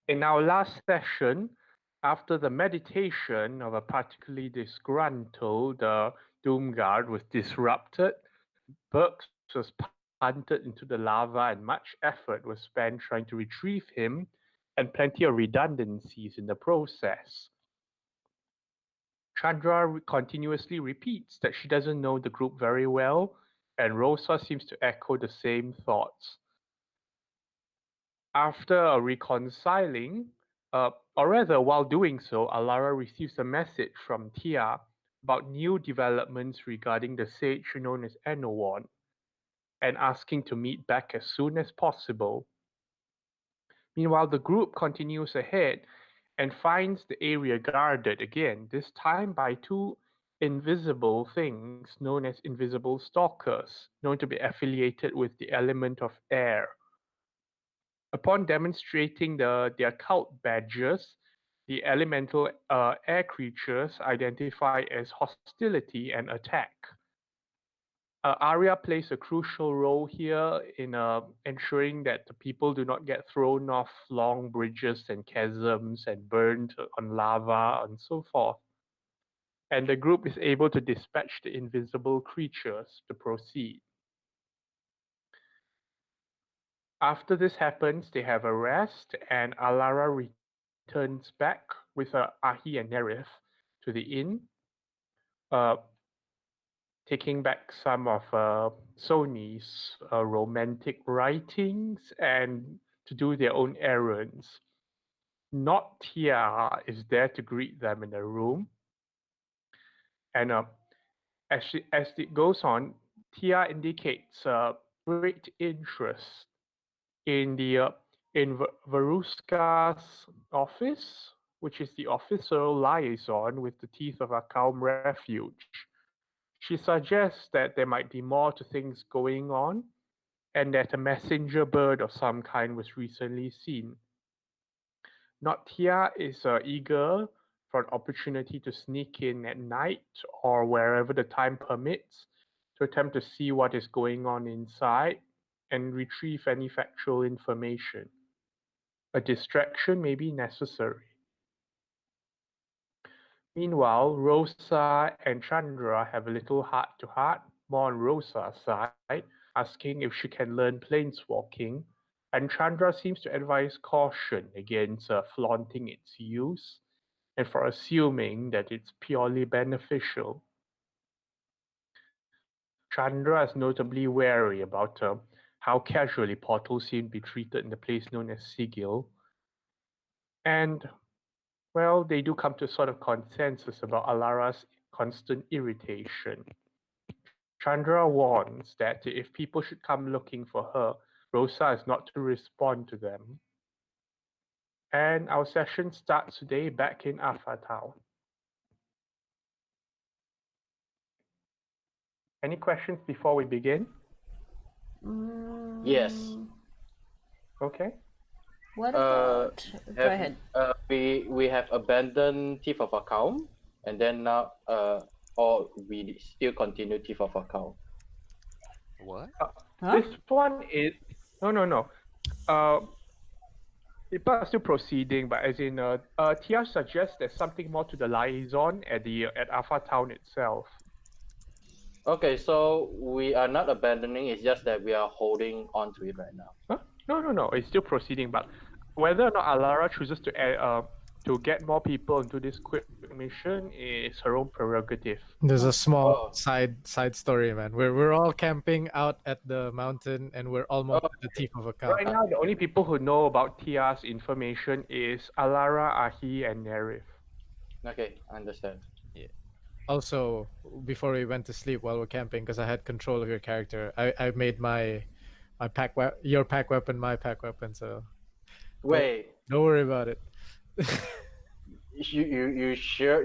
In our last session, after the meditation of a particularly disgruntled Doomguard was disrupted, Burks was punted into the lava and much effort was spent trying to retrieve him and plenty of redundancies in the process. Chandra continuously repeats that she doesn't know the group very well, and Rosa seems to echo the same thoughts. After reconciling, or rather, while doing so, Alara receives a message from Tia about new developments regarding the sage known as Enowon and asking to meet back as soon as possible. Meanwhile, the group continues ahead and finds the area guarded again, this time by two invisible things known as invisible stalkers, known to be affiliated with the element of air. Upon demonstrating their cult badges, the elemental air creatures identify as hostility and attack. Arya plays a crucial role here in ensuring that the people do not get thrown off long bridges and chasms and burned on lava and so forth. And the group is able to dispatch the invisible creatures to proceed. After this happens, they have a rest, and Alara returns back with Ahi and Nerith to the inn, uh, taking back some of Sony's romantic writings and to do their own errands. Not Tia is there to greet them in the room, and as it goes on, Tia indicates great interest in the Varuska's office, which is the official liaison with the Teeth of Akam Refuge. She suggests that there might be more to things going on, and that a messenger bird of some kind was recently seen. Nottia is eager for an opportunity to sneak in at night or wherever the time permits to attempt to see what is going on inside and retrieve any factual information. A distraction may be necessary. Meanwhile, Rosa and Chandra have a little heart-to-heart, more on Rosa's side, asking if she can learn planeswalking, and Chandra seems to advise caution against flaunting its use and for assuming that it's purely beneficial. Chandra is notably wary about how casually portals seem to be treated in the place known as Sigil, and well, they do come to a sort of consensus about Alara's constant irritation. Chandra warns that if people should come looking for her, Rosa is not to respond to them. And our session starts today back in Alpha Town. Any questions before we begin? Yes. Okay. What Uh, about? Go have ahead. we have abandoned Thief of Account, and then now or we still continue Thief of Account. What? Huh? This one is no. Uh, people are still proceeding, but as in Tia suggests there's something more to the liaison at Alpha Town itself. Okay, so we are not abandoning. It's just that we are holding on to it right now. Huh? No. It's still proceeding, but whether or not Alara chooses to get more people into this quick mission is her own prerogative. There's a small Oh. side story, man. We're all camping out at the mountain, and we're almost Oh, at the tip of a camp. Right now, the only people who know about Tia's information is Alara, Ahi, and Nerif. Okay, I understand. Also, before we went to sleep while we're camping, because I had control of your character, I made my your pack weapon my pack weapon. So Wait, don't worry about it. you sure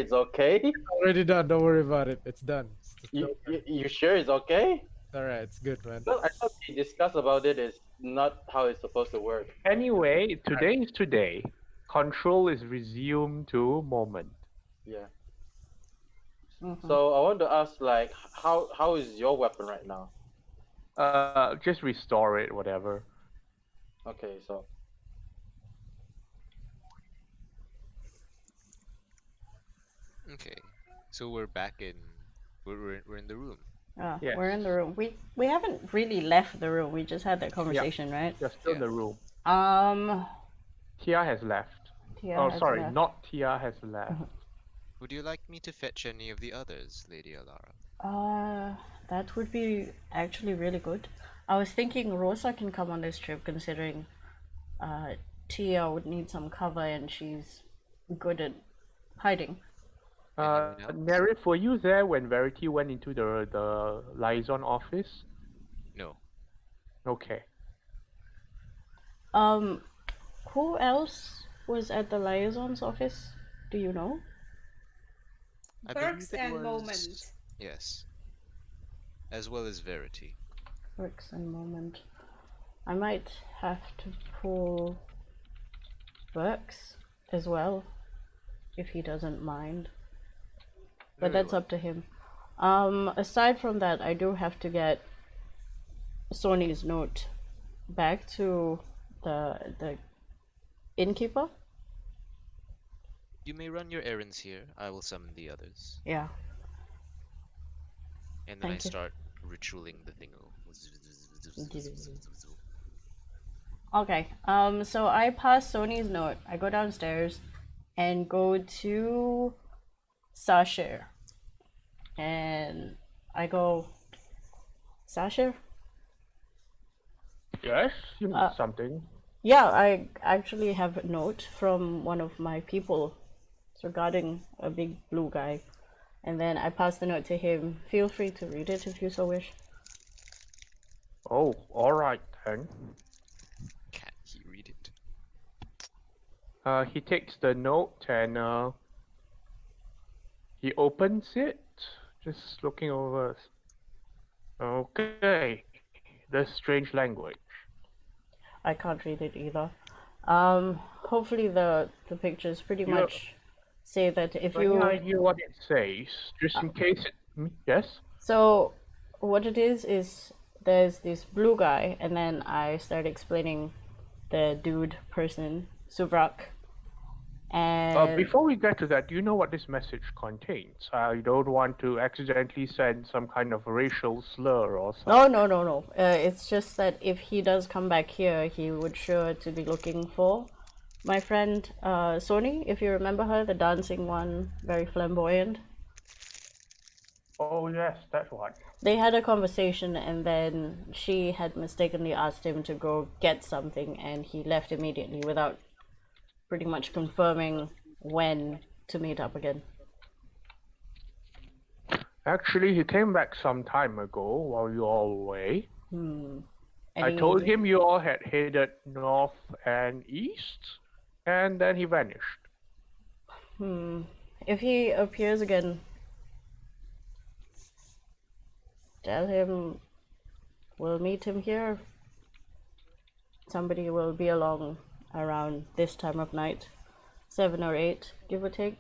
it's okay? Already done. Don't worry about it. It's done. You sure it's okay? All right. It's good, man. Well, I thought we discussed about it. Is not how it's supposed to work. Anyway, today is today. Control is resumed to moment. Yeah. Mhm. So I want to ask, like, how is your weapon right now? Just restore it, whatever. Okay, so Okay. So we're back in. We're in the room. Yes. We're in the room. We haven't really left the room. We just had that conversation, right? You're still in Yeah. the room. Tia has left. Tia has sorry, left. not Tia has left. Would you like me to fetch any of the others, Lady Alara? That would be actually really good. I was thinking Rosa can come on this trip, considering Tia would need some cover and she's good at hiding. Anyone else? Nerif, were you there when Verity went into the liaison office? No. Okay. Who else was at the liaison's office? Do you know? I Perks believe it and was... Moment. Yes. As well as Verity. Works and Moment. I might have to pull Burks as well, if he doesn't mind. But Very that's well. up to him. Aside from that, I do have to get Sony's note back to the innkeeper. You may run your errands here. I will summon the others. Yeah. And then Thank you. start ritualing the thingo. Okay. So I pass Sony's note. I go downstairs and go to Sasha. And I go, Sasha? Yes, you need something. Yeah, I actually have a note from one of my people. It's regarding a big blue guy. And then I pass the note to him. Feel free to read it if you so wish. Oh, alright then. Can't he read it? He takes the note and he opens it, just looking over. Okay, this strange language. I can't read it either. Hopefully the pictures pretty much say that if Any you... idea what it says? Just in case it... Yes? So what it is there's this blue guy, and then I start explaining the dude person, Subrak. And Before we get to that, do you know what this message contains? I don't want to accidentally send some kind of racial slur or something. no. It's just that if he does come back here, he would sure to be looking for my friend Sony, if you remember her, the dancing one, very flamboyant. Oh yes, that one. They had a conversation, and then she had mistakenly asked him to go get something, and he left immediately without pretty much confirming when to meet up again. Actually, he came back some time ago while you all were away. I Any- told him you all had headed north and east, and then he vanished. If he appears again, tell him we'll meet him here. Somebody will be along around this time of night, 7 or 8, give or take.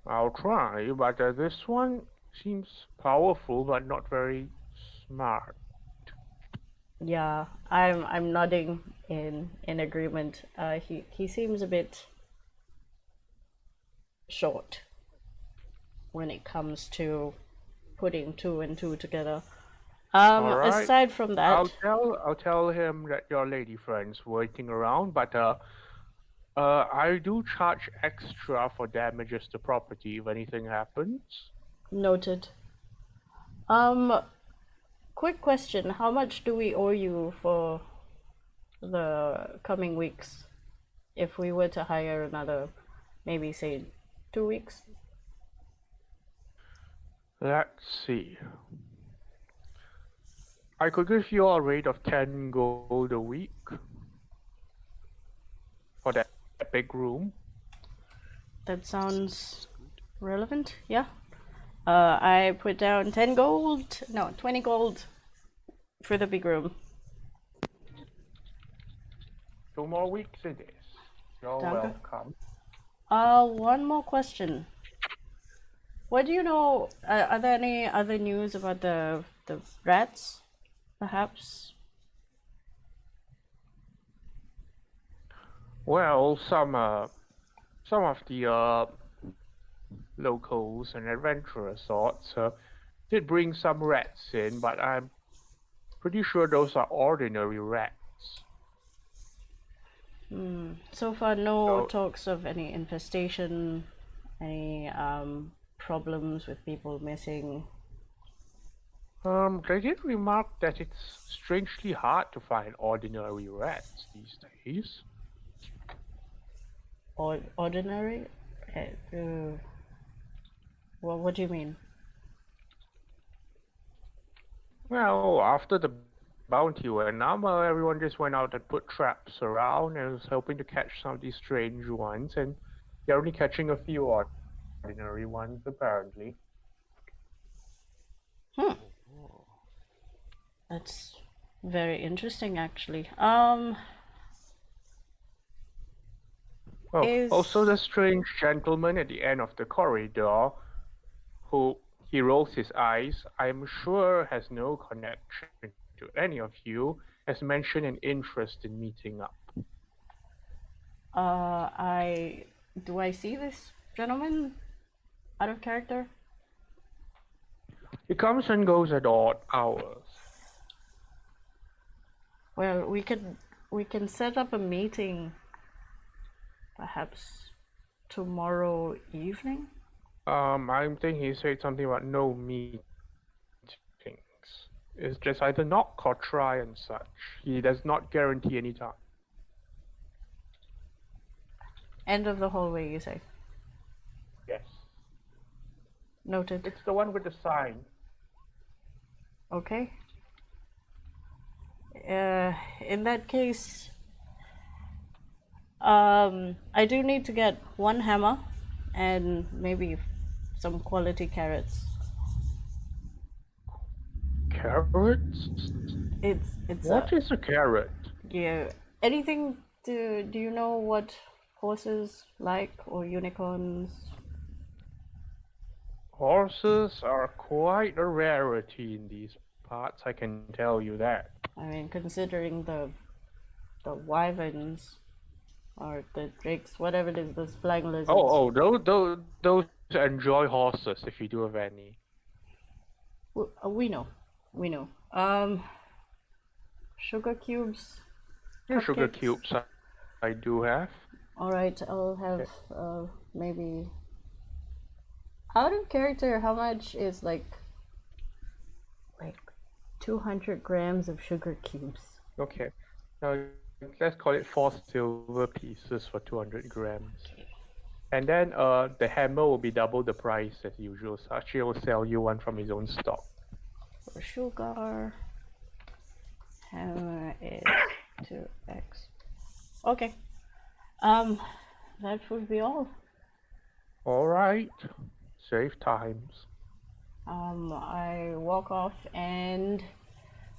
I'll try, but this one seems powerful but not very smart. Yeah, I'm nodding in agreement. He seems a bit short when it comes to putting 2 and 2 together. Alright. Aside from that, I'll tell him that your lady friend's waiting around, but I do charge extra for damages to property if anything happens. noted. Quick question, how much do we owe you for the coming weeks? If we were to hire another, maybe say 2 weeks? Let's see. I could give you a rate of 10 gold a week for that big room. That sounds relevant, yeah. I put down 10 gold, no, 20 gold for the big room. 2 more weeks it is. You're Danke. welcome. One more question. What do you know, are there any other news about the rats, perhaps? Well, some of the locals and adventurer sorts did bring some rats in, but I'm pretty sure those are ordinary rats. So far, no So, talks of any infestation, any problems with people missing. they did remark that it's strangely hard to find ordinary rats these days. Or ordinary? What do you mean? Well, after the bounty went up, everyone just went out and put traps around and was hoping to catch some of these strange ones, and they're only catching a few ordinary ones, apparently. That's very interesting, actually. Oh, Is also the strange gentleman at the end of the corridor, who he rolls his eyes, I'm sure has no connection to any of you, has mentioned an interest in meeting up. do I see this gentleman out of character? He comes and goes at odd hours. Well, we can set up a meeting, perhaps tomorrow evening. I'm thinking he said something about no meetings. It's just either knock or try and such. He does not guarantee any time. End of the hallway, you say? Yes. Noted. It's the one with the sign. Okay. In that case, I do need to get one hammer and maybe some quality carrots. Carrots? It's What is a carrot? yeah. Anything do you know what horses like or unicorns? Horses are quite a rarity in these parts, I can tell you that. I mean, considering the wyverns or the drakes, whatever it is, those flying lizards. Those enjoy horses if you do have any. We know. Sugar cubes. Sugar Cupcakes. cubes I do have. All right, I'll have maybe out of character. How much is like 200 grams of sugar cubes? Okay. Now let's call it 4 silver pieces for 200 grams. And then the hammer will be double the price as usual. So Archie will sell you one from his own stock. For sugar, hammer is 2x. Okay. That would be all. Alright. Save times. I walk off and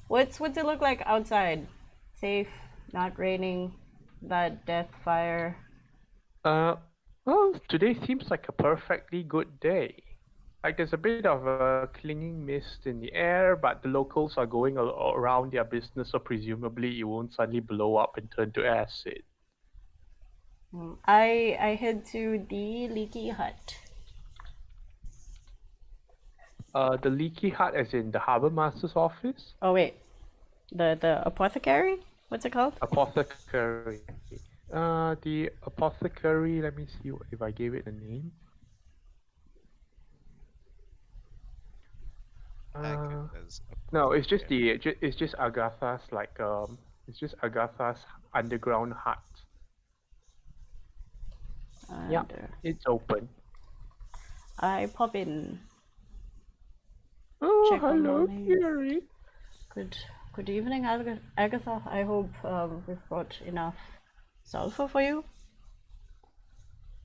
what's it look like outside? Safe, not raining, that death fire. Well, today seems like a perfectly good day. Like there's a bit of a clinging mist in the air, but the locals are going around their business, so presumably it won't suddenly blow up and turn to acid. I head to the leaky hut. The leaky hut as in the harbor master's office? Oh wait, the apothecary? What's it called? Apothecary. The apothecary, let me see if I gave it a name. Agatha's No, it's just apothecary. it's just Agatha's it's just Agatha's underground hut. Yeah, And, it's open. I pop in. Oh, Check on hello, the name. dearie. Good evening, Agatha. I hope we've brought enough sulfur for you.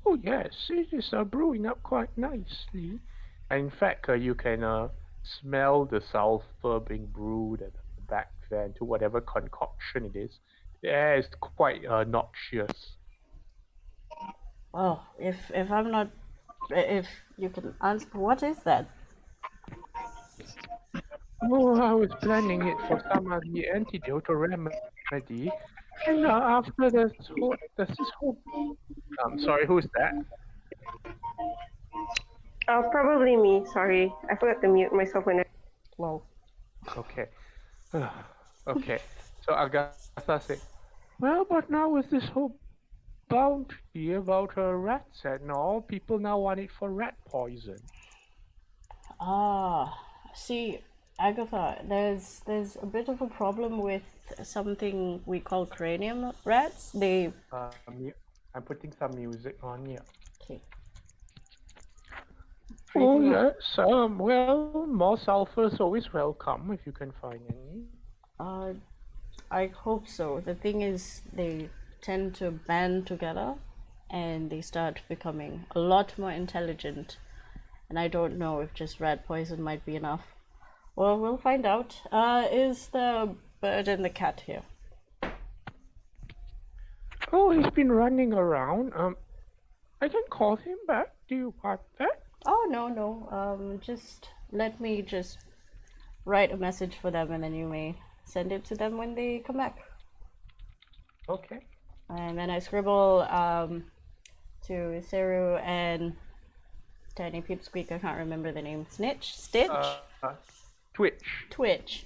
Oh yes, it is brewing up quite nicely. And in fact, you can smell the sulfur being brewed at the back there into whatever concoction it is. The air is quite noxious. Oh, if I'm not, if you can answer, what is that? Oh, I was planning it for some of the antidote or remedy, and after there's this whole Sorry, who's that? Probably me. Sorry, I forgot to mute myself when I. Lol. Okay. Okay. So Agatha said, well, but now with this whole bounty about rats and all, people now want it for rat poison. Ah, see, Agatha, there's a bit of a problem with something we call cranium rats. They I'm putting some music on here. okay. Oh, Pretty much. yes. Well, more sulfur is always welcome if you can find any. I hope so. The thing is, they tend to band together, and they start becoming a lot more intelligent. And I don't know if just rat poison might be enough. Well, we'll find out. Is the bird and the cat here? Oh, he's been running around. I can call him back. Do you want that? Oh, no. Just let me just write a message for them, and then you may send it to them when they come back. Okay. And then I scribble to Seru and Tiny Pipsqueak. I can't remember the name. Stitch? Twitch. Twitch.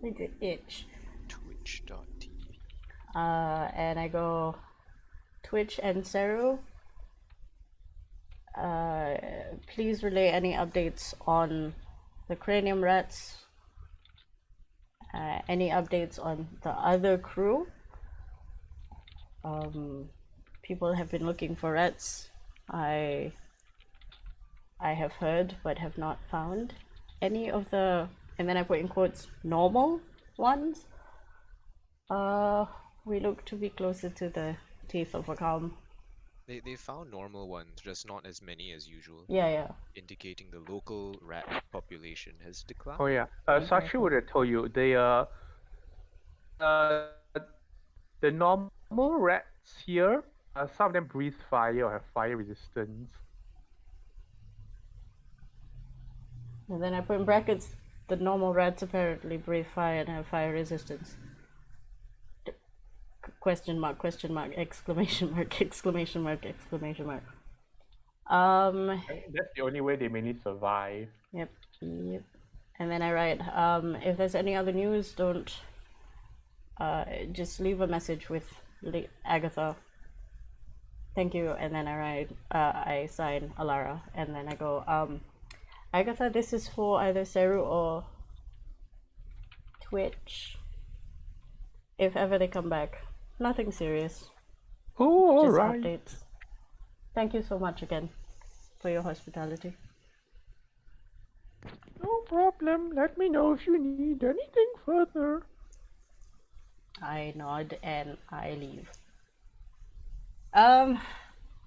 Like the itch. Twitch.tv. And I go Twitch and Seru. Please relay any updates on the cranium rats. Any updates on the other crew? People have been looking for rats. I have heard but have not found any of the, and then I put in quotes, normal ones. We look to be closer to the teeth of a calm. They found normal ones, just not as many as usual, Yeah. indicating the local rat population has declined. Oh yeah. Exactly. Sashi would have told you the normal rats here. Some of them breathe fire or have fire resistance. And then I put in brackets, the normal rats apparently breathe fire and have fire resistance. Question mark, exclamation mark, exclamation mark, exclamation mark. That's the only way they mainly survive. Yep. And then I write, if there's any other news, don't, just leave a message with Agatha. Thank you. And then I write, I sign Alara. And then I go, Agatha, this is for either Seru or Twitch. If ever they come back. Nothing serious. Oh, Just alright. updates. Thank you so much again for your hospitality. No problem. Let me know if you need anything further. I nod and I leave.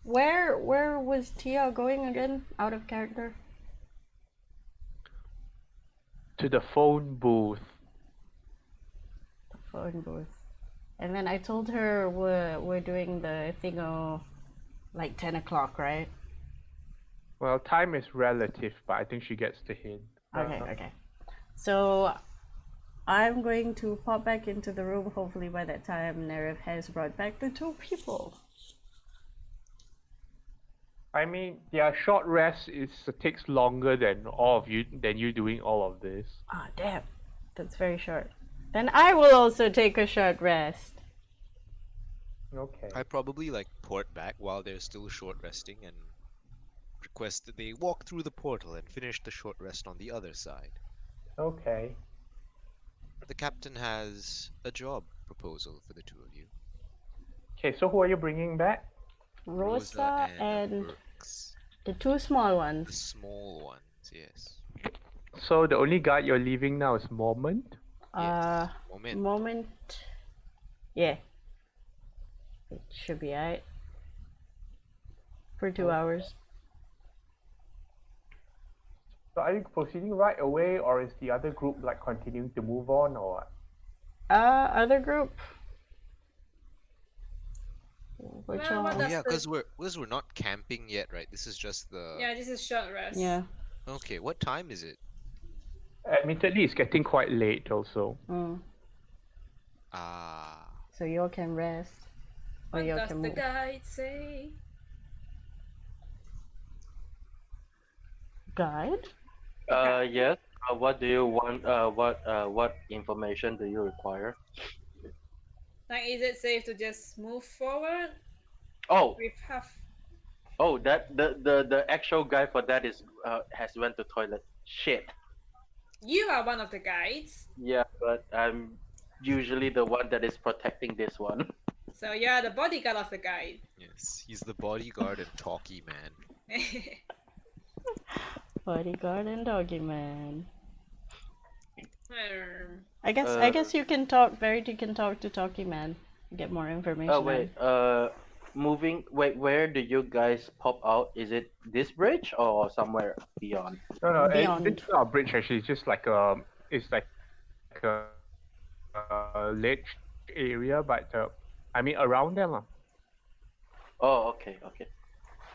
Where was Tia going again? Out of character? To the phone booth. The phone booth. And then I told her we're doing the thingo like 10 o'clock, right? Well, time is relative, but I think she gets the hint. Okay. So I'm going to pop back into the room. Hopefully by that time Nerif has brought back the two people. I mean, their short rest takes longer than you doing all of this. Ah, damn. That's very short. Then I will also take a short rest. Okay. I probably port back while they're still short resting and request that they walk through the portal and finish the short rest on the other side. Okay. The captain has a job proposal for the two of you. Okay, so who are you bringing back? Rosa and Brooks. the two small The ones. small ones, yes. So the only guard you're leaving now is Moment? Yes. Moment. Yeah. It should be alright. For 2 hours. So are you proceeding right away, or is the other group continuing to move on, or what? Other group. Which Well, what one? does Yeah, the- because we're not camping yet, right? This is just the... Yeah, this is short rest. Yeah. Okay, what time is it? Admittedly, it's getting quite late also. Ah, So you all can rest. Or What you all does can the move. guide say? Guide? Yes. What do you want? What information do you require? Like, is it safe to just move forward Oh, with half? that the actual guy for that is has went to toilet. Shit. You are one of the guides, Yeah, but I'm usually the one that is protecting this one. so you are the bodyguard of the guide. Yes, he's the bodyguard and talkie man. Bodyguard and doggy man. Hmm. I guess you can talk. Verity can talk to Talkie Man. Get more information. Oh wait. Moving. Wait. Where do you guys pop out? Is it this bridge or somewhere beyond? No, Beyond. it's not a bridge actually. It's just like a ledge area, but I mean around there lah. Oh, okay, okay.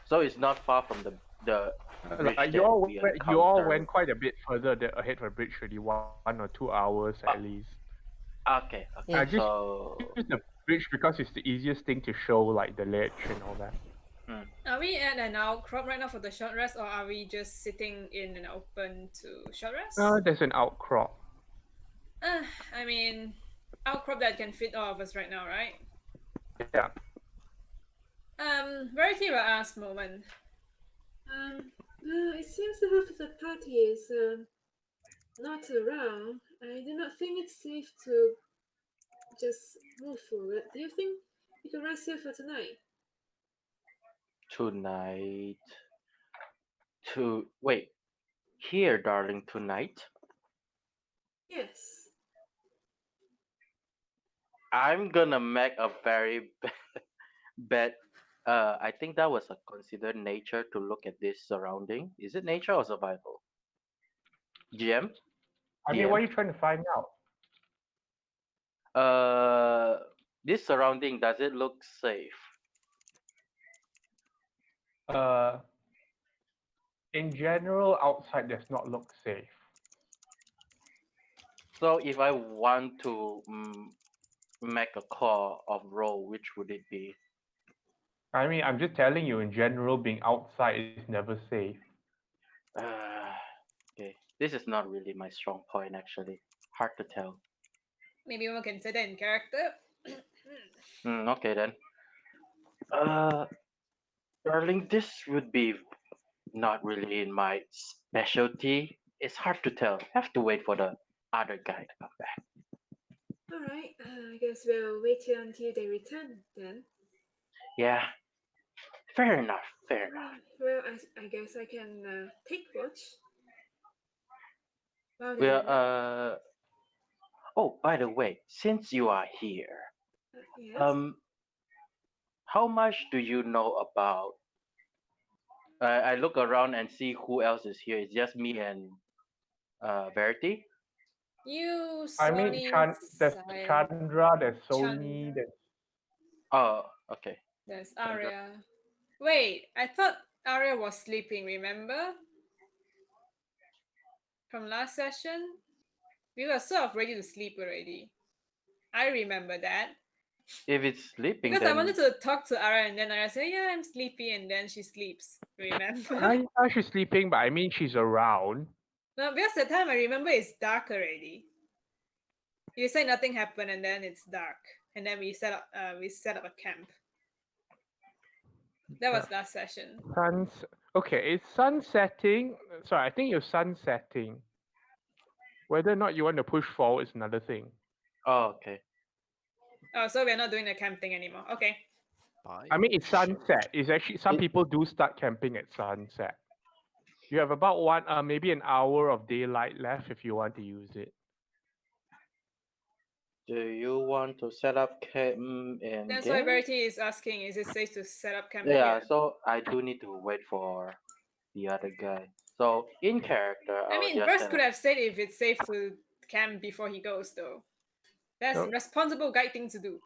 So it's not far from the bridge Like that you all we went encountered. quite a bit further ahead of the bridge already, 1 or 2 hours at least. Okay, okay. Yeah. I just So use the bridge because it's the easiest thing to show like the ledge and all that. Are we at an outcrop right now for the short rest, or are we just sitting in an open to short rest? There's an outcrop. I mean, outcrop that can fit all of us right now, right? Yeah. Verity will ask Moment. It seems the half of the party is not around. I do not think it's safe to just move forward. Do you think we can rest here for tonight? tonight. Wait. Here, darling. Tonight. Yes. I'm gonna make a very bad. I think that was a considered nature to look at this surrounding. Is it nature or survival? GM. I mean, what are you trying to find out? This surrounding, does it look safe? In general, outside does not look safe. So if I want to make a call of roll, which would it be? I mean, I'm just telling you, in general, being outside is never safe. Okay, this is not really my strong point actually. Hard to tell. Maybe we can say that in character. Okay then. Darling, this would be not really in my specialty. It's hard to tell. Have to wait for the other guy to come back. Alright, I guess we'll wait here until they return then. Yeah. Fair enough. Fair enough. Well, I guess I can take watch. Well, Well, oh, by the way, since you are here, yes. how much do you know about? I look around and see who else is here. It's just me and Verity. You, I mean, Sony, there's Sai, Chandra, there's Sony, Chandra. there's Oh, okay. there's Arya. Wait, I thought Arya was sleeping, remember? From last session? We were sort of ready to sleep already. I remember that. If it's sleeping, Because I then wanted to talk to Arya and then Arya said, yeah, I'm sleepy, and then she sleeps. Remember? I know she's sleeping, but I mean she's around. No, because the time I remember it's dark already. You say nothing happened and then it's dark. And then we set up a camp. That was last session. Okay, it's sunsetting. Sorry, I think you're sunsetting. Whether or not you want to push forward is another thing. oh, okay. Oh, so we're not doing the camp thing anymore. Okay. Bye. I mean, it's sunset. It's actually some people do start camping at sunset. You have about maybe an hour of daylight left if you want to use it. Do you want to set up camp in That's there? why Verity is asking, is it safe to set up camp Yeah, here? so I do need to wait for the other guy. So in character, I I'll mean, just Burst set could up- have said if it's safe to camp before he goes, though. That's No. responsible guide thing to do.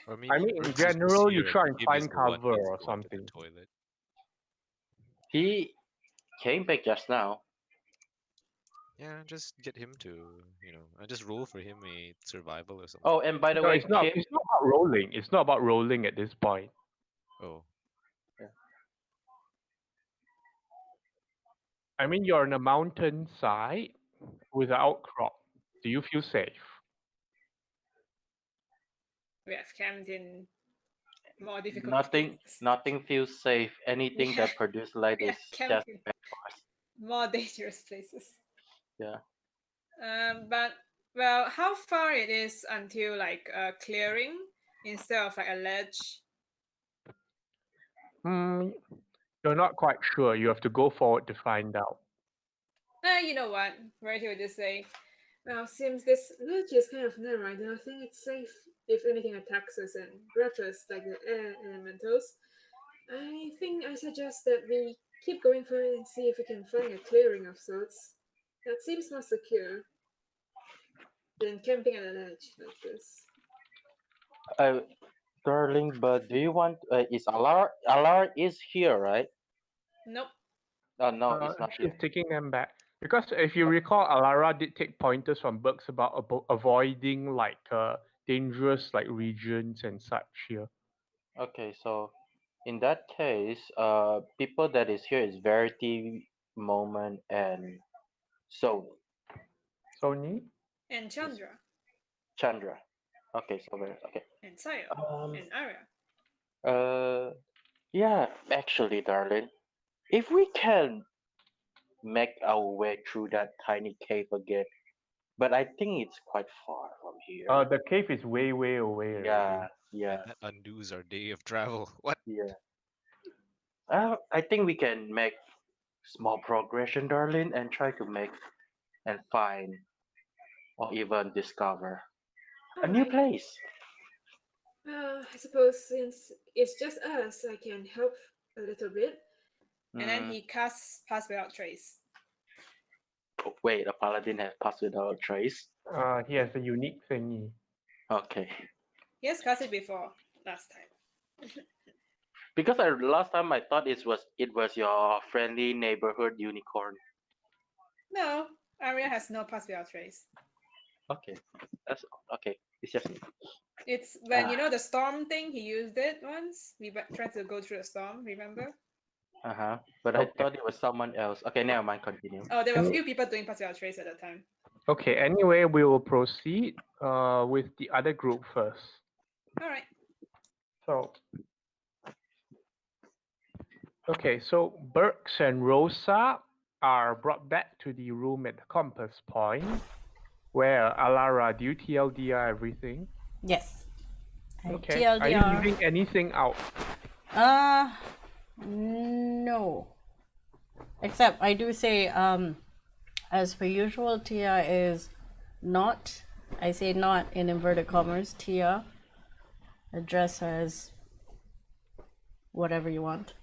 Or maybe I mean, in Brooks is just general, you here try and him find is the one cover who's or going to the something. toilet. He came back just now. Yeah, just get him to, I just roll for him a survival or something. Oh, and by the No, way, it's not. Kim, It's not about rolling. It's not about rolling at this point. Oh. I mean, you're on a mountainside with an outcrop. Do you feel safe? We have camped in more difficult Nothing, places. nothing feels safe. Anything Yeah. that produces light We is have camped just in bad for us. more dangerous places. Yeah. But well, how far it is until like a clearing instead of like a ledge? Hmm, you're not quite sure. You have to go forward to find out. You know what? Verity would just say, Well, since this ledge is kind of narrow, I don't think it's safe if anything attacks us and grabs us like the air elementals. I think I suggest that we keep going for it and see if we can find a clearing of sorts. That seems more secure than camping at a ledge like this. Uh, darling, but do you want? Is Alara? Alara is here, right? nope. Oh no, it's not She's here. taking them back. Because if you recall, Alara did take pointers from Burks about avoiding like dangerous like regions and such here. Okay, so in that case, people that is here is Verity, Moment, and Soul. Sony? And Chandra Chandra. Okay, so okay. and Sayo Um. and Arya. Yeah. Actually, darling, if we can make our way through that tiny cave again, but I think it's quite far from here. The cave is way away Yeah. already. Yeah. That undoes our day of travel. What? Yeah. I think we can make small progression, darling, and try to make and find or even discover a new Alright. place. I suppose since it's just us, I can help a little bit. And then Mm, he casts Pass Without Trace. oh, wait, a paladin has passed without a trace. He has a unique thingy. Okay. He has cast it before last time. Because last time I thought it was your friendly neighborhood unicorn. No, Arya has no Pass Without Trace. Okay, that's okay. It's just me. It's when Ah. you know the storm thing, he used it once. We tried to go through the storm, remember? Uh-huh. But I Okay. thought it was someone else. Okay, never mind. Continue. Oh, there were a Any- few people doing Pass Without Trace at the time. Okay, anyway, we will proceed with the other group first. Alright. So, okay, so Burks and Rosa are brought back to the room at the compass point. Where, Alara, do you TLDR everything? Yes. I Okay. Are you TLDR. leaving anything out? No. Except I do say, as per usual, Tia is not, I say not in inverted commas, Tia. Address her as whatever you want.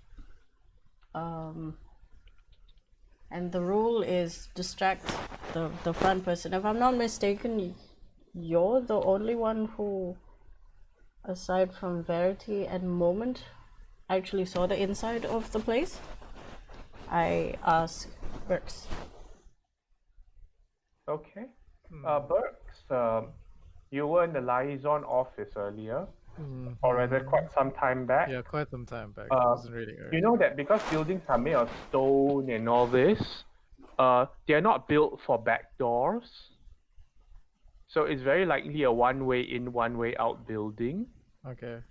And the rule is distract the front person. If I'm not mistaken, you're the only one who, aside from Verity and Moment, actually saw the inside of the place. I ask Burks. Okay. Burks, you were in the liaison office earlier, or rather quite some time back. Yeah, quite some time back. It Uh, wasn't really You early. know that because buildings are made of stone and all this, they're not built for back doors. So it's very likely a one-way in, one-way out building. Okay.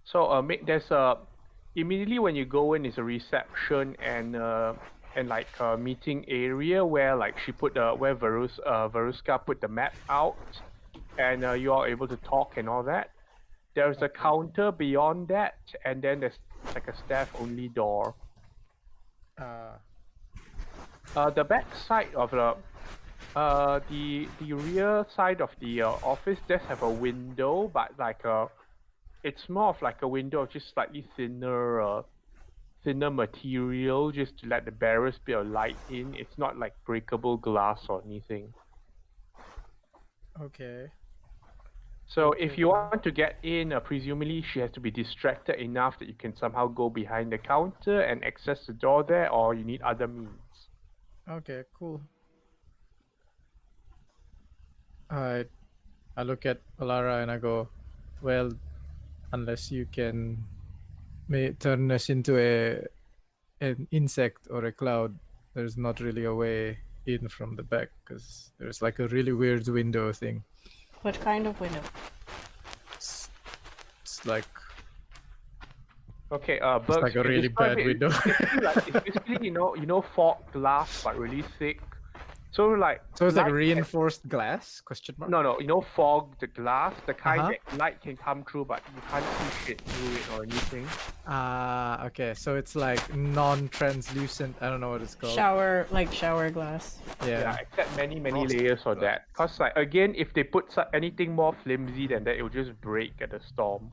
So there's a immediately when you go in is a reception and like a meeting area where like she put where Veruska put the map out, and you are able to talk and all that. There's a counter beyond that, and then there's like a staff-only door. The back side of the rear side of the office does have a window, but like it's more of like a window of just slightly thinner material, just to let the barest bit of light in. It's not like breakable glass or anything. Okay. So if you want to get in, presumably she has to be distracted enough that you can somehow go behind the counter and access the door there, or you need other means. Okay, cool. Alright. I look at Alara and I go, well, unless you can turn us into an insect or a cloud, there's not really a way in from the back because there's like a really weird window thing. What kind of window? It's like Okay, it's Bergs, like you a can really describe bad it. window. It's basically fog glass but really thick. So like So it's like light can- reinforced glass? Question mark. No, fog the glass, the kind Uh-huh. that light can come through but you can't see shit through it or anything. Okay. So it's like non-translucent. I don't know what it's called. Shower glass. Yeah, except many Frosted layers of glass. that. Cause like again, if they put anything more flimsy than that, it will just break at a storm.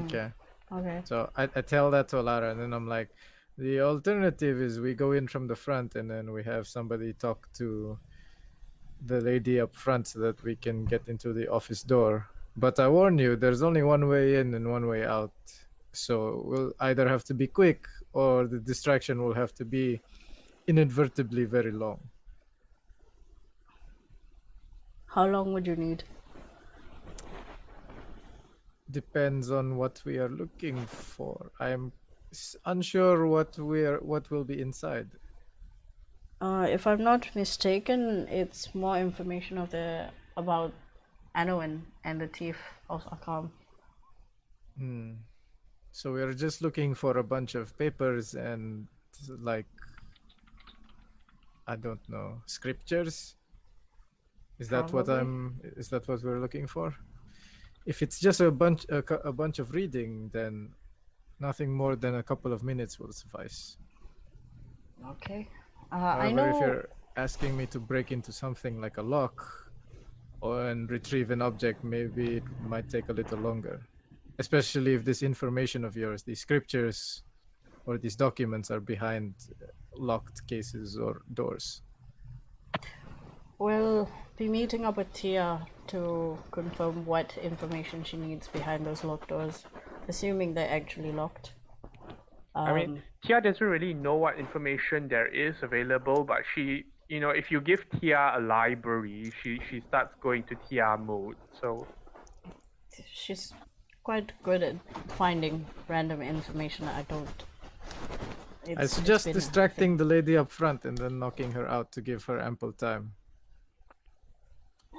Okay. Okay. So I tell that to Lara, and then I'm like, the alternative is we go in from the front, and then we have somebody talk to the lady up front so that we can get into the office door. But I warn you, there's only one way in and one way out. So we'll either have to be quick, or the distraction will have to be inadvertently very long. How long would you need? Depends on what we are looking for. I'm unsure what will be inside. If I'm not mistaken, it's more information about Anowin and the thief of Akam. So we're just looking for a bunch of papers and like I don't know, scriptures. Is that Probably. is that what we're looking for? If it's just a bunch of reading, then nothing more than a couple of minutes will suffice. Okay. However, I know. if you're asking me to break into something like a lock and retrieve an object, maybe it might take a little longer. Especially if this information of yours, these scriptures or these documents are behind locked cases or doors. We'll be meeting up with Tia to confirm what information she needs behind those locked doors, assuming they're actually locked. I mean, Tia doesn't really know what information there is available, but she, if you give Tia a library, she starts going to Tia mode. So She's quite good at finding random information that I don't. I suggest distracting the lady up front and then knocking her out to give her ample time.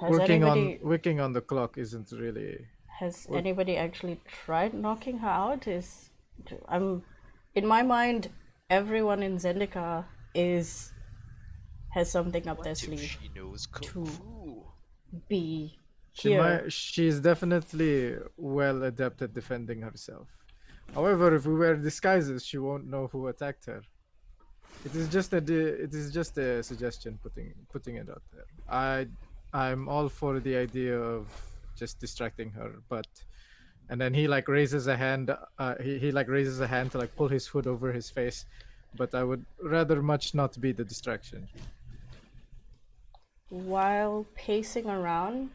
Working on the clock isn't really. Has anybody actually tried knocking her out? In my mind, everyone in Zendika has something up their What if sleeve she knows kung to fu? be here. She's definitely well adept at defending herself. However, if we wear disguises, she won't know who attacked her. It is just a suggestion, putting it out there. I'm all for the idea of just distracting her, and then he like raises a hand. He like raises a hand to like pull his hood over his face, but I would rather much not be the distraction. While pacing around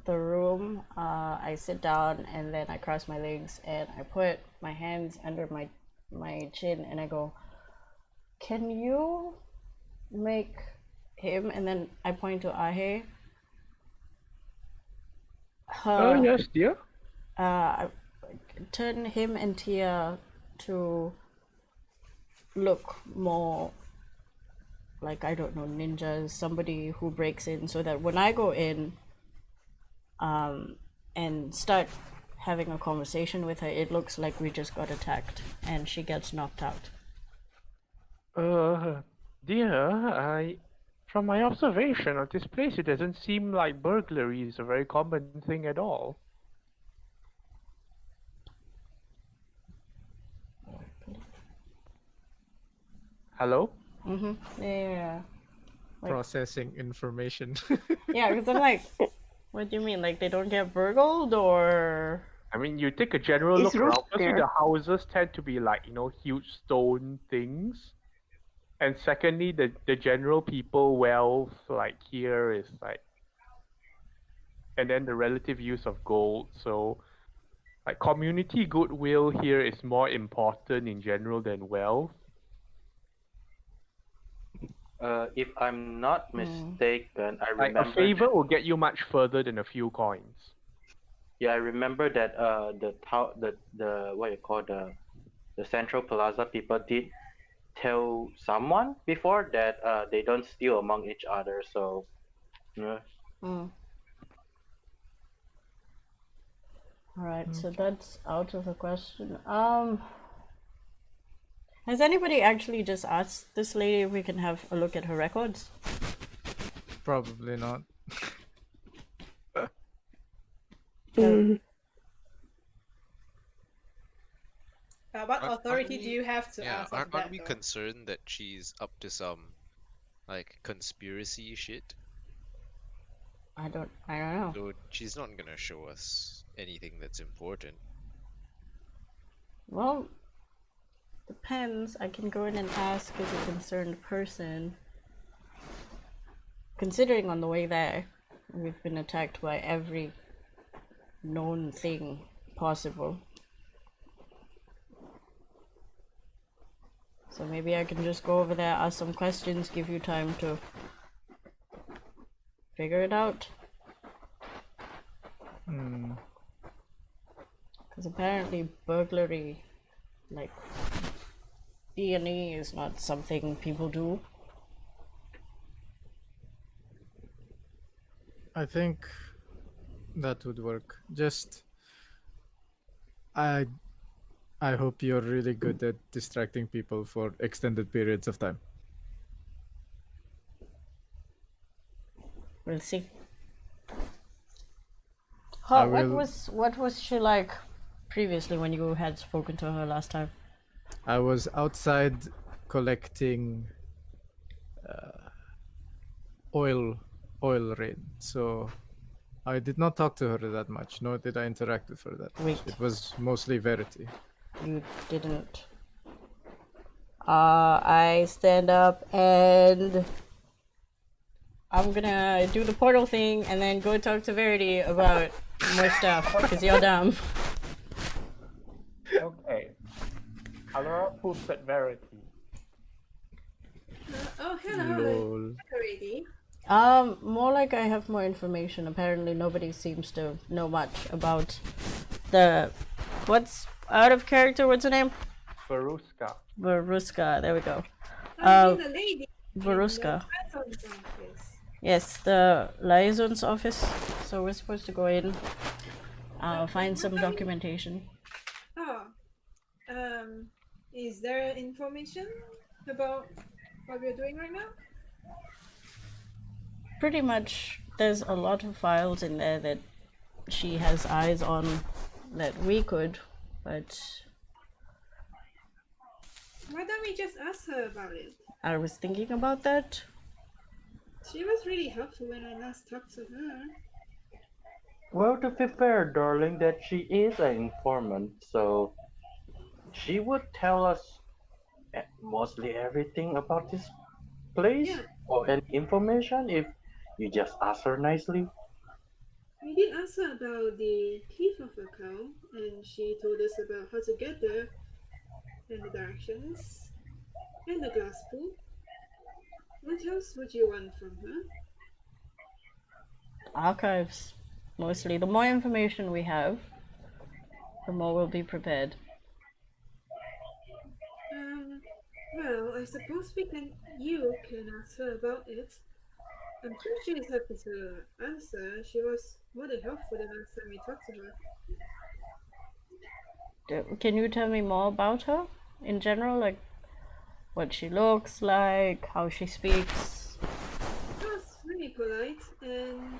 the room, I sit down and then I cross my legs and I put my hands under my chin and I go, "Can you make him?" And then I point to Ahe. yes, dear. Turn him and Tia to look more like, I don't know, ninjas, somebody who breaks in, so that when I go in and start having a conversation with her, it looks like we just got attacked and she gets knocked out. Dear, from my observation of this place, it doesn't seem like burglary is a very common thing at all. Hello? Yeah. Like, Processing information. yeah, because I'm like, what do you mean? Like, they don't get burgled, or? I mean, you take a general Is look around. Ruth Firstly, there? the houses tend to be like, huge stone things. And secondly, the general people wealth like here is like, and then the relative use of gold. So, like community goodwill here is more important in general than wealth. If I'm not mistaken, I Like remember. a favor will get you much further than a few coins. Yeah, I remember that the what you call the Central Plaza people did tell someone before that they don't steal among each other. So yeah. Mm. Alright, so Okay. that's out of the question. Has anybody actually just asked this lady if we can have a look at her records? Probably not. Mm. What Aren't authority do we? you have to Yeah, ask of aren't that we though? concerned that she's up to some like conspiracy shit? I don't know. So she's not gonna show us anything that's important. Well, depends. I can go in and ask as a concerned person. Considering on the way there, we've been attacked by every known thing possible. So maybe I can just go over there, ask some questions, give you time to figure it out. Hmm. Because apparently burglary, like D&E, is not something people do. I think that would work. Just I I hope you're really good at distracting people for extended periods of time. We'll see. I What will. was she like previously when you had spoken to her last time? I was outside collecting oil rain, so I did not talk to her that much, nor did I interact with her that much. Wait. It was mostly Verity. You didn't. I stand up and I'm gonna do the portal thing and then go talk to Verity about more stuff because you're dumb. Okay. Alara poops at Verity. Oh, hello, Lol. already. More like I have more information. Apparently, nobody seems to know much about the. What's out of character? What's her name? Veruska. Veruska. There we go. I mean, the lady in the Veruska. liaison's office. Yes, the liaison's office. So we're supposed to go in, find some documentation. Oh, is there information about what we're doing right now? Pretty much, there's a lot of files in there that she has eyes on that we could, but Why don't we just ask her about it? I was thinking about that. She was really helpful when I last talked to her. Well, to be fair, darling, that she is an informant, so she would tell us mostly everything about this place Yeah. or any information if you just ask her nicely. We did ask her about the teeth of a cow, and she told us about how to get there, and the directions, and the glass pool. What else would you want from her? Archives, mostly. The more information we have, the more we'll be prepared. Well, I suppose you can ask her about it. I'm sure she is happy to answer. She was more than helpful the last time we talked to her. Can you tell me more about her in general, like what she looks like, how she speaks? She was really polite and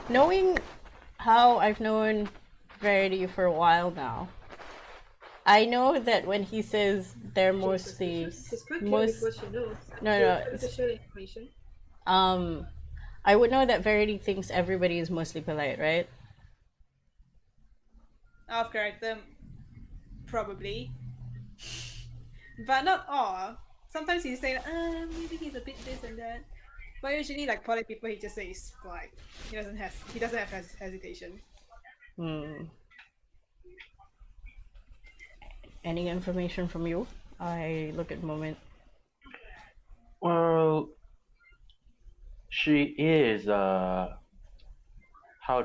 Knowing how I've known Verity for a while now, I know that when he says they're mostly she's quite clear with what she knows. No, She's happy to share information. I would know that Verity thinks everybody is mostly polite, right? Off character, probably. But not all. Sometimes he's saying, maybe he's a bit this and that. But usually, like polite people, he just says polite. He doesn't have hesitation. Any information from you? I look at Moment. Well, she is how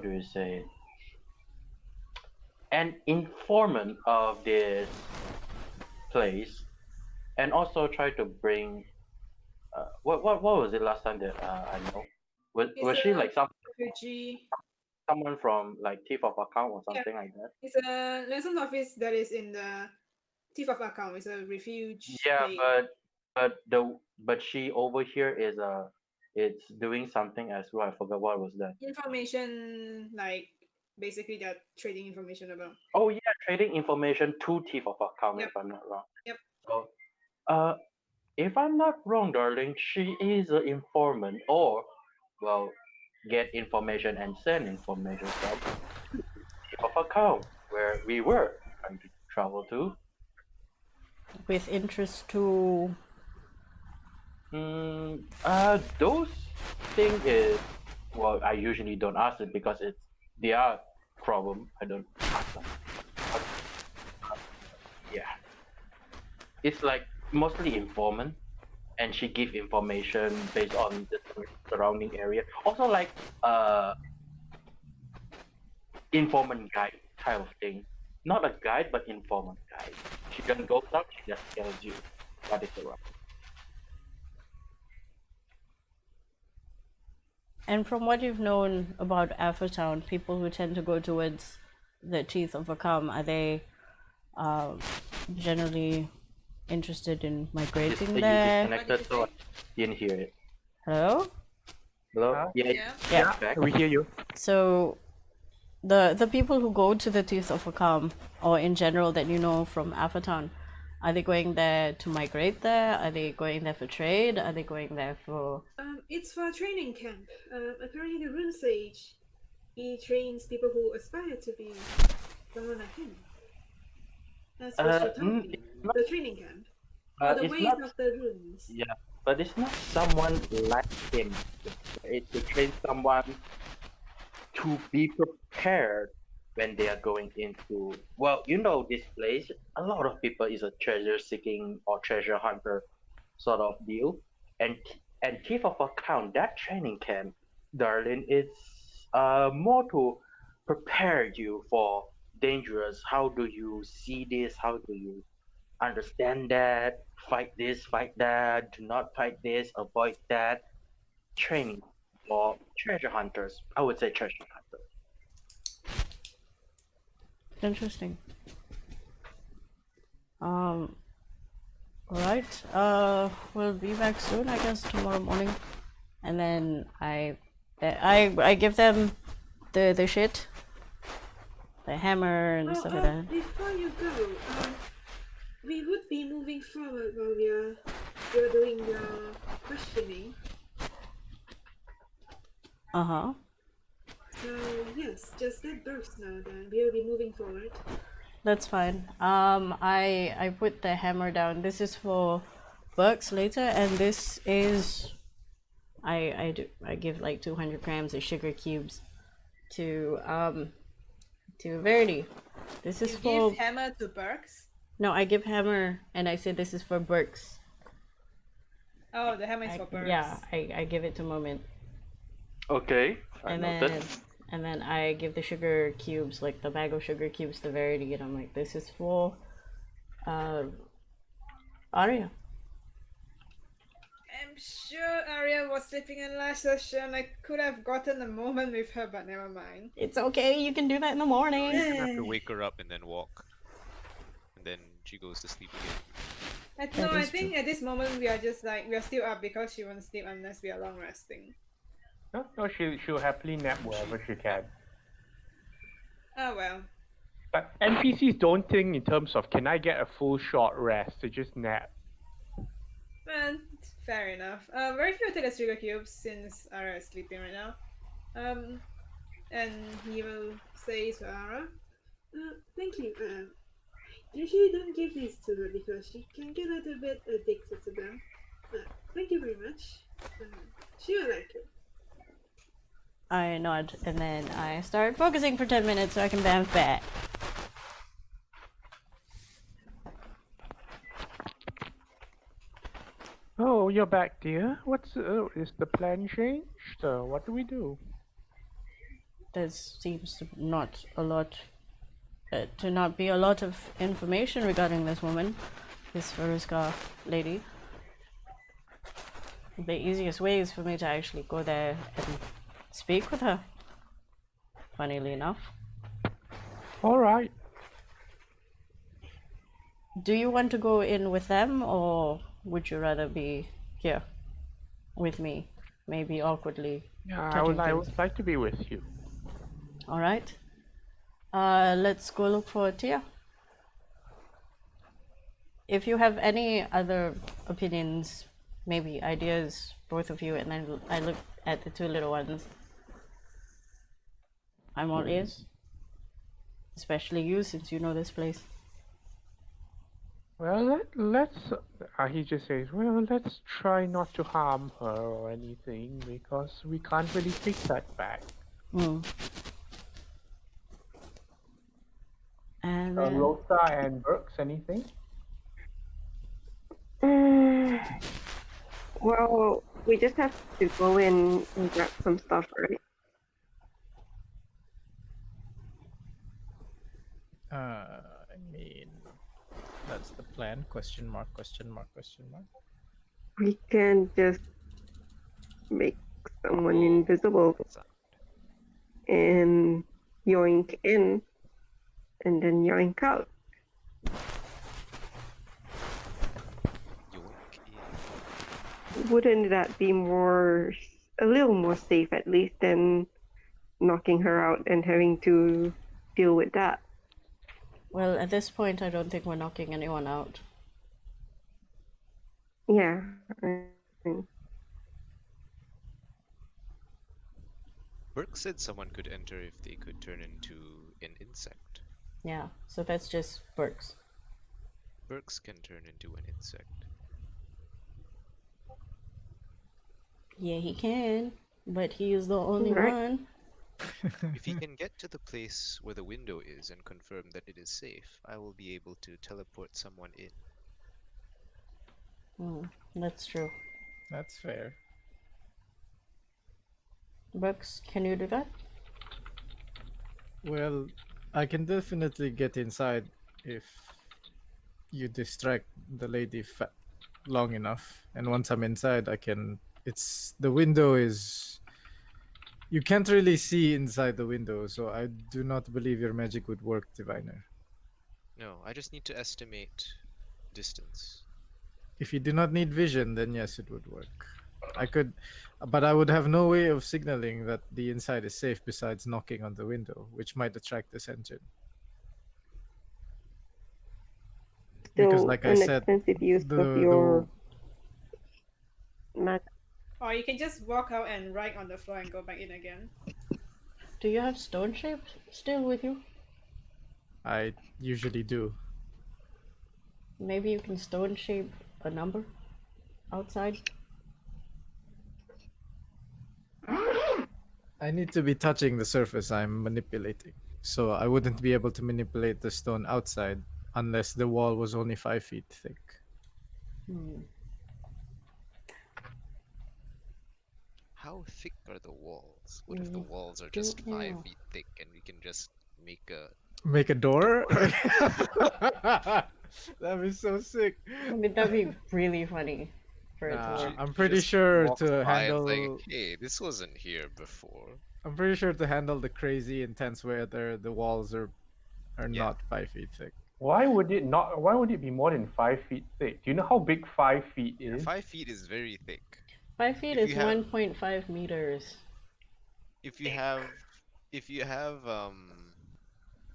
do you say it? an informant of this place, and also try to bring. What was it last time that I know? It's Was she a like refugee. someone from like Thief of Account or Yeah, something like that? it's a liaison office that is in the Thief of Account. It's a refuge Yeah, place. but she over here is it's doing something as well. I forgot what was that. Information, like basically they're trading information about. Oh yeah, trading information to Thief of Account Yep. if I'm not wrong. Yep. So uh if I'm not wrong, darling, she is an informant or well get information and send information from Thief of Account where we were trying to travel to. With interest to. Those thing is well, I usually don't ask it because it's their problem. I don't ask them. But, yeah, it's like mostly informant, and she give information based on the surrounding area. Also, like informant guide type of thing. Not a guide, but informant guide. She doesn't go up. She just tells you what is around. And from what you've known about Afrotown, people who tend to go towards the Teeth of Akam, are they generally interested in migrating You there? disconnected, so I didn't hear it. Hello? Hello? Yeah, Yeah. Yeah. back. We hear you. So the people who go to the Teeth of Akam, or in general that you know from Afrotown, are they going there to migrate there? Are they going there for trade? Are they going there for... It's for a training camp. Apparently the Rune Sage, he trains people who aspire to be someone like him. That's what she told me. The training camp. The It's ways not of the runes. Yeah, but it's not someone like him. It's to train someone to be prepared when they are going into. Well, you know this place. A lot of people is a treasure seeking or treasure hunter sort of deal, and Thief of Account that training camp, darling, it's more to prepare you for dangerous. How do you see this? How do you understand that, fight this, fight that, do not fight this, avoid that. Training for treasure hunters. I would say treasure hunters. Interesting. Alright. We'll be back soon, I guess, tomorrow morning. And then I give them the shit. The hammer and stuff like that. Before you go, we would be moving forward while you're doing your questioning. Uh-huh. So yes, just let Burks know then. We'll be moving forward. That's fine. I put the hammer down. This is for Bucks later, and this is I give like 200 grams of sugar cubes to Verity. This is You for give hammer to Burks? no, I give hammer, and I say this is for Burks. Oh, the hammer is for Burks. Yeah, I give it to Moment, Okay, I and noted. then I give the sugar cubes, like the bag of sugar cubes, to Verity, and I'm like, this is for Arya. I'm sure Arya was sleeping in last session. I could have gotten a moment with her, but never mind. It's okay, you can do that in the morning. You have to wake her up and then walk. And then she goes to sleep again. That I is think at this moment we are just like, we are still up because she won't sleep unless we are long resting. No, she'll happily nap wherever she can. Oh well. But NPCs don't think in terms of can I get a full short rest? They just nap. Well, fair enough. Very few take the sugar cubes since Ara is sleeping right now. And he will say to Ara, Thank you. Usually don't give these to her because she can get a little bit addicted to them. Thank you very much. She will like it. I nod, and then I start focusing for 10 minutes so I can bounce back. Oh, you're back, dear. Is the plan changed? What do we do? There seems to not a lot to not be a lot of information regarding this woman, this Veruska lady. The easiest way is for me to actually go there and speak with her. Funnily enough. Alright. Do you want to go in with them, or would you rather be here with me? Maybe awkwardly. Yeah, I touching would things. like to be with you. Alright. Let's go look for Tia. If you have any other opinions, maybe ideas, both of you, and then I look at the two little ones. I'm all ears. Especially you, since you know this place. Well, let's. He just says, well, let's try not to harm her or anything because we can't really take that back. Mm. And then, Rosa and Burks, anything? Well, we just have to go in and grab some stuff, right? I mean, that's the plan. Question mark, question mark, question mark. We can just make someone invisible and yoink in and then yoink out. Wouldn't that be a little more safe at least than knocking her out and having to deal with that? well, at this point, I don't think we're knocking anyone out. Yeah. Burke said someone could enter if they could turn into an insect. Yeah, so that's just Burks. Burks can turn into an insect. Yeah, he can, but he is the only Right. one. If he can get to the place where the window is and confirm that it is safe, I will be able to teleport someone in. That's true. That's fair. Burks, can you do that? Well, I can definitely get inside if you distract the lady long enough. And once I'm inside, I can. The window is. You can't really see inside the window, so I do not believe your magic would work, Diviner. No, I just need to estimate distance. If you do not need vision, then yes, it would work. I could, but I would have no way of signaling that the inside is safe besides knocking on the window, which might attract this engine. Because, Still like I an said, expensive use the- of your magic. Or you can just walk out and write on the floor and go back in again. Do you have stone shape still with you? I usually do. Maybe you can stone shape a number outside? I need to be touching the surface I'm manipulating, so I wouldn't be able to manipulate the stone outside unless the wall was only 5 feet thick. How thick are the walls? What if the walls are just 5 feet thick and we can just make a... Make a door? That'd be so sick. I mean, that'd be really funny for it to work. I'm pretty just sure walk to by and handle. like, hey, this wasn't here before. I'm pretty sure to handle the crazy intense weather, the walls are Yeah. not 5 feet thick. Why would it not? Why would it be more than 5 feet thick? Do you know how big 5 feet is? 5 feet is very thick. 5 feet If is you have- 1.5 meters. If you have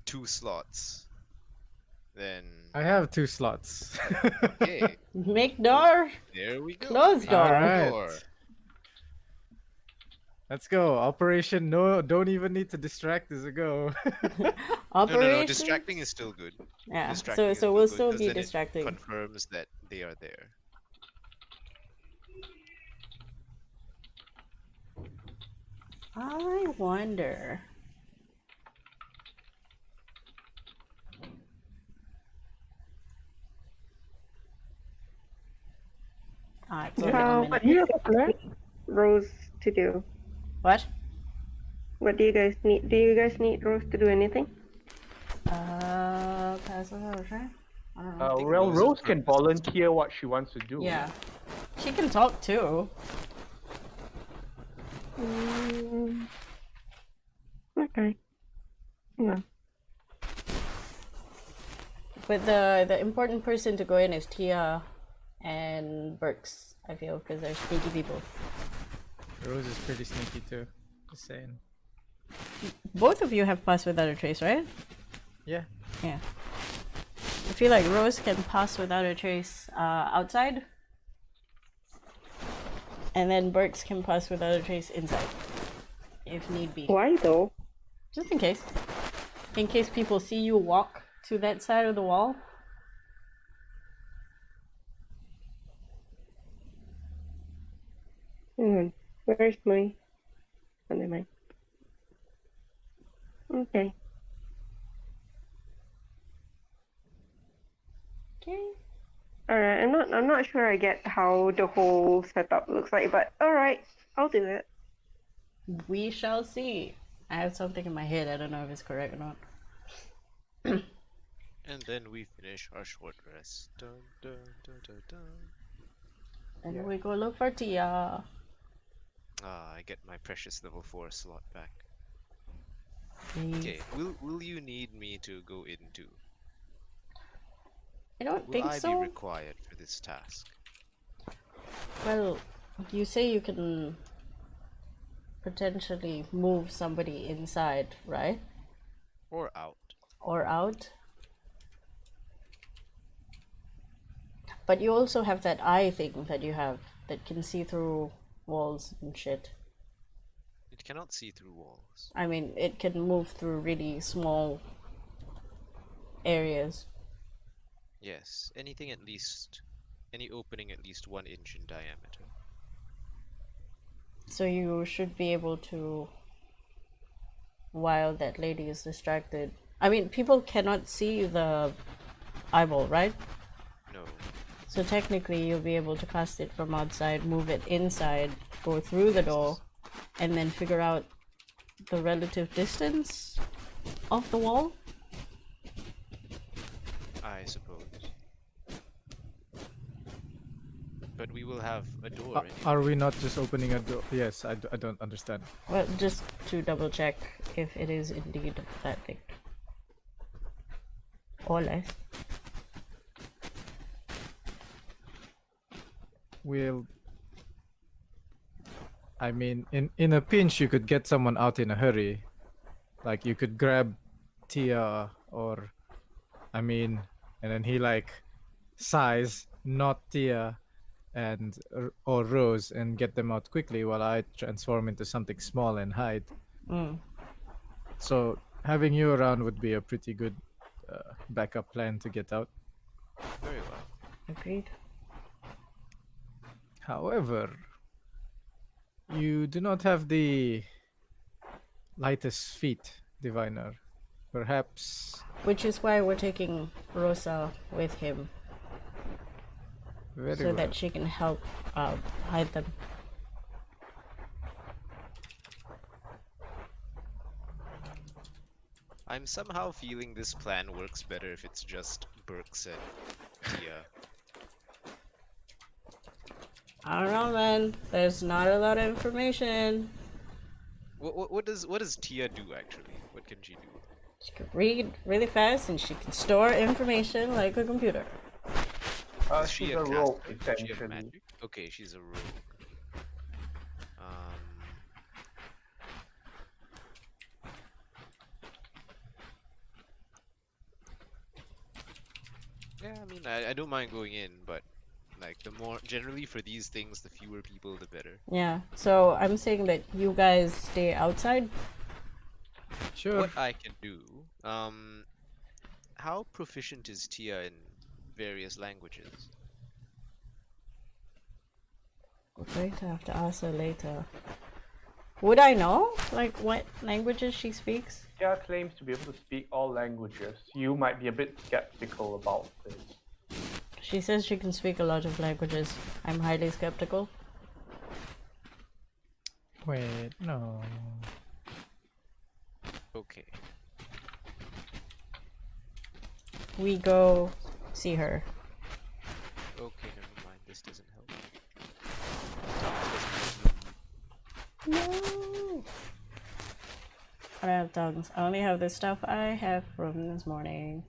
2 slots, then I have 2 slots. okay, Make door! there we go. Close door! Alright. Door. Let's go. Operation no, don't even need to distract as a go. Operation? No, distracting is still good. Yeah, Distracting is so we'll good still 'cause be then it distracting. confirms that they are there. I wonder. It's only a What minute. do you guys need Rose to do? What? What do you guys need? Do you guys need Rose to do anything? pass without a trace? I don't know. think Well, Rose's Rose can purpose is to- volunteer what she wants to do. Yeah. She can talk too. Okay. Yeah. But the important person to go in is Tia and Burks, I feel, because they're sneaky people. Rose is pretty sneaky too. Just saying. Both of you have passed without a trace, right? Yeah. Yeah. I feel like Rose can pass without a trace outside. And then Burks can pass without a trace inside. If need be. Why though? Just in case. In case people see you walk to that side of the wall. Hang on. Where's my... Oh, never mind. Okay. Okay. Alright, I'm not sure I get how the whole setup looks like, but alright, I'll do it. We shall see. I have something in my head. I don't know if it's correct or not. And then we finish our short rest. Dun, dun, dun, dun, dun. And we go look for Tia. I get my precious level 4 slot back. Please. Okay, will you need me to go into? I don't Will think I so. be required for this task? Well, you say you can potentially move somebody inside, right? Or out? Or out. But you also have that eye thing that you have that can see through walls and shit. It cannot see through walls. I mean, it can move through really small areas. Yes, anything at least, any opening at least 1 inch in diameter. So you should be able to, while that lady is distracted. I mean, people cannot see the eyeball, right? No. So technically you'll be able to cast it from outside, move it inside, go through the door, and then figure out the relative distance of the wall. I suppose. But we will have a door anyway. Are we not just opening a door? Yes, I don't understand. Well, just to double check if it is indeed that big. Or less. We'll... I mean, in a pinch, you could get someone out in a hurry. Like, you could grab Tia or... I mean, and then he, like, sighs, not Tia, and or Rose, and get them out quickly while I transform into something small and hide. Mm. So, having you around would be a pretty good backup plan to get out. Very well. Agreed. However, you do not have the lightest feet, Diviner. Perhaps... Which is why we're taking Rosa with him, Very so well. that she can help hide them. I'm somehow feeling this plan works better if it's just Burks and Tia. I don't know, man. There's not a lot of information. What does Tia do actually? What can she do? She can read really fast and she can store information like a computer. Is she She's a a rogue, caster? Does she have essentially. magic? Okay, she's a rogue. Yeah, I mean, I don't mind going in, but like the more generally for these things, the fewer people, the better. Yeah, so I'm saying that you guys stay outside. Sure. What I can do, how proficient is Tia in various languages? We're going to have to ask her later. Would I know, like, what languages she speaks? Tia claims to be able to speak all languages. You might be a bit skeptical about this. She says she can speak a lot of languages. I'm highly skeptical. Wait, no. Okay. we go see her? Okay, never mind. This doesn't help. Tongues doesn't help me. No. I don't have tongues. I only have the stuff I have from this morning.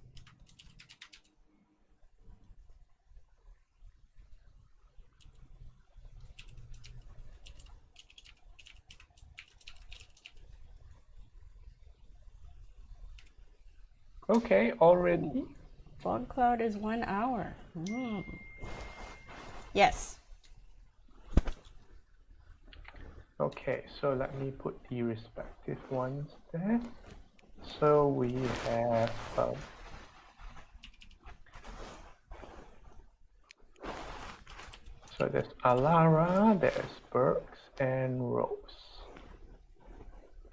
Okay, already. Fog cloud is 1 hour. Yes. Okay, so let me put the respective ones there. So we have so there's Alara, there's Burks, and Rose.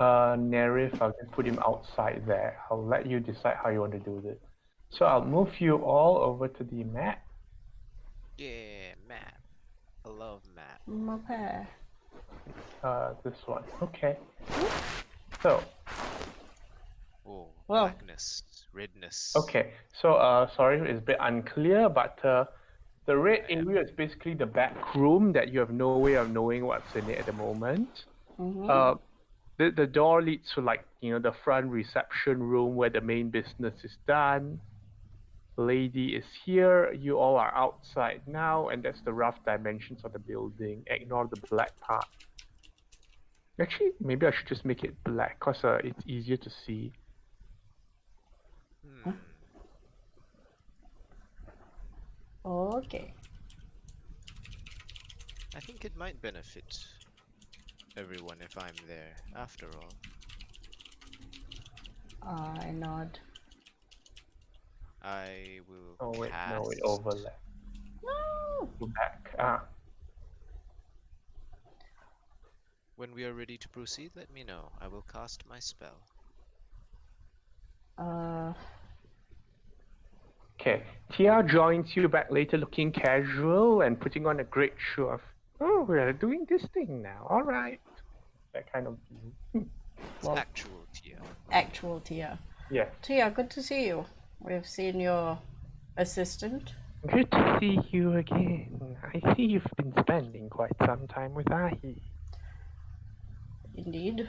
Nerif, I'll just put him outside there. I'll let you decide how you want to do this. So I'll move you all over to the map. Yeah, map. I love map. Okay. This one. Okay. So. Oh, Well. blackness, redness. Okay. So sorry, it's a bit unclear, but the red area is basically the back room that you have no way of knowing what's in it at the moment. The door leads to, like, the front reception room where the main business is done. Lady is here. You all are outside now, and that's the rough dimensions of the building. Ignore the black part. Actually, maybe I should just make it black because it's easier to see. Okay. I think it might benefit everyone if I'm there, after all. I nod. I will Oh wait, cast... no, it overlaps. No! Go back. When we are ready to proceed, let me know. I will cast my spell. Okay. Tia joins you back later looking casual and putting on a great show of, oh, we are doing this thing now. All right. That kind of view. It's actual Tia. Actual Tia. Yes. Tia, good to see you. We've seen your assistant. Good to see you again. I see you've been spending quite some time with Ahi. Indeed.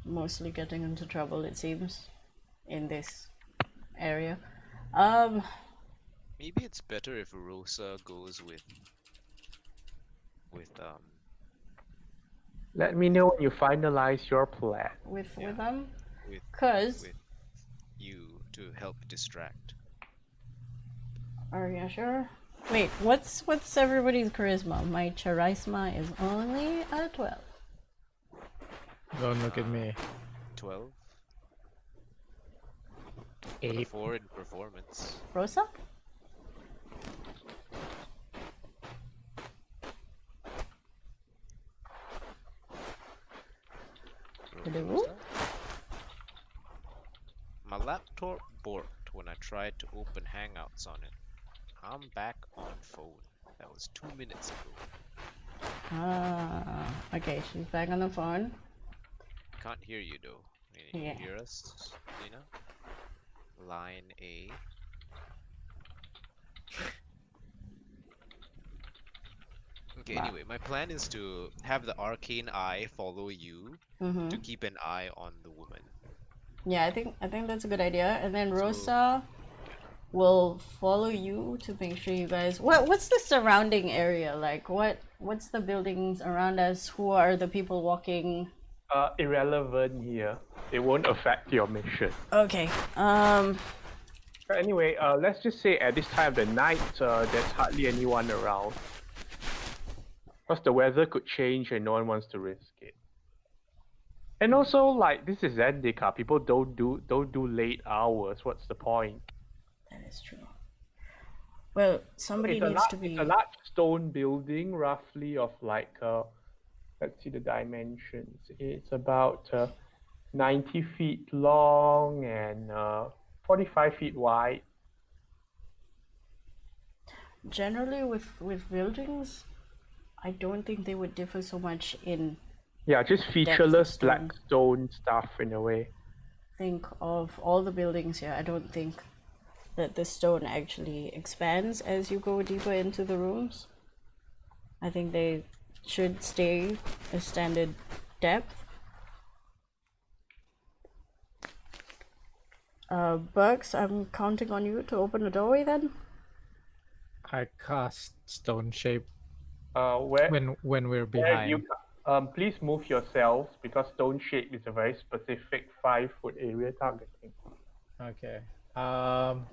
Mostly getting into trouble, it seems, in this area. Maybe it's better if Rosa goes with Let me know when you finalize your plan. With them? with Cause you to help distract. are you sure? Wait, what's everybody's charisma? My charisma is only a 12. Don't look at me. 12? 8. 4 in performance. Rosa? Hello? Rosa? My laptop borked when I tried to open Hangouts on it. I'm back on phone. That was 2 minutes ago. Okay, she's back on the phone. Can't hear you though. Can you hear us, Lena? Line A. Okay, anyway, my plan is to have the arcane eye follow you to keep an eye on the woman. Yeah, I think that's a good idea. And then Rosa will follow you to make sure you guys. What's the surrounding area like? What's the buildings around us? Who are the people walking? Irrelevant here. It won't affect your mission. Okay. But anyway, let's just say at this time of the night, there's hardly anyone around. Because the weather could change and no one wants to risk it. And also, like, this is Zendika. People don't do late hours. What's the point? That is true. Well, somebody needs to be. It's a large stone building, roughly of like, let's see the dimensions. It's about 90 feet long and 45 feet wide. Generally, with buildings, I don't think they would differ so much in. Yeah, just featureless black stone stuff in a way. Think of all the buildings here. I don't think that the stone actually expands as you go deeper into the rooms. I think they should stay a standard depth. Bugs, I'm counting on you to open the doorway then. I cast stone shape Where when we're where behind. you please move yourselves because stone shape is a very specific 5-foot area targeting. Okay. I'm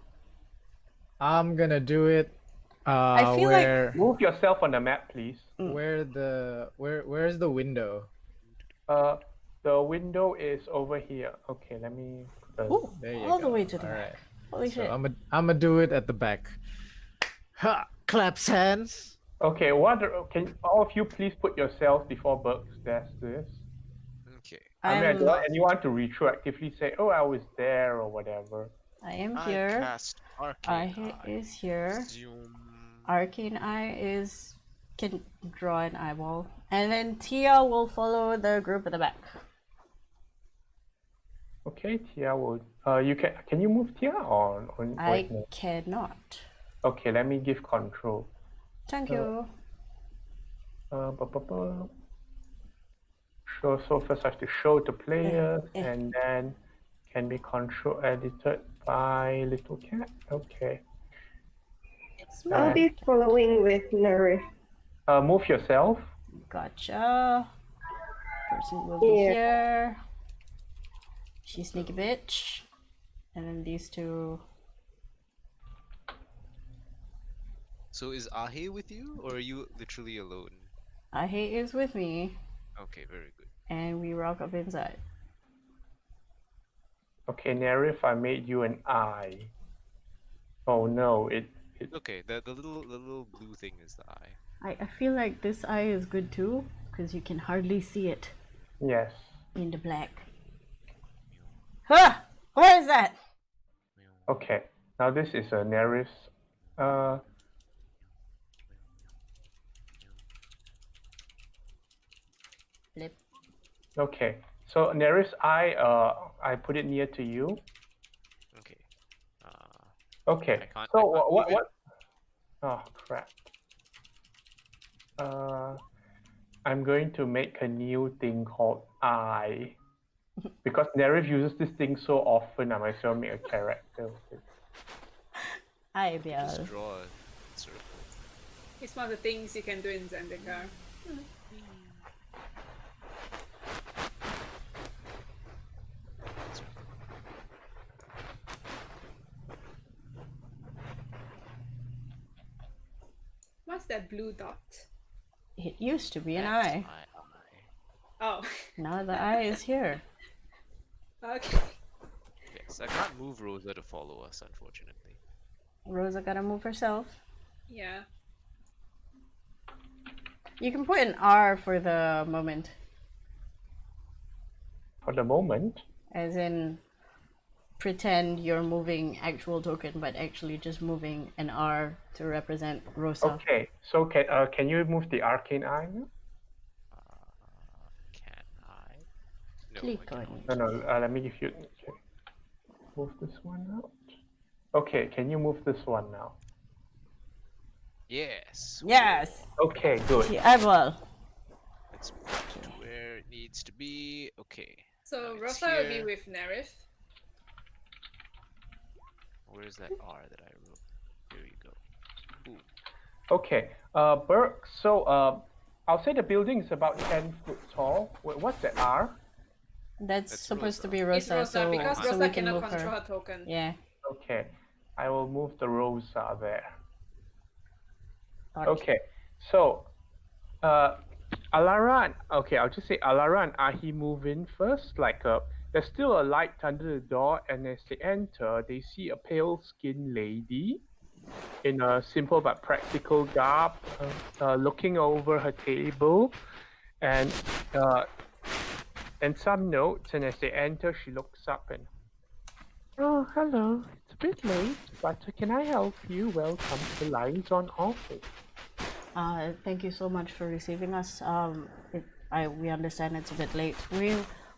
gonna do it. I feel like- where Move yourself on the map, please. where's the window? The window is over here. Okay, let me. Ooh, There you all the go. way to the All back. right. Holy So shit. I'm gonna do it at the back. Ha! Claps hands. Okay, can all of you please put yourselves before Burks does this? Okay. I mean, I I'm- don't want anyone to retroactively say, "Oh, I was there" or whatever. I am I here. cast Arcane Eye Eye. is here. Zoom. Arcane Eye can draw an eyeball. And then Tia will follow the group at the back. Okay, Tia will. You can you move Tia on? I wait, no. cannot. Okay, let me give control. Thank you. Ba, ba, ba. So first I have to show to players, and then can be control edited by Little Cat. Okay. I'll be following with Nerif. Move yourself. Gotcha. Person will be Yeah. here. She's sneaky bitch. And then these two. So is Ahe with you, or are you literally alone? Ahe is with me. Okay, very good. And we rock up inside. Okay, Nerif, I made you an eye. Oh no, it Okay, the little blue thing is the eye. I feel like this eye is good too, because you can hardly see it yes. in the black. Huh! What is that? Okay, now this is a Nerif's. Flip. Okay, so Nerif's eye. I put it near to you. Okay. Okay. I can't- So I can't what? move it. Oh crap. I'm going to make a new thing called eye. Because Nerif uses this thing so often, I might as well make a character with it. Hi, Just Biel. draw a circle. It's one of the things you can do in Zendikar. What's that blue dot? It used to be an That's eye. my eye. Oh, Now the eye is here. okay. Yes, I can't move Rosa to follow us, unfortunately. Rosa gotta move herself. Yeah. You can put an R for the moment, For the moment. as in pretend you're moving actual token, but actually just moving an R to represent Rosa. Okay, so can you move the arcane eye now? Can I? No, I Click cannot. on No, let me give you. Okay. Move this one out. Okay, can you move this one now? Yes. Yes! Okay, good. The eyeball. Let's put it where it needs to be. Okay. So Now it's Rosa will be here. with Nerif. Where's that R that I wrote? Here you go. Ooh. Okay, Burke. So I'll say the building is about 10 foot tall. What's that R? That's That's supposed to Rosa. be Rosa, It's Rosa so, because so Rosa we can cannot move control her. her token. Yeah. Okay, I will move the Rosa there. Got Okay, so Alara and okay, I'll just say Alara and Ahi move in first. There's still a light under the door, and as they enter, they see a pale-skinned lady in a simple but practical garb, looking over her table, and some notes. And as they enter, she looks up and, "Oh, hello. It's a bit late, but can I help you? Welcome to Liaison Office." Thank you so much for receiving us. We understand it's a bit late.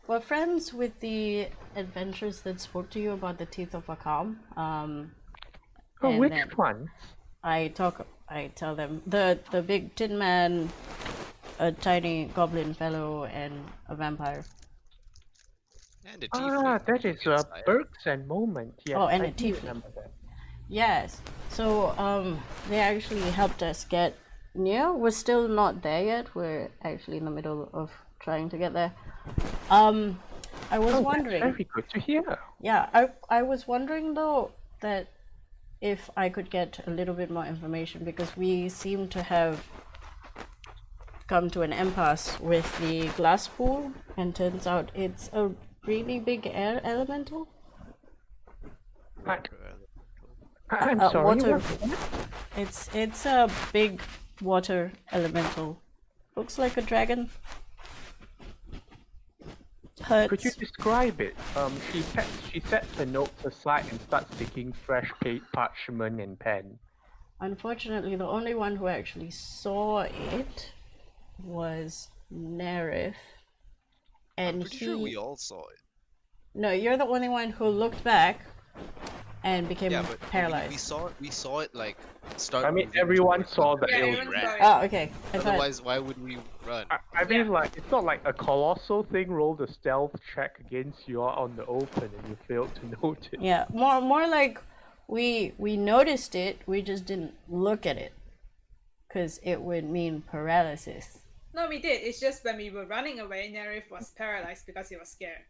We're friends with the adventurers that spoke to you about the Teeth of Akam. Oh, And which then ones? I tell them the big tin man, a tiny goblin fellow, and a vampire. And a Ah, tiefling that is inside. Burks and Moment. Yes, Oh, and I a do tiefling. remember that. Yes. So they actually helped us get near. We're still not there yet. We're actually in the middle of trying to get there. I was Oh, wondering. that's very good to hear. Yeah, I was wondering though that if I could get a little bit more information, because we seem to have come to an impasse with the glass pool, and turns out it's a really big air elemental. I'm sorry. Water. What? It's a big water elemental. Looks like a dragon. Could you Hurts. describe it? She sets her notes aside and starts taking fresh parchment and pen. Unfortunately, the only one who actually saw it was Nerif. I'm And pretty sure we all saw it. No, you're the only one who looked back and became Yeah, but paralyzed. we saw it like start. I mean, moving everyone towards saw us, that and it we was everyone ran. saw it. Oh, okay. I thought, Otherwise, why would we run? I mean, like, it's not like a colossal thing. Rolled a stealth check against you on the open and you failed to notice. yeah, more like we noticed it, we just didn't look at it, because it would mean paralysis. No, we did. It's just when we were running away, Nerif was paralyzed because he was scared.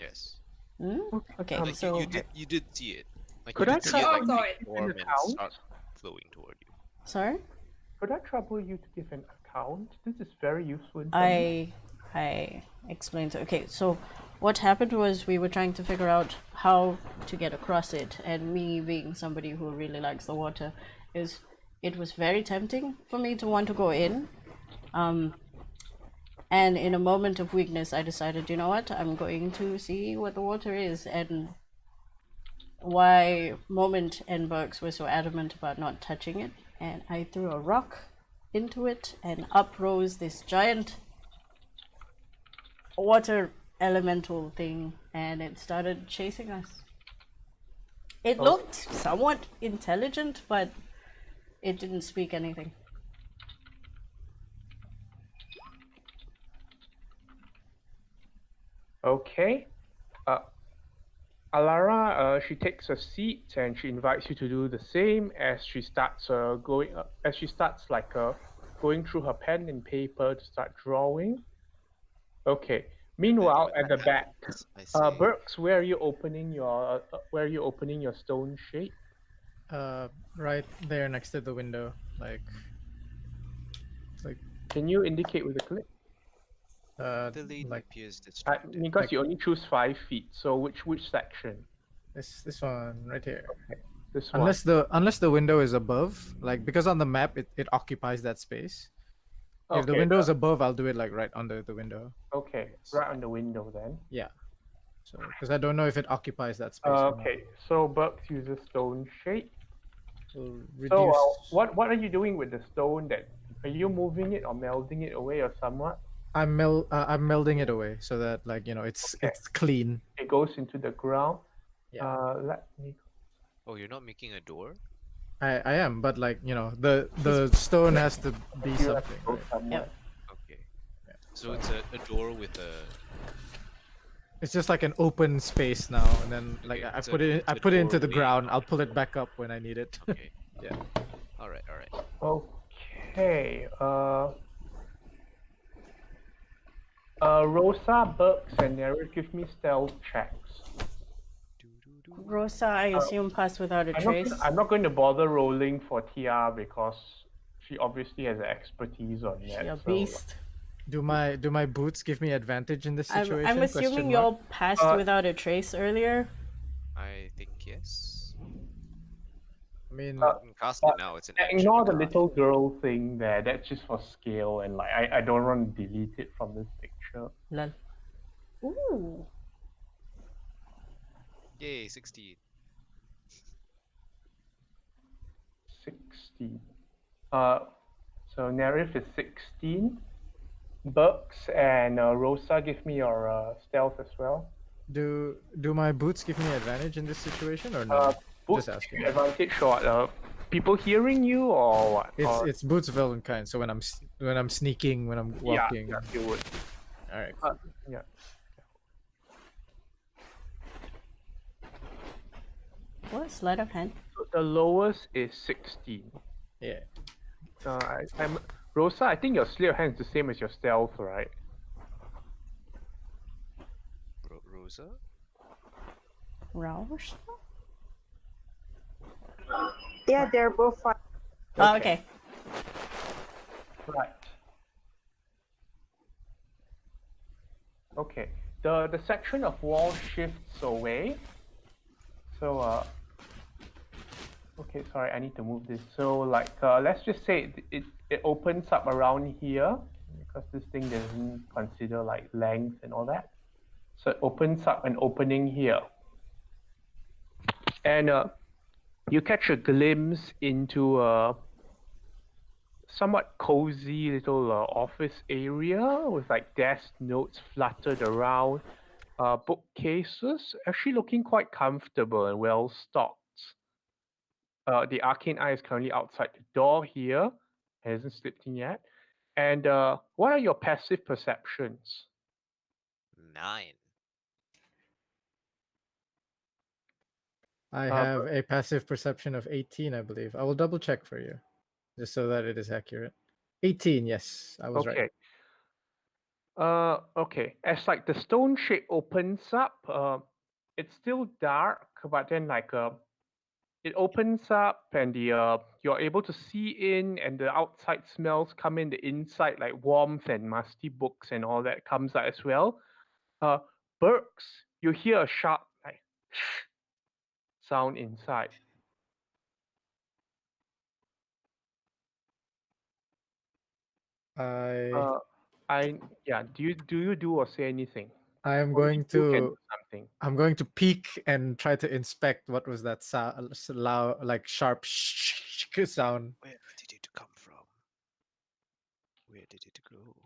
Yes. Hmm? Okay, Like so you did see it. Like Could you I did see try it Oh, like saw it. form and account? start flowing toward you. sorry, Could I trouble you to give an account? This is very useful information. I explained. Okay, so what happened was we were trying to figure out how to get across it, and me being somebody who really likes the water, it was very tempting for me to want to go in. And in a moment of weakness, I decided, you know what, I'm going to see what the water is, and why Moment and Burks were so adamant about not touching it. And I threw a rock into it, and up rose this giant water elemental thing, and it started chasing us. It looked somewhat intelligent, but it didn't speak anything. Okay. Alara, she takes a seat and she invites you to do the same as she starts going through her pen and paper to start drawing. Okay. Meanwhile, at the back, I say, Burks, where are you opening your stone shape? Right there next to the window, like Can you indicate with a click? the lady like appears distracted. Because you only choose 5 feet, so which section? this one right here. This one. Unless the window is above, like, because on the map it occupies that space. If the Okay, window is above, I'll do it like right under the window. Okay, right on the window then. Yeah. So because I don't know if it occupies that space. or not. Okay, so Burks uses stone shape. We'll So reduce. what are you doing with the stone? That are you moving it or melding it away or somewhat? I'm melding it away so that, like, it's Okay. it's clean. It goes into the ground. Yeah. Let me. Oh, you're not making a door? I am, but, like, the stone has to be You have to something. go right? somewhere. Okay. So it's a door with a. It's just like an open space now, and then, like, Okay, I it's put a- it it's I a put it into the doorway, ground. not I'll a pull it door. back up when I need it. Okay. Yeah. All right. Okay. Rosa, Burks, and Eric, give me stealth checks. Rosa, I assume, passed without a trace. I'm not going to bother rolling for TR because she obviously has expertise on She that. a so- beast. Do my boots give me advantage in this situation? I'm assuming Question you mark? all passed without a trace earlier. I think yes. I mean, You can cast it now. It's an action. Ignore the little girl thing there. That's just for scale, and like I don't want to delete it from this picture. Lol. Ooh. Yay, 16. 16. So Nerif is 16. Burks and Rosa, give me your stealth as well. do my boots give me advantage in this situation or no? Boots Just asking. give you advantage or people hearing you or what? Or, It's boots of elven kind. So when I'm sneaking, when I'm yeah, walking. yeah, you would. All right. Yeah. What? Sleight of hand? So the lowest is 16. Yeah. I'm Rosa. I think your sleight of hand is the same as your stealth, right? Rosa? Rouse? Yeah, they're both fine. Oh, okay. Right. Okay. The section of wall shifts away. So okay, sorry, I need to move this. So like let's just say it opens up around here because this thing doesn't consider like length and all that. So it opens up an opening here. And you catch a glimpse into a somewhat cozy little office area with like desk notes fluttered around, bookcases actually looking quite comfortable and well stocked. The arcane eye is currently outside the door here, hasn't slipped in yet. And what are your passive perceptions? 9. I have a passive perception of 18, I believe. I will double check for you, just so that it is accurate. 18, yes, I was Okay. right. Okay. As like the stone shape opens up, it's still dark, but then like it opens up and the you're able to see in, and the outside smells come in, the inside like warmth and musty books and all that comes out as well. Burks, you hear a sharp like sound inside. Do you do or say anything? I am Only going you can to do something. I'm going to peek and try to inspect what was that loud, like sharp sound. Where did it come from? Where did it go?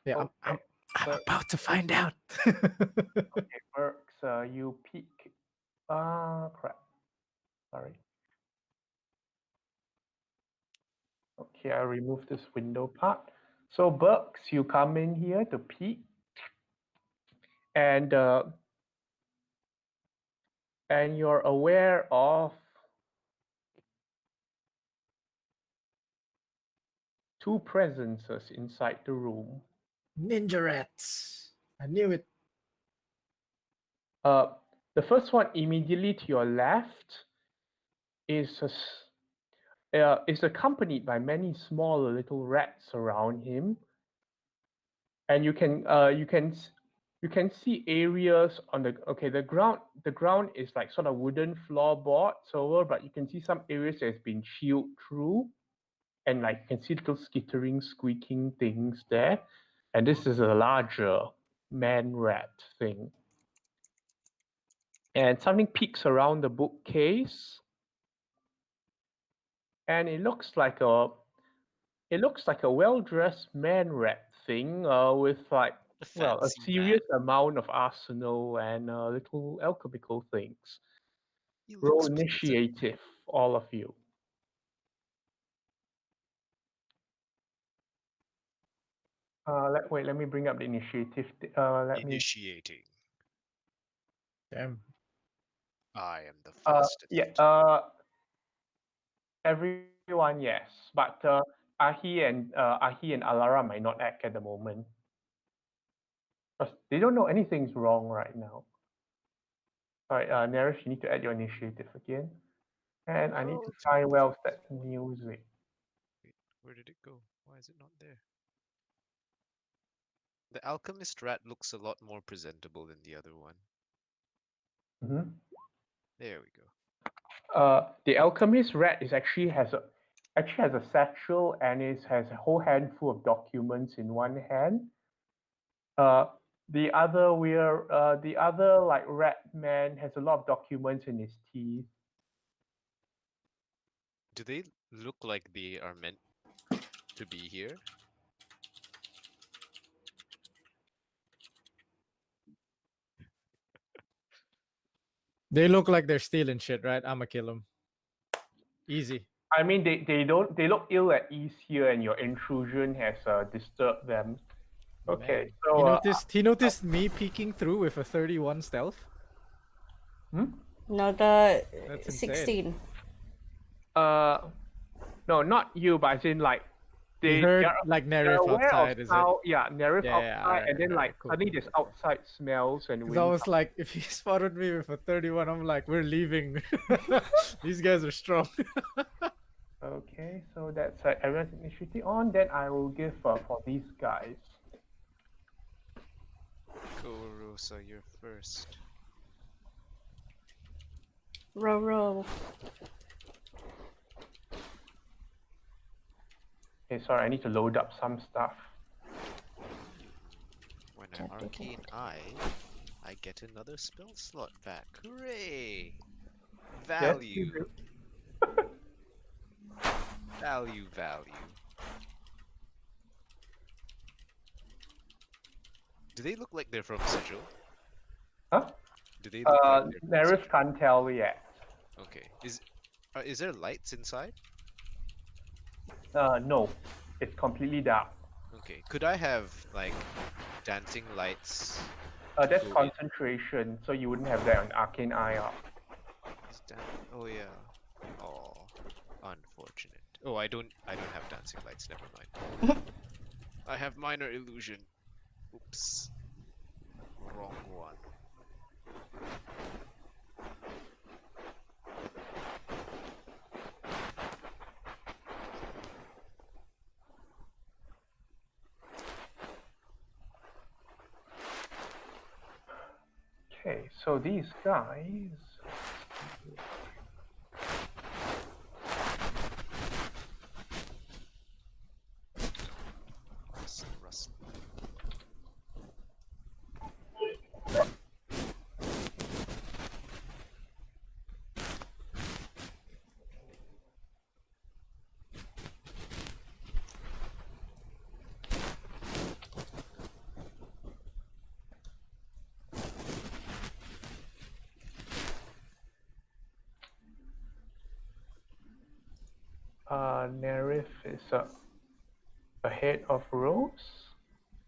Yeah, Okay. I'm Burks, about to find out. okay, Burks, you peek. Crap. Sorry. Okay, I remove this window part. So Burks, you come in here to peek, and you're aware of two presences inside the room. Ninja rats. I knew it. The first one immediately to your left is is accompanied by many small little rats around him, and you can see areas on the ground is like sort of wooden floorboards over, but you can see some areas that's been chilled through, and like you can see little skittering, squeaking things there. And this is a larger man rat thing. And something peeks around the bookcase, and it looks like a well-dressed man rat thing with like A a fancy serious amount of arsenal and little alchemical things. He Roll looks pleasant. initiative, all of you. Let me bring up the initiative. Initiating. Damn. I am the fastest. Everyone, yes, but Ahi and Alara might not act at the moment. 'Cause they don't know anything's wrong right now. Alright, Narish, you need to add your initiative again. And I need to find where's that music. Wait, where did it go? Why is it not there? The alchemist rat looks a lot more presentable than the other one. Mm-hmm. There we go. The alchemist rat has a satchel and has a whole handful of documents in one hand. The other like rat man has a lot of documents in his teeth. Do they look like they are meant to be here? They look like they're stealing shit, right? I'ma kill them. Easy. I mean, they look ill at ease here, and your intrusion has disturbed them. Okay, Man. so He noticed me peeking through with a 31 stealth. No, the That's insane. 16. no, not you, but as in like He heard they're like they're Nerif aware outside, of is it? how Nerif Yeah, outside, alright, and then alright, like cool, suddenly cool, there's cool. outside smells and Because I wind. was like, if he spotted me with a 31, I'm like, we're leaving. These guys are strong. Okay, so that's everyone's initiative on. Then I will give for these guys. Go, Rosa, you're first. Row. Okay, sorry, I need to load up some stuff. When I arcane eye, I get another spell slot back. Hooray! Yes, you Value. do. Value. Do they look like they're from Sigil? Huh? Do they look like they're from Nerif can't tell yet. Sigil? Okay. Is there lights inside? No, it's completely dark. Okay. Could I have like dancing lights? That's Go in. concentration, so you wouldn't have that on Arcane Eye up. Oh yeah. Oh, unfortunate. Oh, I don't have dancing lights. Never mind. I have minor illusion. Oops. Wrong one. Okay, so these guys. Rustle. Nerif is ahead of Rose.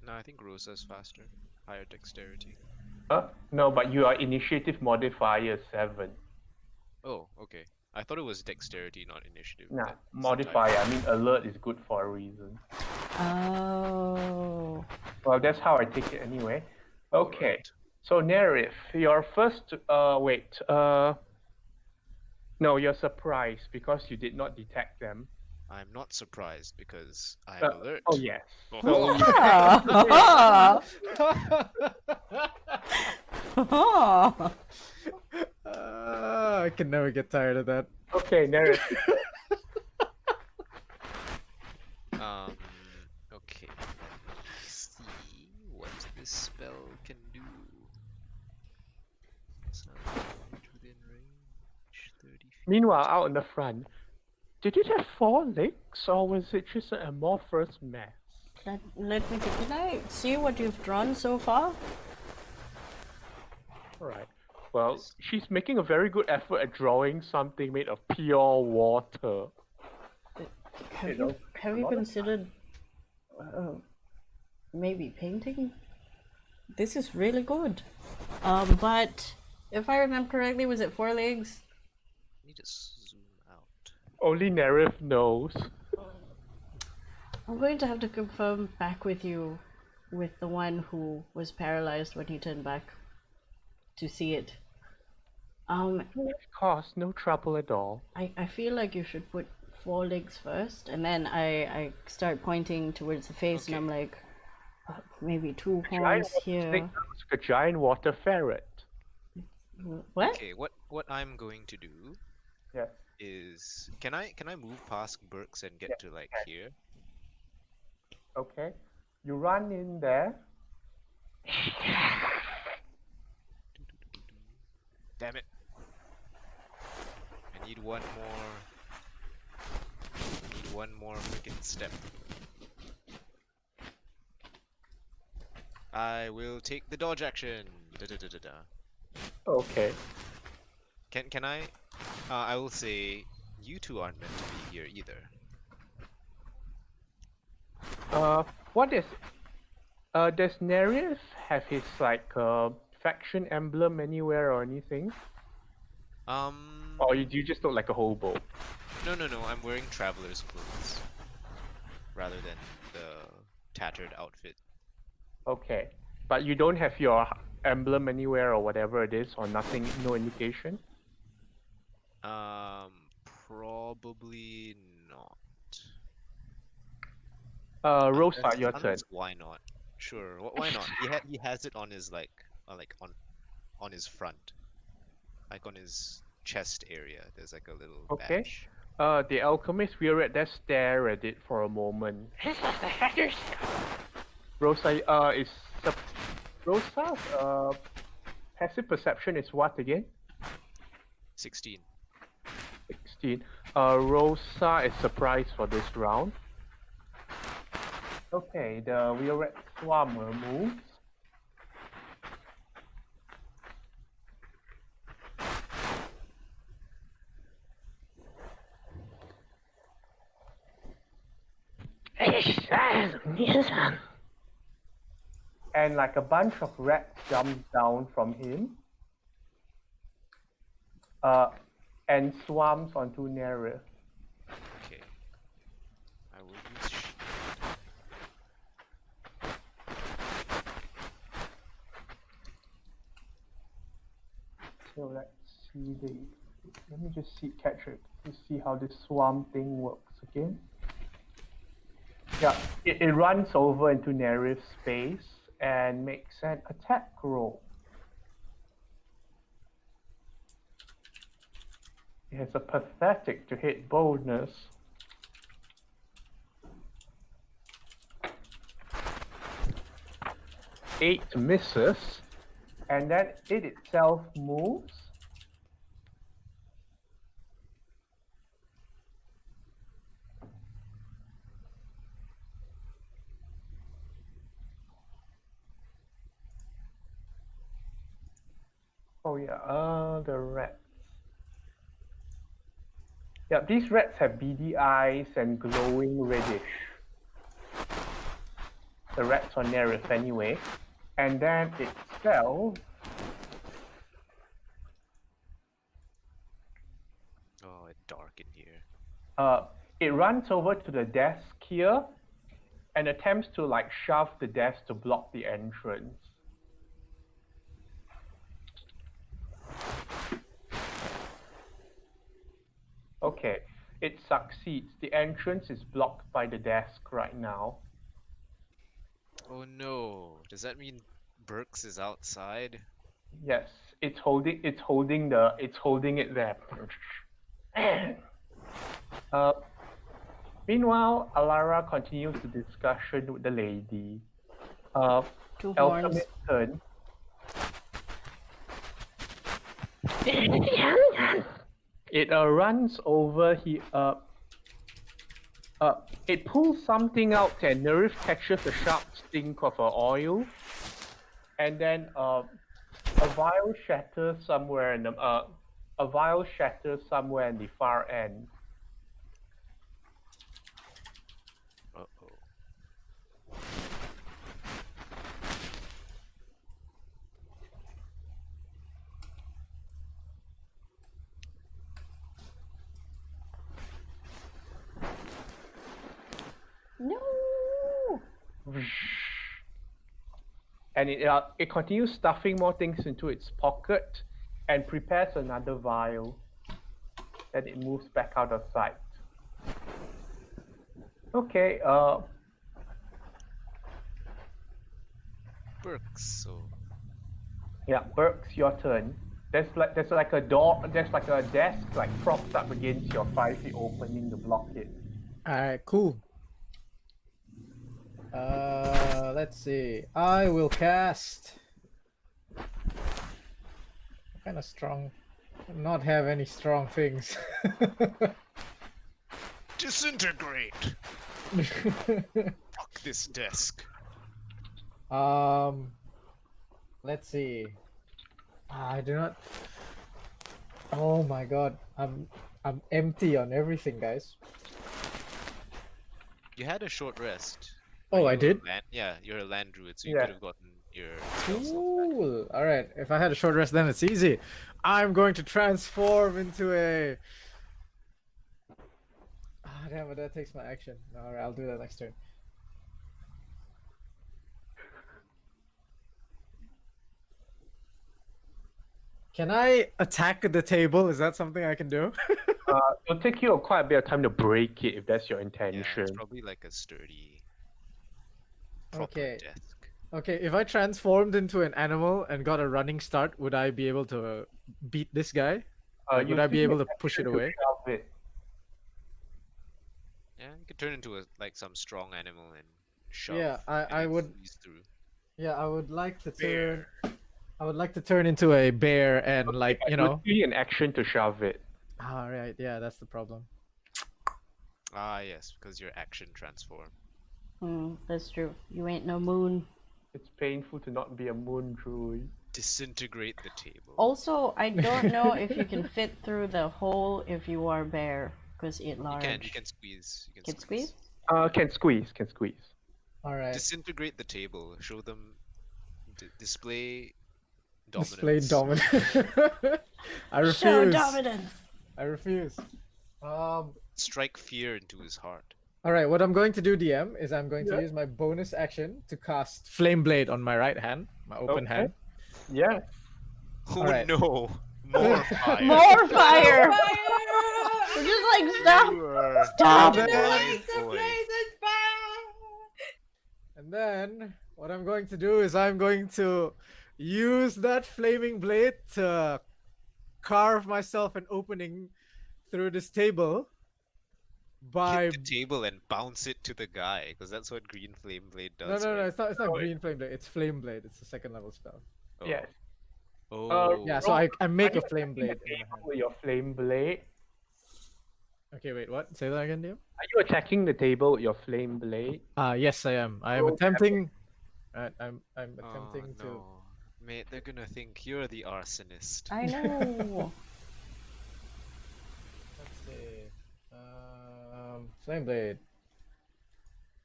No, I think Rosa's faster. Higher dexterity. No, but you are initiative modifier 7. Oh, okay. I thought it was dexterity, not initiative. Nah, That's the type. modifier. I mean, alert is good for a reason. Oh. Well, that's how I take it anyway. Okay, Alright. so Nerif, your first. Wait. No, you're surprised because you did not detect them. I'm not surprised because I'm alert. Oh yes. Oh. Oh. I can never get tired of that. Okay, Nerif. Okay. Let's see what this spell can do. So, within range, 30 feet. Meanwhile, out in the front, did it have 4 legs or was it just an amorphous mess? Let me take. Can I see what you've drawn so far? Alright. Well, she's making a very good effort at drawing something made of pure water. Have know, you have you considered maybe painting? This is really good. But if I remember correctly, was it 4 legs? Let me just zoom out. Only Nerif knows. I'm going to have to confirm back with you with the one who was paralyzed when he turned back to see it. Of course, no trouble at all. I feel like you should put 4 legs first, and then I start pointing towards the face, and I'm like, maybe 2 horns here. Snake looks like a giant water ferret. What? Okay, what I'm going to do Yes. is can I move past Burks and get to like here? Okay. You run in there. Damn it. I need one more freaking step. I will take the dodge action. Da, da, da, da, da. Okay. Can I? I will say you two aren't meant to be here either. What does Nereus have his like faction emblem anywhere or anything? Or you just look like a hobo? No. I'm wearing traveler's clothes rather than the tattered outfit. Okay, but you don't have your emblem anywhere or whatever it is, or nothing, no indication. Probably not. Rosa, your turn. Unless why not? Sure. Why not? He has it on his like on his front, like on his chest area. There's like a little Okay. badge. The alchemist will at that stare at it for a moment. Rosa, Rosa's passive perception is what again? 16. 16. Rosa is surprised for this round. Okay, the Wheelrat Swarmer moves. And like a bunch of rats jump down from him. And swarms onto Nereus. Okay. I will use shield. So let's see let me just catch it to see how this swarm thing works again. Yeah, it runs over into Nereus' space and makes an attack roll. It has a pathetic to hit bonus. Eight misses, and then it itself moves. Oh yeah, the rats. Yeah, these rats have beady eyes and glowing reddish. The rats on Nereus anyway. And then itself. Oh, it's dark in here. It runs over to the desk here and attempts to like shove the desk to block the entrance. Okay, it succeeds. The entrance is blocked by the desk right now. Oh no. Does that mean Burks is outside? Yes, it's holding it there. Meanwhile, Alara continues the discussion with the lady. Two horns. Alchemist turn. It runs over it pulls something out and Nerif catches a sharp stink of oil, and then a vial shatters somewhere in the far end. Uh-oh. No. And it continues stuffing more things into its pocket and prepares another vial. Then it moves back out of sight. Okay, Burks, so yeah, Burks, your turn. There's like a door, there's like a desk like propped up against your 5 feet opening to block it. Alright, cool. Let's see. I will cast. What kind of strong? Not have any strong things. disintegrate. Fuck this desk. Let's see. I do not. Oh my god, I'm empty on everything, guys. You had a short rest. Oh, Are I you a did? Yeah, you're a land druid, so you Yeah. could have gotten your spell slots back. Cool. All right. If I had a short rest, then it's easy. I'm going to transform into a. Ah, damn it! That takes my action. All right, I'll do that next turn. Can I attack the table? Is that something I can do? It'll take you quite a bit of time to break it if that's your Yeah, intention. it's probably like a sturdy, proper Okay. desk. Okay, if I transformed into an animal and got a running start, would I be able to beat this guy? Like, would You I be still able need to push it action to away? shove it. Yeah, you could turn into some strong animal and shove. Yeah, and I then would. squeeze through. Yeah, I would like to turn. I would like to turn into a bear and like But you you know. still need an action to shove it. All right, yeah, that's the problem. Ah, yes, because your action transform. That's true. You ain't no moon. It's painful to not be a moon druid. Disintegrate the table. Also, I don't know if you can fit through the hole if you are bear, because it large. You can squeeze. You Can squeeze? Can squeeze. All right. Disintegrate the table. Show them. Display Display dominance. dominance. I refuse. Show dominance. I refuse. Strike fear into his heart. All right. What I'm going to do, DM, is I'm going to use my bonus action to cast Flame Blade on my right hand, my open Okay. hand. Yeah. Oh Alright. no! More fire. More fire! Fire! We're just like, stop! You are Stop! And then- blind The boy. place is fire! And then what I'm going to do is I'm going to use that flaming blade to carve myself an opening through this table by Hit the table and bounce it to the guy, because that's what Green Flame Blade does. no, right? it's not Oh, green flame blade, it's flame blade. It's a second level spell. Oh. Yes. Oh. Yeah, so I make a flame blade. Attacking the in my table hand. with your flame blade. Okay, wait, what? Say that again, DM? Are you attacking the table with your flame blade? Yes, I am. I am Roll attempting. I'm Oh, attempting to. no. Mate, they're gonna think you're the arsonist. I know. Let's see. Flame blade.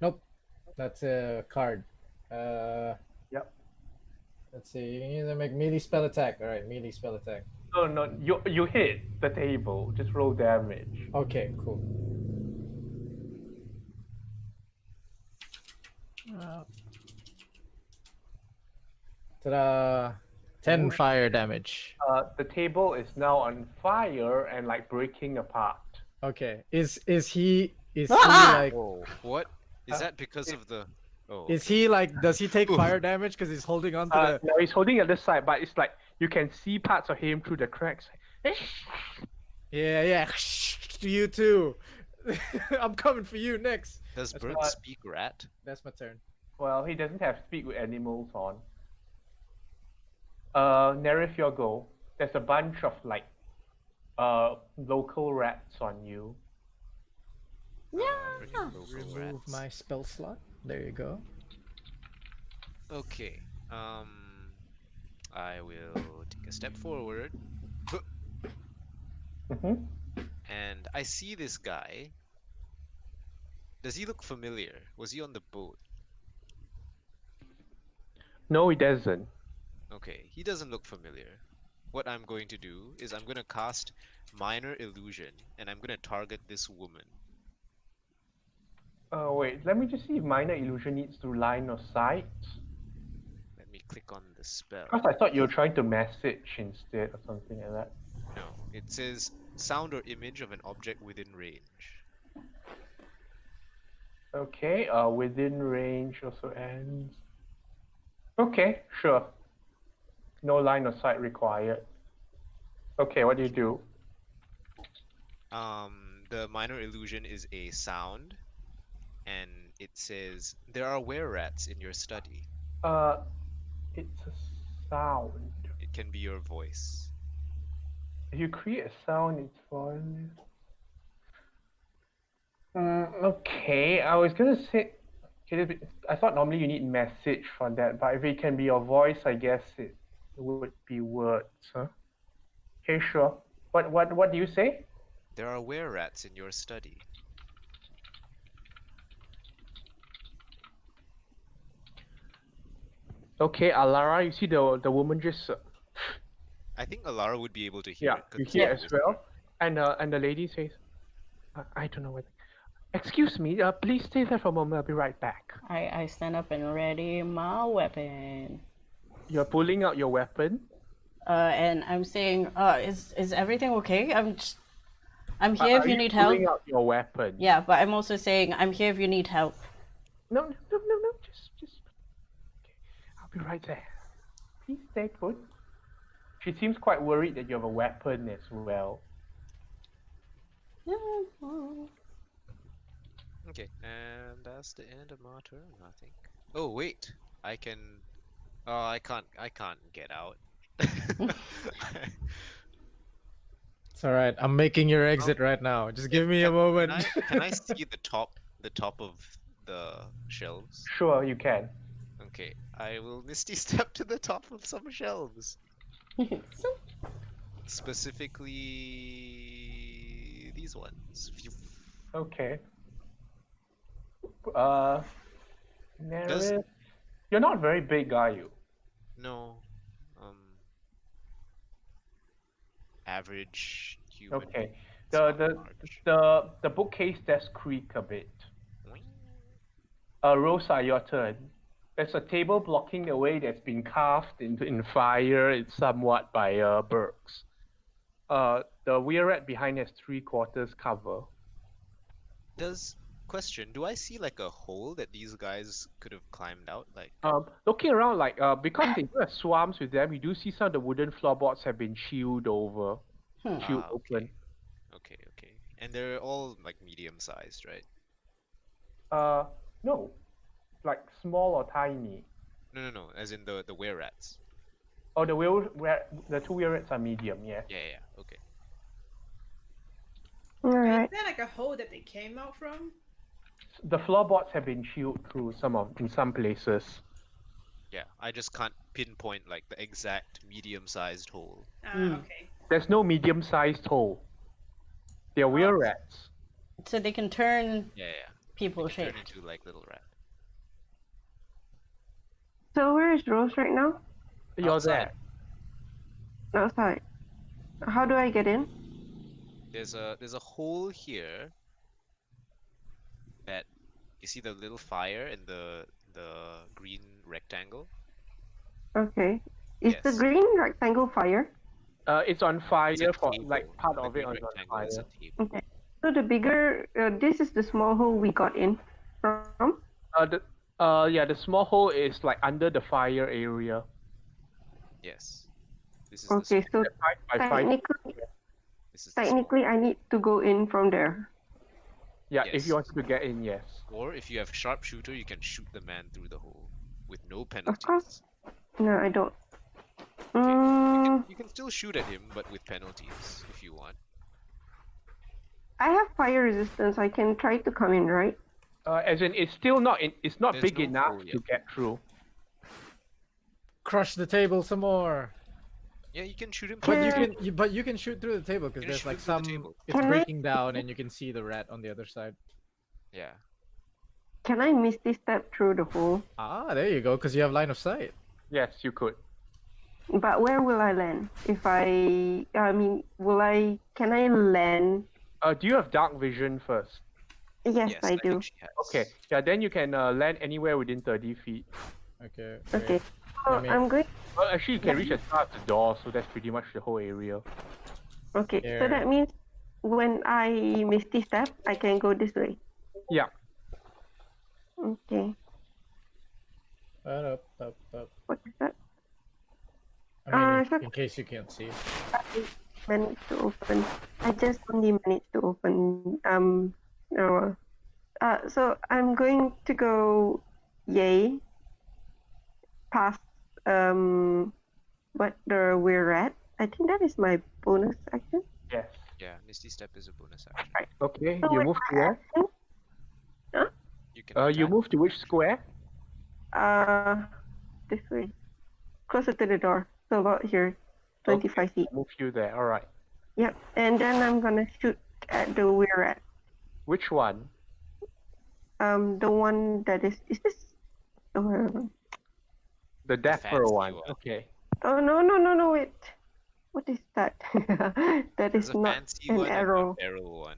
Nope, that's a card. Yep. Let's see. You can either make melee spell attack. All right, melee spell attack. No, you hit the table. Just roll damage. Okay, cool. Ta-da! 10 fire damage. The table is now on fire and like breaking apart. Okay. Is he Ah! like Whoa. What? Is that because of the? Oh. is he like does he take fire damage because he's holding on to the No, he's holding at this side, but it's like you can see parts of him through the cracks. Yeah, you too. I'm coming for you next. Does That's bird what- speak rat? That's my turn. Well, he doesn't have speak with animals on. Nerif, your go. There's a bunch of like local rats on you. Yeah. Remove my spell slot. There you go. Okay. I will take a step forward, Mm-hmm. and I see this guy. Does he look familiar? Was he on the boat? No, he doesn't. Okay, he doesn't look familiar. What I'm going to do is I'm going to cast Minor Illusion, and I'm going to target this woman. Wait, let me just see if minor illusion needs to line of sight. Let me click on the spell. Because I thought you were trying to message instead or something like that. No, it says sound or image of an object within range. Okay, within range also ends. Okay, sure. No line of sight required. Okay, what do you do? The minor illusion is a sound, and it says there are were-rats in your study. It's a sound. It can be your voice. If you create a sound, it's fine. Okay, I was gonna say. I thought normally you need message for that, but if it can be your voice, I guess it would be words, huh? Okay, sure. What do you say? There are were-rats in your study. Okay, Alara, you see the woman just I think Alara would be able to hear yeah, it. 'cause you it's hear not as whispering. well, and the lady says, I don't know what. Excuse me, please stay there for a moment. I'll be right back. I stand up and ready my weapon. You're pulling out your weapon. And I'm saying, is everything okay? I'm here if Are you you need help. pulling out your weapon? Yeah, but I'm also saying I'm here if you need help. No. Just. Okay, I'll be right there. Please stay put. She seems quite worried that you have a weapon as well. Okay, and that's the end of my turn, I think. Oh wait, I can. Oh, I can't get out. It's all right. I'm making your exit right now. Just give me a moment. Can I see the top of the shelves? Sure, you can. Okay, I will misty step to the top of some shelves. Specifically these ones. Okay. Does Nerith, you're not very big, are you? no average human. Okay. It's not The large. the bookcase does creak a bit. Rosa, your turn. There's a table blocking the way that's been carved in fire. It's somewhat by Burks. The wheelrat behind has 3/4 cover. Do I see like a hole that these guys could have climbed out? Like Looking around, like because they do have swarms with them, you do see some of the wooden floorboards have been chewed over, chewed open. Okay. And they're all like medium sized, right? No, like small or tiny. No. As in the were-rats. Oh, the two wheelrats are medium, yeah. Yeah. Okay. Alright. Is there like a hole that they came out from? The floorboards have been chewed through in some places. Yeah, I just can't pinpoint like the exact medium-sized hole. Okay. There's no medium-sized hole. They're wheelrats. So they can turn Yeah. people They can shaped. turn into like little rat. So where is Rose right now? You're Outside. there. Outside. How do I get in? There's a hole here that you see the little fire in the green rectangle. Okay. Is the Yes. green rectangle fire? It's on fire It's a for table. like part The of it green is on rectangle is fire. a table. Okay. So the bigger, this is the small hole we got in from. The small hole is like under the fire area. Yes. This is Okay, the so 5 by 5. this is the small. technically I need to go in from there. Yeah, if Yes. you wanted to get in, yes. Or if you have sharpshooter, you can shoot the man through the hole with no Of penalties. course. No, I don't. You can still shoot at him, but with penalties if you want. I have fire resistance. I can try to come in, right? As in, it's still not it's not There's big no enough hole to yet. get through. Crush the table some more. Yeah, you can shoot him. But through you can shoot through the table because You can there's shoot like through the some. table. It's Can I- breaking down and you can see the rat on the other side. Yeah. Can I misty step through the hole? Ah, there you go. Because you have line of sight. Yes, you could. But where will I land? If I mean, can I land? Do you have dark vision first? Yes, I do. think she has. Okay, yeah, then you can land anywhere within 30 feet. Okay. Okay. wait. So Let me- I'm going. Well, actually, you can reach as far as the door, so that's pretty much the whole area. Okay, Here. so that means when I misty step, I can go this way. Yeah. Okay. Up. What is that? I mean, it's okay. in case you can't see. I managed to open. I just only managed to open. So I'm going to go. Yay. Past. What the we're at. I think that is my bonus action. Yes. Yeah, Misty Step is a bonus action. Okay, So you with move to my where? action, You can. You attack. move to which square? this way. Closer to the door. So about here. 25 feet. Move you there. All right. Yep. And then I'm gonna shoot at the weird rat. Which one? The one that is this? Oh, The deafer fancy one. one. Okay. oh no! Wait. What is that? That There's is a not fancy an one arrow. and a barrel one.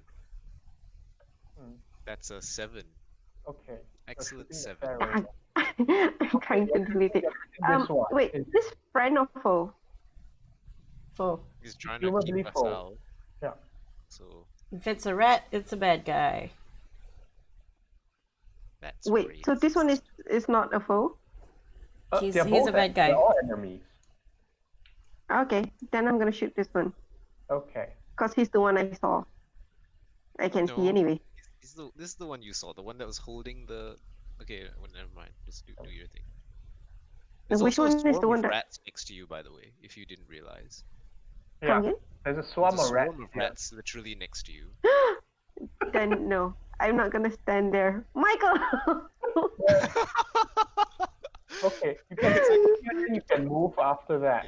Hmm. That's a 7. Okay. Excellent shooting 7. the arrow. I'm trying to delete it. This one. Wait. is This friend or foe? So He's trying to presumably keep us foe. out. Yeah. So if it's a rat, it's a bad guy. that's Wait. So this one is not a foe? He's they're a both bad guy. They're all enemies. Okay. Then I'm gonna shoot this one. Okay. Cause he's the one I saw. I can see No. anyway. This is the one you saw, the one that was holding the. Okay, well, never mind. Just do your thing. There's Which also a one is the swarm one of that? rats next to you, by the way, if you didn't realize. Come Yeah. again? There's a There's swarm a of rats. swarm of here. rats literally next to you. Then no. I'm not gonna stand there. Michael! Okay. You can you can move after that.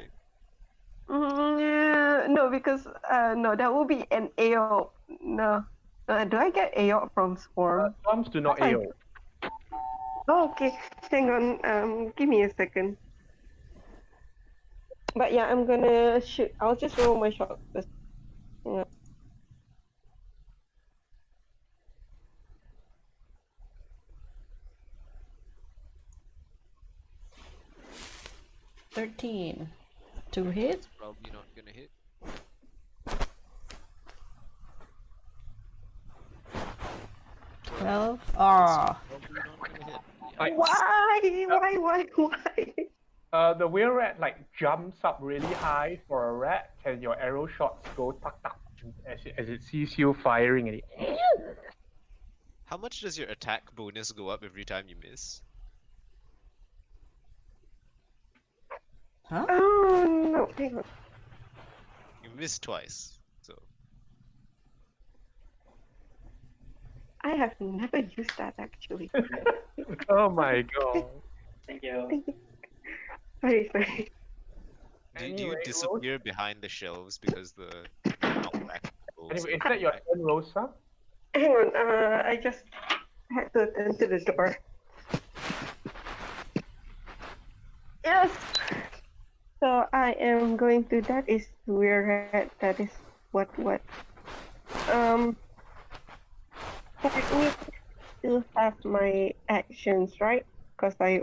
No, because no, that will be an AO. No. Do I get AO from Swarm? Swarms do not I- AO. Oh, okay. Hang on. Give me a second. But yeah, I'm gonna shoot. I'll just roll my shot first. Hang on. $13 to hit. Probably not gonna hit. 12. Ah, Probably not gonna hit. I- Why? The whale rat like jumps up really high for a rat, and your arrow shots go tuck tuck as it sees you firing, and it. How much does your attack bonus go up every time you miss? huh? Oh no! Hang on. You missed twice, so I have never used that actually. Oh my god. Thank you. Sorry. do Anyway, you Rose- disappear behind the shelves because the outback goes Anyway, is in that your back? turn, Rosa? Hang on. I just had to attend to the door. Yes. So I am going to. That is weird. That is what. I need to have my actions right, because I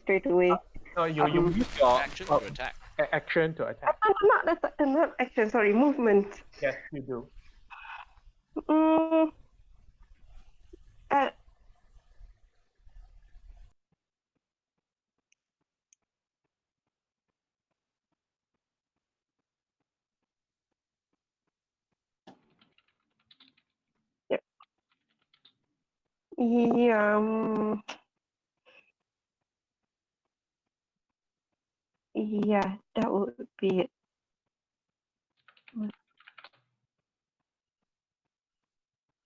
straight away. No, you use your Action or attack? action to attack. Not action. Sorry, movement. Yes, you do. Mm, uh, yep. Yeah. Yeah, that would be it.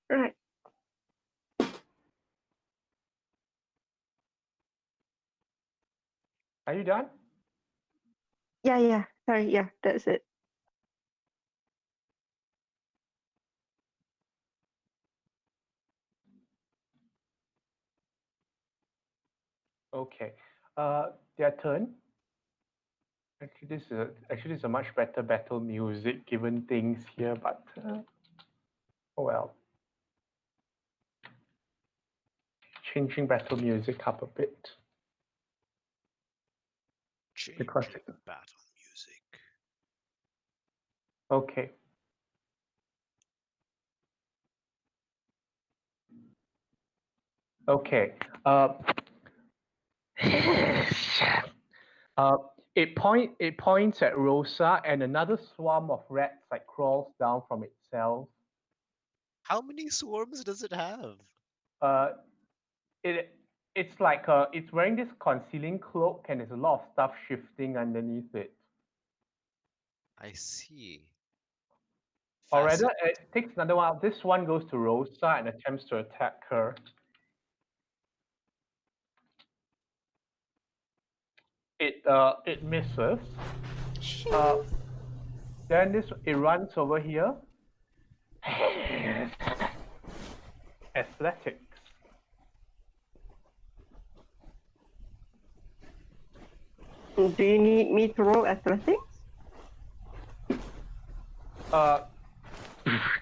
Right. Are you done? Yeah. Sorry. Yeah, that's it. Okay. Their turn. This is a much better battle music given things here, but oh well. Changing battle music up a bit. Because Changing the battle music. Okay. Okay. It points at Rosa, and another swarm of rats like crawls down from itself. How many swarms does it have? Uh, it's like it's wearing this concealing cloak, and there's a lot of stuff shifting underneath it. I see. Or rather, Fascinating. it takes another one. This one goes to Rosa and attempts to attack her. It misses. Shoo. Then it runs over here. Athletics. Do you need me to roll athletics?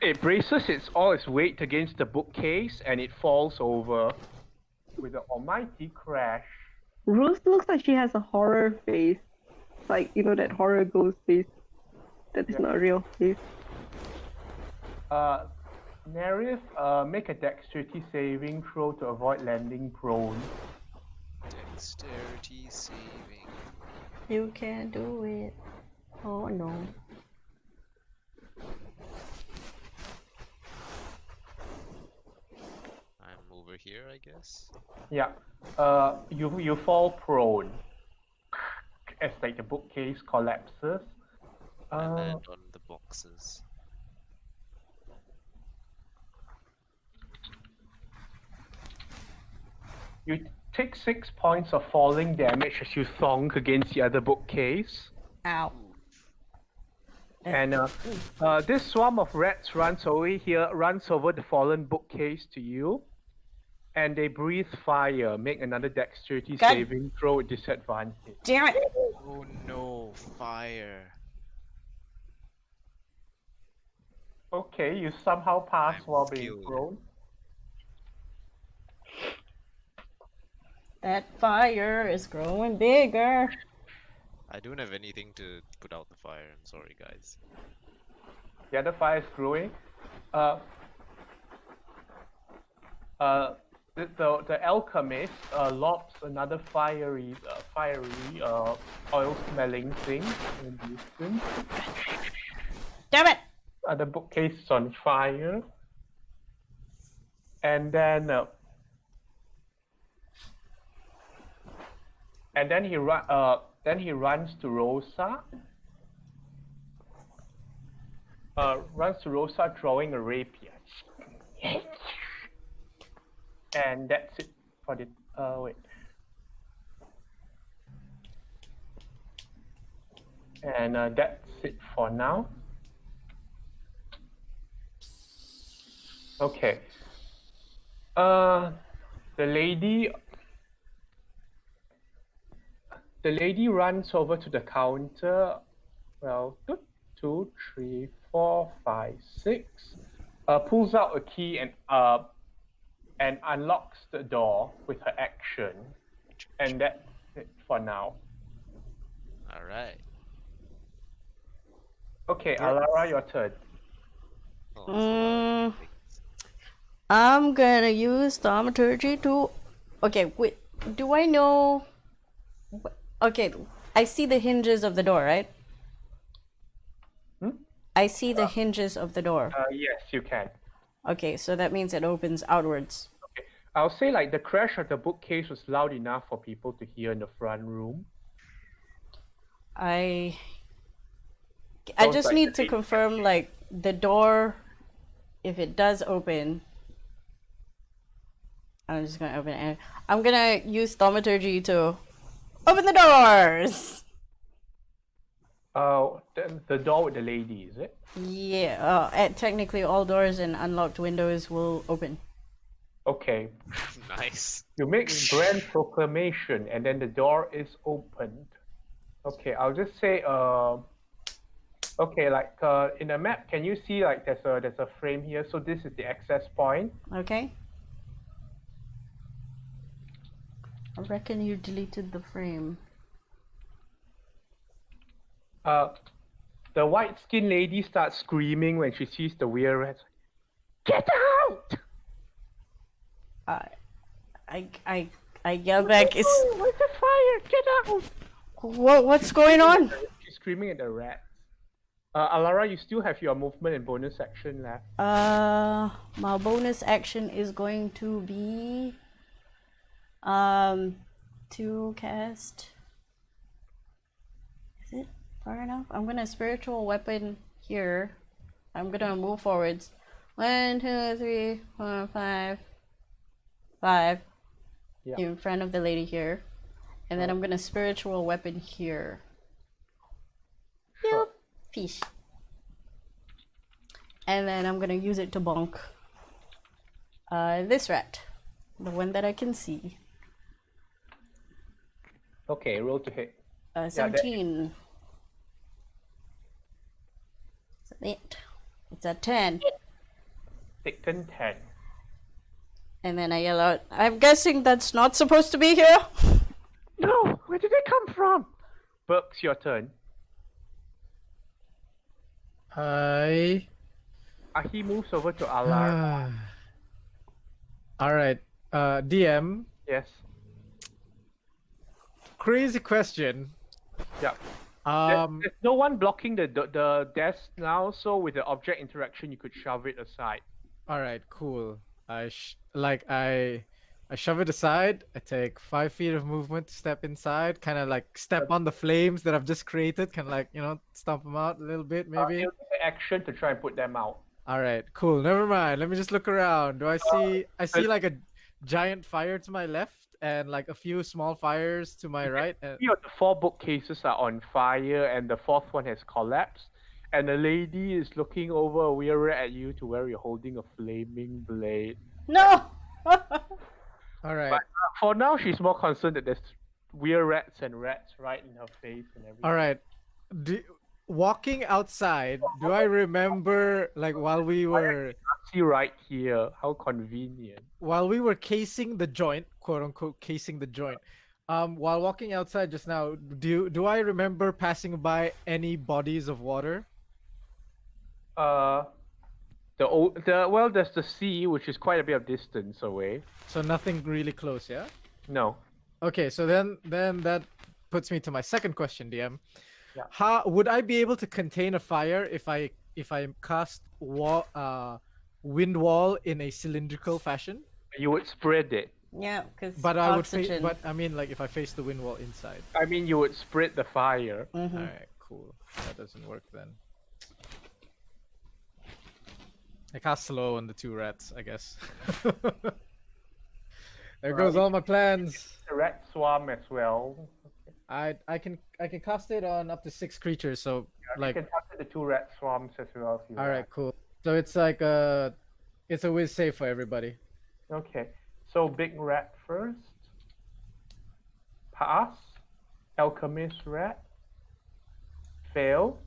It braces all its weight against the bookcase and it falls over with an almighty crash. Rose looks like she has a horror face. Like, you know, that horror ghost face. That is not a real face. Nerith, make a dexterity saving throw to avoid landing prone. Dexterity saving. You can do it. Oh no. I'm over here, I guess. Yeah. You fall prone as like the bookcase collapses. I land on the boxes. You take 6 points of falling damage as you thonk against the other bookcase. Ow. And this swarm of rats runs over the fallen bookcase to you. And they breathe fire. Make another dexterity God. saving throw with disadvantage. Damn it! Oh no, fire. Okay, you somehow pass I'm while being skilled. prone. That fire is growing bigger. I don't have anything to put out the fire. I'm sorry, guys. The other fire is growing. The alchemist lobs another fiery oil-smelling thing in the distance. Damn it! The bookcase is on fire, and then he runs to Rosa. Runs to Rosa drawing a rapier. And that's it for the wait. And that's it for now. Okay. The lady runs over to the counter. Well, 2, 3, 4, 5, 6. Pulls out a key and unlocks the door with her action. And that's it for now. Alright. Okay, Alara, your turn. Oh, I'm gonna use thaumaturgy to. Okay, wait. Do I know? Okay, I see the hinges of the door, right? I see the hinges of the door. Yes, you can. Okay, so that means it opens outwards. Okay, I'll say like the crash of the bookcase was loud enough for people to hear in the front room. I Sounds just like need the to confirm, like, the door, if it does open. I'm just gonna open it. I'm gonna use thaumaturgy to open the doors! The door with the lady, is it? Yeah, technically all doors and unlocked windows will open. Okay. nice. You make grand proclamation and then the door is opened. Okay, I'll just say okay, like in the map, can you see like there's a frame here? So this is the access point. Okay. I reckon you deleted the frame. The white-skinned lady starts screaming when she sees the weird rats. Get out! I yell back. It's Where's the fire? Get out! what's going on? She's screaming at the rats. Alara, you still have your movement and bonus action left. My bonus action is going to be to cast. Is it far enough? I'm gonna spiritual weapon here. I'm gonna move forwards. 1, 2, 3, 4, 5. Yeah. In front of the lady here, and then I'm gonna spiritual weapon here. Sure. Fish. And then I'm gonna use it to bonk this rat, the one that I can see. Okay, roll to hit. 17. It's a 10. Taken 10. And then I yell out, I'm guessing that's not supposed to be here. No, where did it come from? Burks, your turn. He moves over to Alara. All right. DM. Yes. Crazy question. Yeah. There's no one blocking the desk now, so with the object interaction, you could shove it aside. All right. Cool. I shove it aside. I take 5 feet of movement to step inside. Kind of like step on the flames that I've just created. Kind of like stomp them out a little bit, maybe. It'll take action to try and put them out. All right, cool. Never mind. Let me just look around. Do I see? I see like a giant fire to my left and like a few small fires to my right. And... The 4 bookcases are on fire, and the 4th one has collapsed. And the lady is looking over weird at you to where you're holding a flaming blade. No. All right. But for now, she's more concerned that there's weird rats and rats right in her face and everything. All right. Walking outside, do I remember like while we were See right here, how convenient. while we were casing the joint, quote unquote casing the joint, while walking outside just now, do I remember passing by any bodies of water? There's the sea, which is quite a bit of distance away. So nothing really close, yeah? No. Okay, so then that puts me to my second question, DM. Yeah. How would I be able to contain a fire if I cast wind wall in a cylindrical fashion? You would spread it. Yeah, because But I would but I mean like if I face the wind wall inside. I mean, you would spread the fire. Mm-hmm. All right, cool. That doesn't work then. I cast slow on the 2 rats, I guess. There goes all my plans. The rat swarm as well. I can cast it on up to 6 creatures, so like You can target the 2 rat swarms as well. If you all right, want. cool. So it's like it's a whiz save for everybody. Okay. So big rat first. Pass. Alchemist rat. Fail.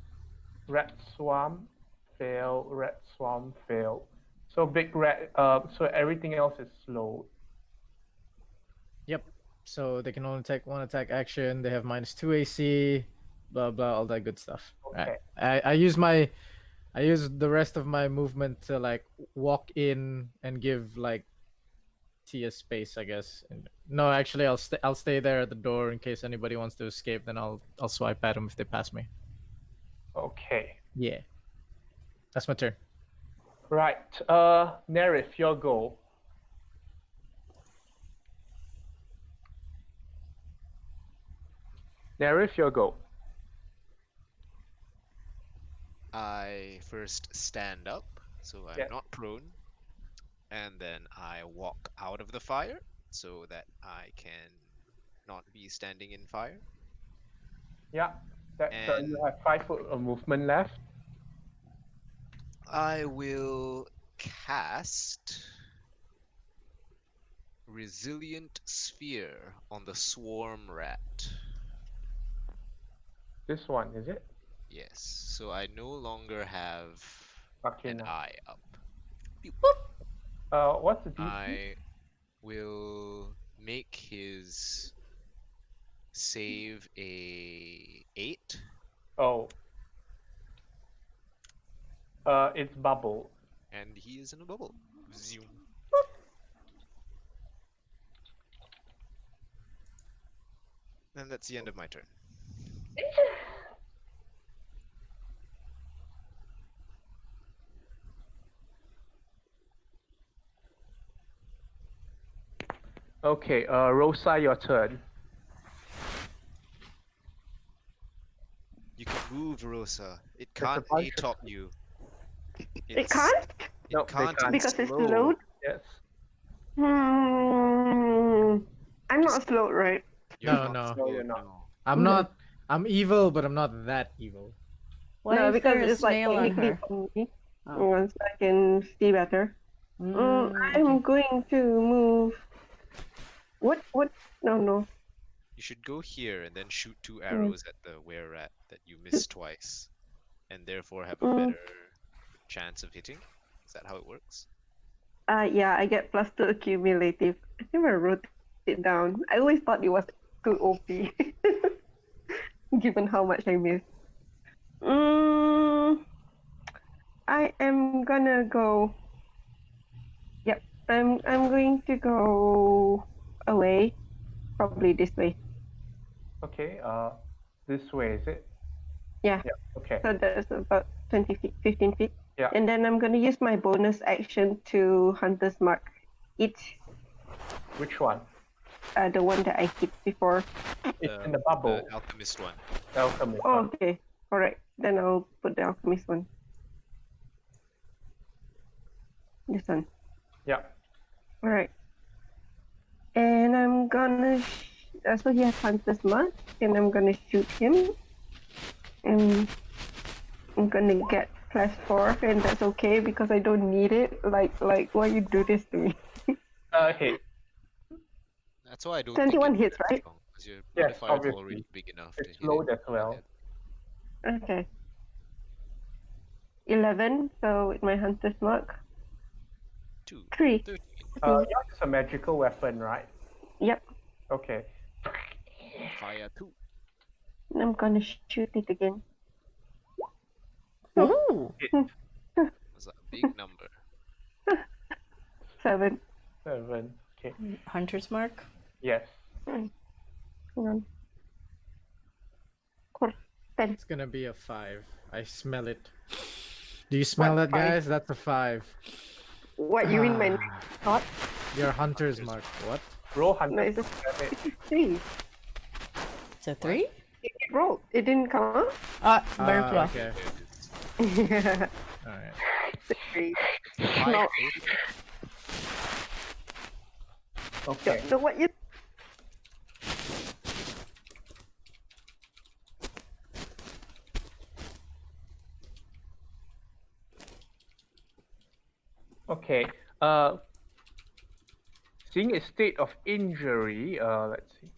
Rat swarm. Fail. Rat swarm. Fail. So big rat. So everything else is slow. Yep. So they can only take 1 attack action. They have -2 AC. Blah blah, all that good stuff. Okay. I use the rest of my movement to like walk in and give like Tia space, I guess. No, actually, I'll stay there at the door in case anybody wants to escape. Then I'll swipe at them if they pass me. Okay. Yeah. That's my turn. Right. Nerif, your go. Nerif, your go. I first stand up, so I'm Yeah. not prone, and then I walk out of the fire so that I can not be standing in fire. Yeah. And- you have 5 foot of movement left. I will cast Resilient Sphere on the swarm rat. This one, is it? Yes, so I no longer have Okay. an now. eye up. What's the DC? I will make his save a 8. Oh. It's bubble. And he is in a bubble. Zoom. And that's the end of my turn. Okay, Rosa, your turn. You can move, Rosa. It There's a can't bunch of- atop you. It can't? It Nope, they can't. can't. Because it's slow. slowed? Yes. I'm not slowed, right? You're No, not no. slowed, you're not. no. I'm not. I'm evil, but I'm not that evil. Why no, is because there a it's like snail on technically her? on me. Oh. once I can see better. I'm Okay. going to move. What? No. You should go here and then shoot 2 Mm. arrows at the were-rat that you missed twice, and therefore have a Mm. better chance of hitting. Is that how it works? Yeah, I get +2 accumulative. I never wrote it down. I always thought it was too OP, given how much I missed. Mm, I am gonna go. Yep, I'm going to go away. Probably this way. Okay, this way, is it? Yeah. Yeah, okay. So that's about 20 feet, 15 feet. Yeah. And then I'm gonna use my bonus action to Hunter's Mark it. Which one? The one that I hit before. It's in the bubble. The alchemist one. Alchemist. Oh, okay. Alright. Then I'll put the alchemist one. This one. Yeah. Alright. And I'm gonna. So he has Hunter's Mark, and I'm gonna shoot him. And I'm gonna get +4, and that's okay because I don't need it. Like, why you do this to me? Hit. That's why I don't 21 think it hits, lasts right? long, because your Yes, modifier is obviously. already big enough It's to hit low it. as well. Okay. 11. So with my Hunter's Mark. 2. 3. 13. Yours is a magical weapon, right? Yep. Okay. Fire 2. And I'm gonna shoot it again. Ooh. That's a big number. 7. 7. Okay. Hunter's Mark. Yes. Hang on. 10. It's gonna be a 5. I smell it. Do you smell that, 5? guys? That's a 5. What you mean my thought? Your hunter's mark. What? Roll No, 100 it's damage. a 3. It's a 3? It rolled. It didn't come up. Very plus. Okay. It's Alright. a 3. Five No. total? Okay. So what you? Okay. Seeing a state of injury, let's see.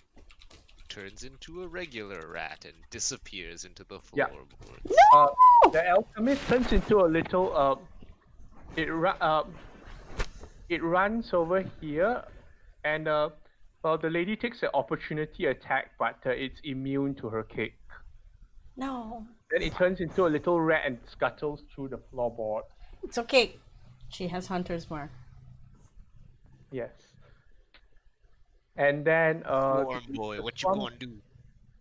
Turns into a regular rat and disappears into the Yeah. floorboards. The alchemist turns into a little it runs over here, and well, the lady takes an opportunity attack, but it's immune to her kick. No. Then it turns into a little rat and scuttles through the floorboard. It's okay. She has Hunter's Mark. Yes. And then Swarm boy, what you swarm- gonna do?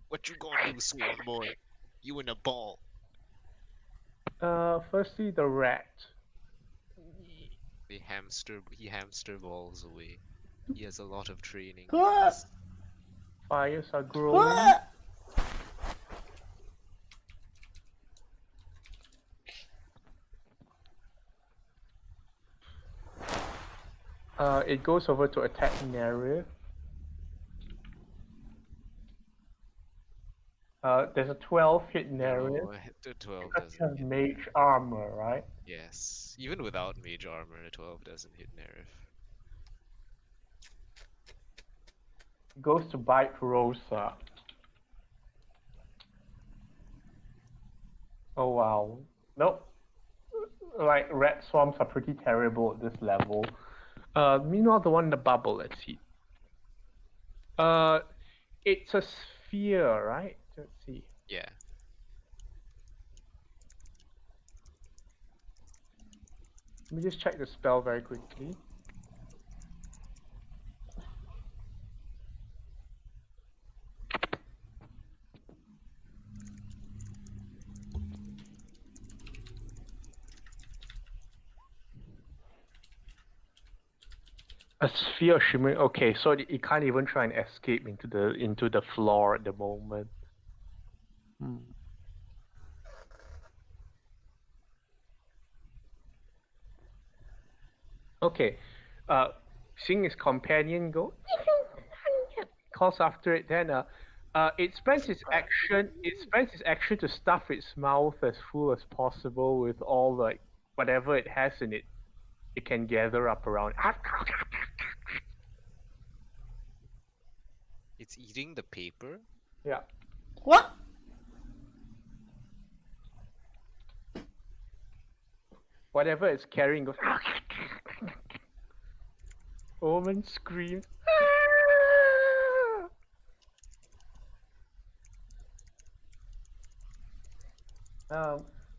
What you gonna do, swarm boy? You in a ball. firstly the rat. He hamster balls away. He has a lot of training. What? Fires are growing. What? It goes over to attack Nerif. There's a 12 hit Nerif. No, the 12 Because you doesn't have hit. mage armor, right? Yes, even without mage armor, a 12 doesn't hit Nerif. It goes to bite Rosa. Oh wow. Nope. Like rat swarms are pretty terrible at this level. Meanwhile, the one in the bubble, let's see. It's a sphere, right? Let's see. Yeah. Let me just check the spell very quickly. A sphere shimmering. Okay, so it can't even try and escape into the floor at the moment. Okay. Seeing his companion go, calls after it. Then it spends its action. It spends its action to stuff its mouth as full as possible with all like whatever it has in it, it can gather up around. It's eating the paper? Yeah. What? Whatever it's carrying goes. Woman screams.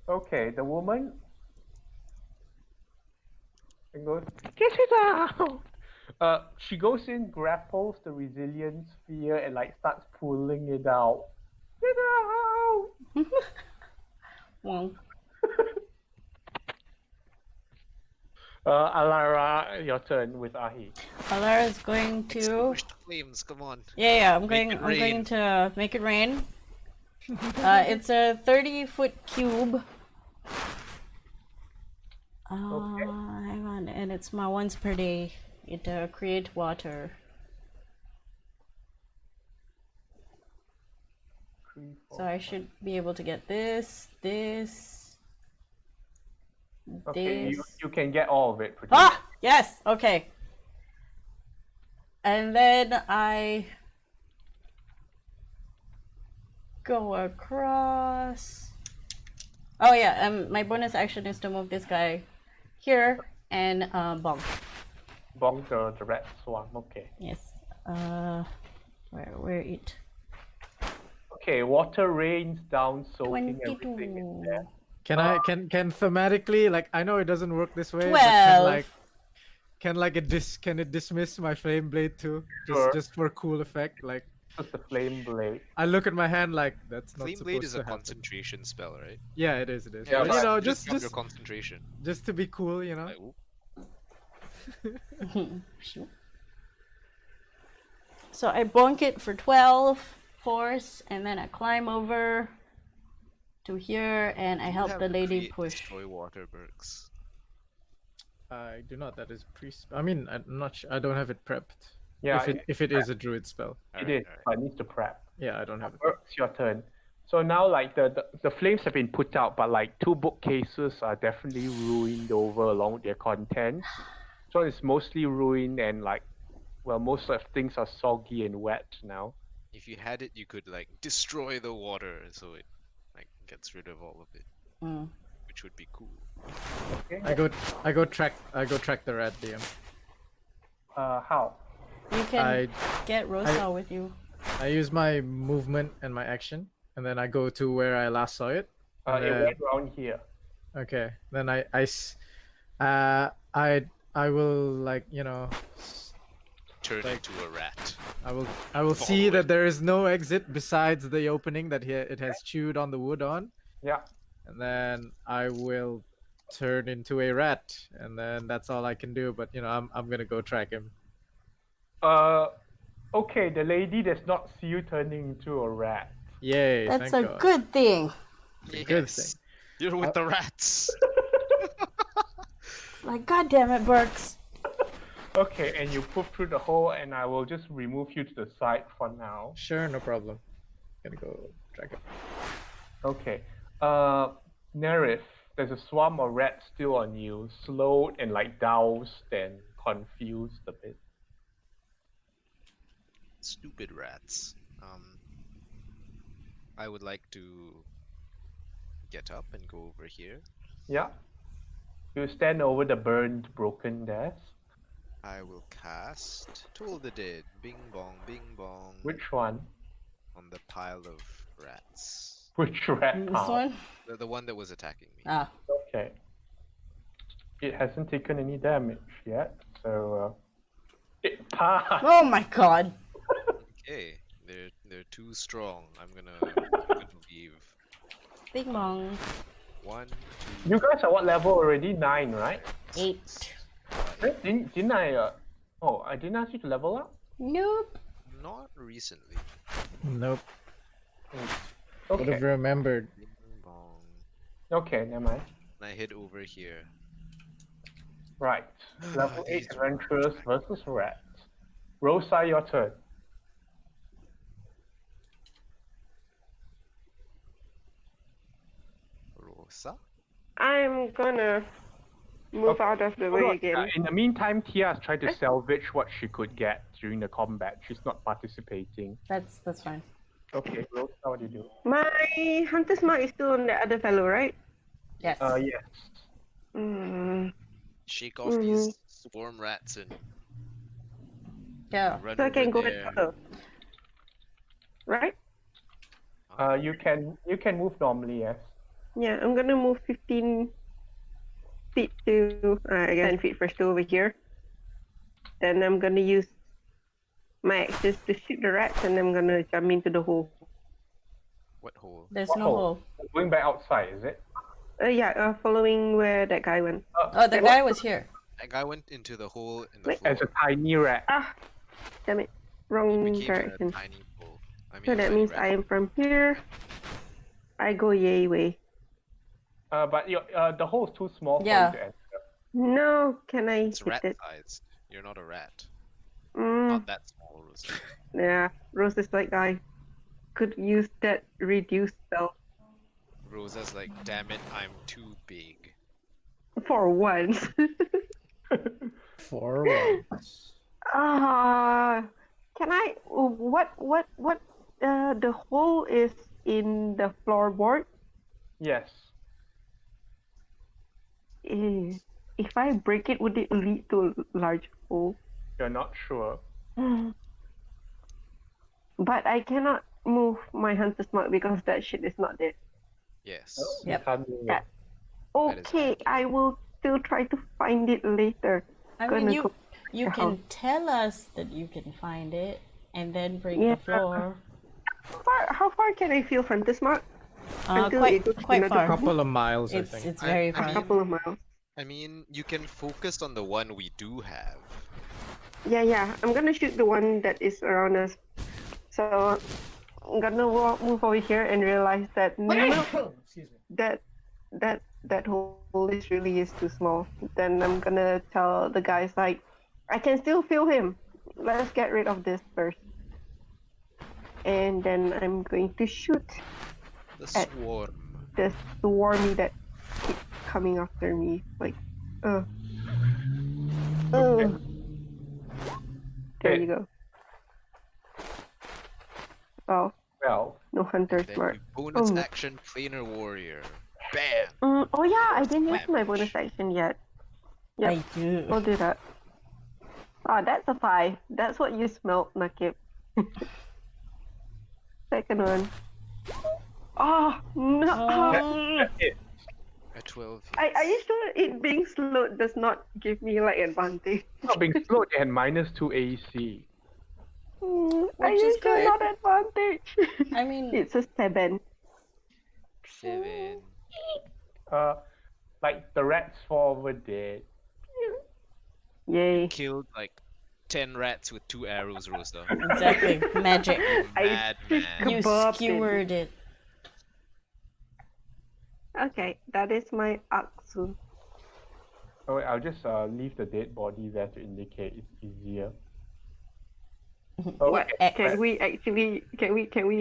Okay, the woman and goes, get it out! She goes in, grapples the resilience sphere, and like starts pulling it out. Get out! Well, Alara, your turn with Ahi. Alara's going to. Extinguish the flames, come on. Yeah, I'm Make going. it I'm going rain. to make it rain. It's a 30-foot cube. Hang on, and it's my once per day. It create water. 3, 4, So I should be able to get this, Okay, this. you can get all of it. Pretty Ah, yes. Okay. And then I go across. Oh yeah. My bonus action is to move this guy here and bonk. Bonk the red swarm. Okay. Yes. Where it? Okay, water rains down, soaking everything in 22. there. Can thematically, like, I know it doesn't work this way, 12. but can it dismiss my flame blade too? Sure. Just for cool effect, like Just the flame blade. I look at my hand like that's not Flame supposed Blade is to a happen. concentration spell, right? Yeah, it is. Yeah, but, but you know, Just just your concentration. just to be cool, you know. Like, oop. So I bonk it for 12 force, and then I climb over to here, and I You help have the to lady create push. Destroy water, Berks. I do not. That is I mean, I'm not. I don't have it prepped. Yeah, If it is a druid spell. it is, but it needs to prep. Yeah, I don't have it. It's your turn. So now, like the flames have been put out, but like 2 bookcases are definitely ruined over along with their contents. So it's mostly ruined and like, well, most of things are soggy and wet now. If you had it, you could like destroy the water, so it like gets rid of all of it, Mm. which would be cool. Okay. I go track the rat DM. How? You can I get Rosa with you. I use my movement and my action, and then I go to where I last saw it. It and went around here. Okay, then I will, like, you know, Turn Like- into a rat. I will see that there is no exit besides the opening that it has chewed on the wood on, Yeah. and then I will turn into a rat, and then that's all I can do. But you know, I'm gonna go track him. Okay, the lady does not see you turning into a rat. Yay! That's a thank God. good thing. good thing. You're with the rats. Like, God damn it, Burks. Okay, and you poop through the hole, and I will just remove you to the side for now. Sure, no problem. Gonna go track him. Okay. Nerif, there's a swarm of rats still on you, slowed and like doused and confused a bit. Stupid rats. I would like to get up and go over here. Yeah. You stand over the burned, broken desk. I will cast Toll the Dead. Bing bong, bing bong. Which one? On the pile of rats. Which rat This pile? one? The one that was attacking me. Ah. Okay. It hasn't taken any damage yet, so it passed. Oh my God. Okay, they're too strong. I'm gonna leave. Bing bong. 1, You guys are what level already? 9, right? 8. 2. Didn't I? I didn't ask you to level up. Nope. Not recently. Nope. Would Okay. have remembered. Bing bong. Okay, never mind. And I head over here. Right. Level 8 These adventurers versus rats. Rosa, your turn. Rosa? I'm gonna move out of the way again. In the meantime, Tia is trying to salvage what she could get during the combat. She's not participating. That's fine. Okay, Rose, how do you do? My hunter's mark is still on the other fellow, right? Yes. Yes. Mm. Shake off these swarm rats and Yeah. run So I can over go and there. follow. Right? You can move normally, yes. Yeah, I'm gonna move 15 feet to, I guess 10 feet first to over here. Then I'm gonna use my axes to shoot the rats, and I'm gonna jump into the hole. What hole? There's What no hole? hole. Going back outside, is it? Following where that guy went. Oh, the guy was here. That guy went into the hole in the Wait. floor. As a tiny rat. Ah, damn it, He wrong became a direction. tiny hole. I mean, So a that tiny means rat. I am from here. I go yay way. But the hole is too small for Yeah. you to enter. No, can I It's hit rat it? sized. You're not a rat. Mm, Not that small, Rosa. yeah, Rose is like I could use that reduced spell Rosa's like, damn it, I'm too big. for once. For once. Can I? What? The hole is in the floorboard. Yes. If I break it, would it lead to a large hole? You're not sure. But I cannot move my hunter's mark because that shit is not there. Yes. You Yep. can't move it. Yeah. That is Okay, I will still try to find it later. I mean, Gonna go you the can house. tell us that you can find it, and then break Yeah. the floor. How far can I feel hunter's mark? Until Quite it goes to quite another far. A couple of miles, I It's think. it's I- very I far. A couple of miles. I mean, you can focus on the one we do have. Yeah. I'm gonna shoot the one that is around us. So I'm gonna move over here and realize that Excuse me. that hole is really too small. Then I'm gonna tell the guys like, I can still feel him. Let's get rid of this first. And then I'm going to shoot The At- swarm. the swarmy that keeps coming after me. Like, there Okay. you go. Oh, Well, no And hunter's then mark. you bonus Oh. action planar warrior. Bam! Oh yeah, I didn't use my Smash. bonus action yet. Yep. I do. I'll do that. That's a 5. That's what you smelled, Nakib. Second one. Oh no! Oh, it. A 12. Are you sure it being slowed does not give me like advantage? Not being slowed and -2 AC. Are Which you is sure good. not advantage? I mean, It's a 7. 7. Like the rats fall over dead. Yay. Killed like 10 rats with 2 arrows, Rosa. exactly. Magic. You I madman. You Kebab it. skewered it. Okay, that is my Aksu. Oh, wait, I'll just leave the dead body there to indicate it's easier. What? X. Can we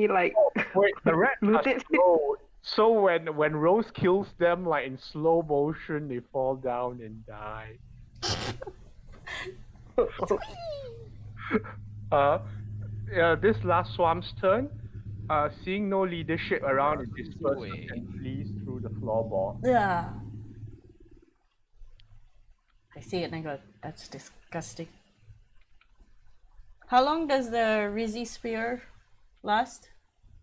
like Wait, the rat loot are it? slow. So when Rose kills them, like in slow motion, they fall down and die. This last swarm's turn. Seeing no leadership around, it disperses Wait. and flees through the floorboard. Yeah. I see it and I go, that's disgusting. How long does the Rizzy spear last?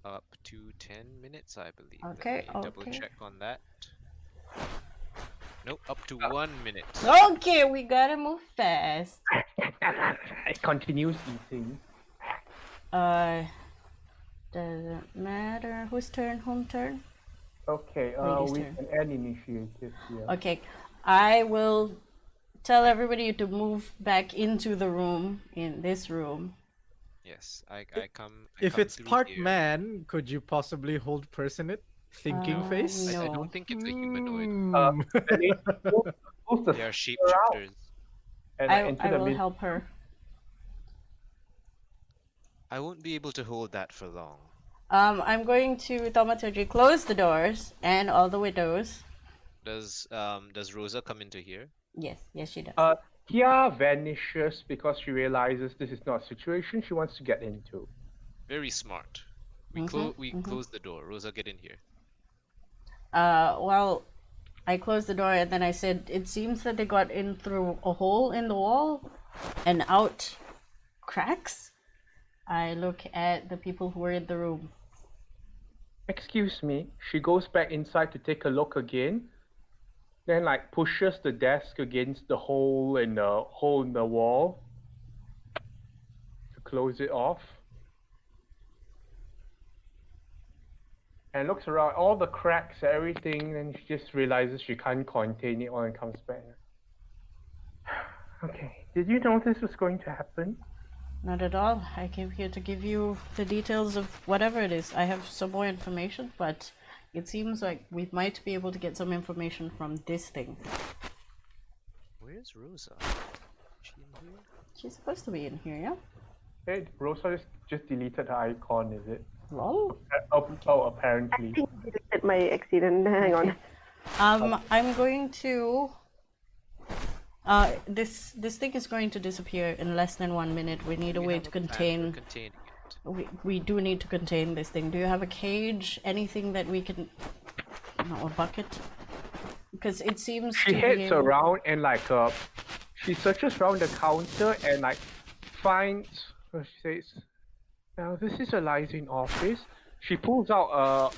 Up to 10 minutes, I believe. Okay, Let me double okay. check on that. Nope, up to 1 minute. Okay, we gotta move fast. It continues eating. Doesn't matter. Whose turn? Home turn? Okay, Lady's we turn. can end initiative here. Okay, I will tell everybody to move back into the room, in this room. Yes, I come. If come it's through part here. man, could you possibly hold person it? Thinking face? I No. don't think it's a humanoid. Move the They are spear out shapeshifters. and I enter the will mid. help her. I won't be able to hold that for long. I'm going to thaumaturgy close the doors and all the windows. Does Rosa come into here? Yes, she does. Tia vanishes because she realizes this is not a situation she wants to get into. Very smart. We close the door. Rosa, get in here. Well, I closed the door and then I said, it seems that they got in through a hole in the wall and out cracks. I look at the people who were in the room. Excuse me. She goes back inside to take a look again. Then like pushes the desk against the hole in the wall to close it off. And looks around all the cracks, everything, and she just realizes she can't contain it all and comes back. Okay, did you know this was going to happen? Not at all. I came here to give you the details of whatever it is. I have some more information, but it seems like we might be able to get some information from this thing. Where's Rosa? Is she in here? She's supposed to be in here, yeah? Hey, Rosa just deleted her icon, is it? Lol. Oh, apparently. I think I deleted my accident. Hang on. I'm going to... this thing is going to disappear in less than 1 minute. We need a way to contain... Containing it. We do need to contain this thing. Do you have a cage? Anything that we can... No, a bucket? Because it seems She heads around and like she searches around the counter and like finds... She says, now this is a licensing office. She pulls out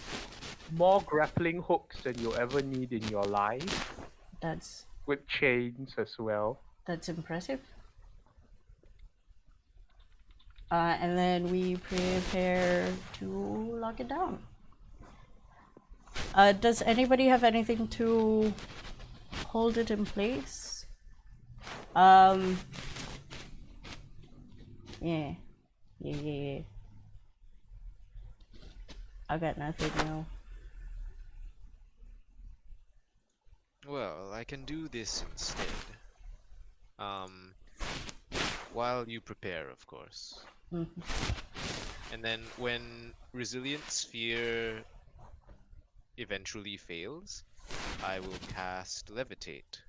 more grappling hooks than you'll ever need in your life. That's with chains as well. That's impressive. And then we prepare to lock it down. Does anybody have anything to hold it in place? Yeah. I got nothing, no. Well, I can do this instead. While you prepare, of course. And then when Resilient Sphere eventually fails, I will cast Levitate.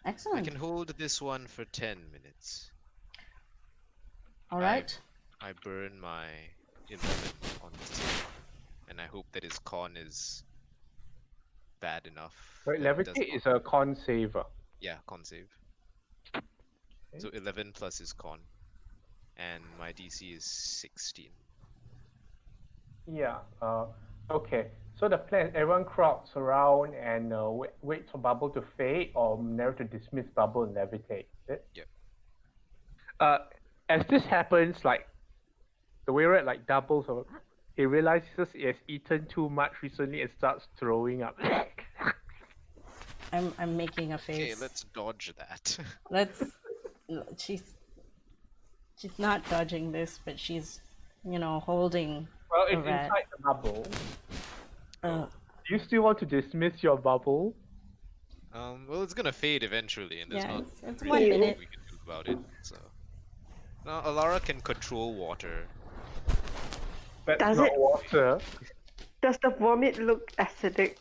Excellent. I can hold this one for 10 minutes. Alright. I burn my 11 on this one, and I hope that his con is bad enough. Wait, that it Levitate is a con saver. Yeah, con save. So 11 plus his con. And my DC is 16. Yeah, okay. So the plan, everyone crowds around and waits for Bubble to fade or never to dismiss Bubble and Levitate. Is it? Yep. As this happens, like, the Wayrat like doubles or he realizes he has eaten too much recently and starts throwing up. I'm making a face. Okay, let's dodge that. She's not dodging this, but she's, holding. Well, a it's rat. inside the bubble. Uh, Do you still want to dismiss your bubble? Well, it's gonna fade eventually, and there's Yeah, not it's really 1 anything minute. we can do about it. So now Alara can control water. That's Does not it? water. Does the vomit look acidic?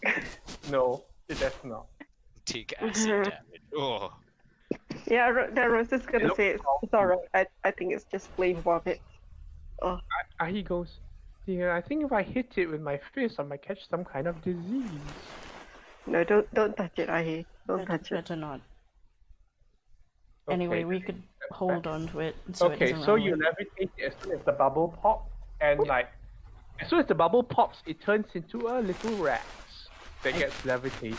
No, it does not. Take acid damage. Oh, Yeah, that Rose is gonna Look, say it's alright. I think it's just plain vomit. Oh, He goes, yeah, I think if I hit it with my fist, I might catch some kind of disease. no, don't touch it, Ahi. Don't touch it. Better not. Anyway, Okay. we could hold on to it. So it Okay, doesn't so run you away. levitate it as soon as the bubble pops, and like, as soon as the bubble pops, it turns into a little rat that gets levitated.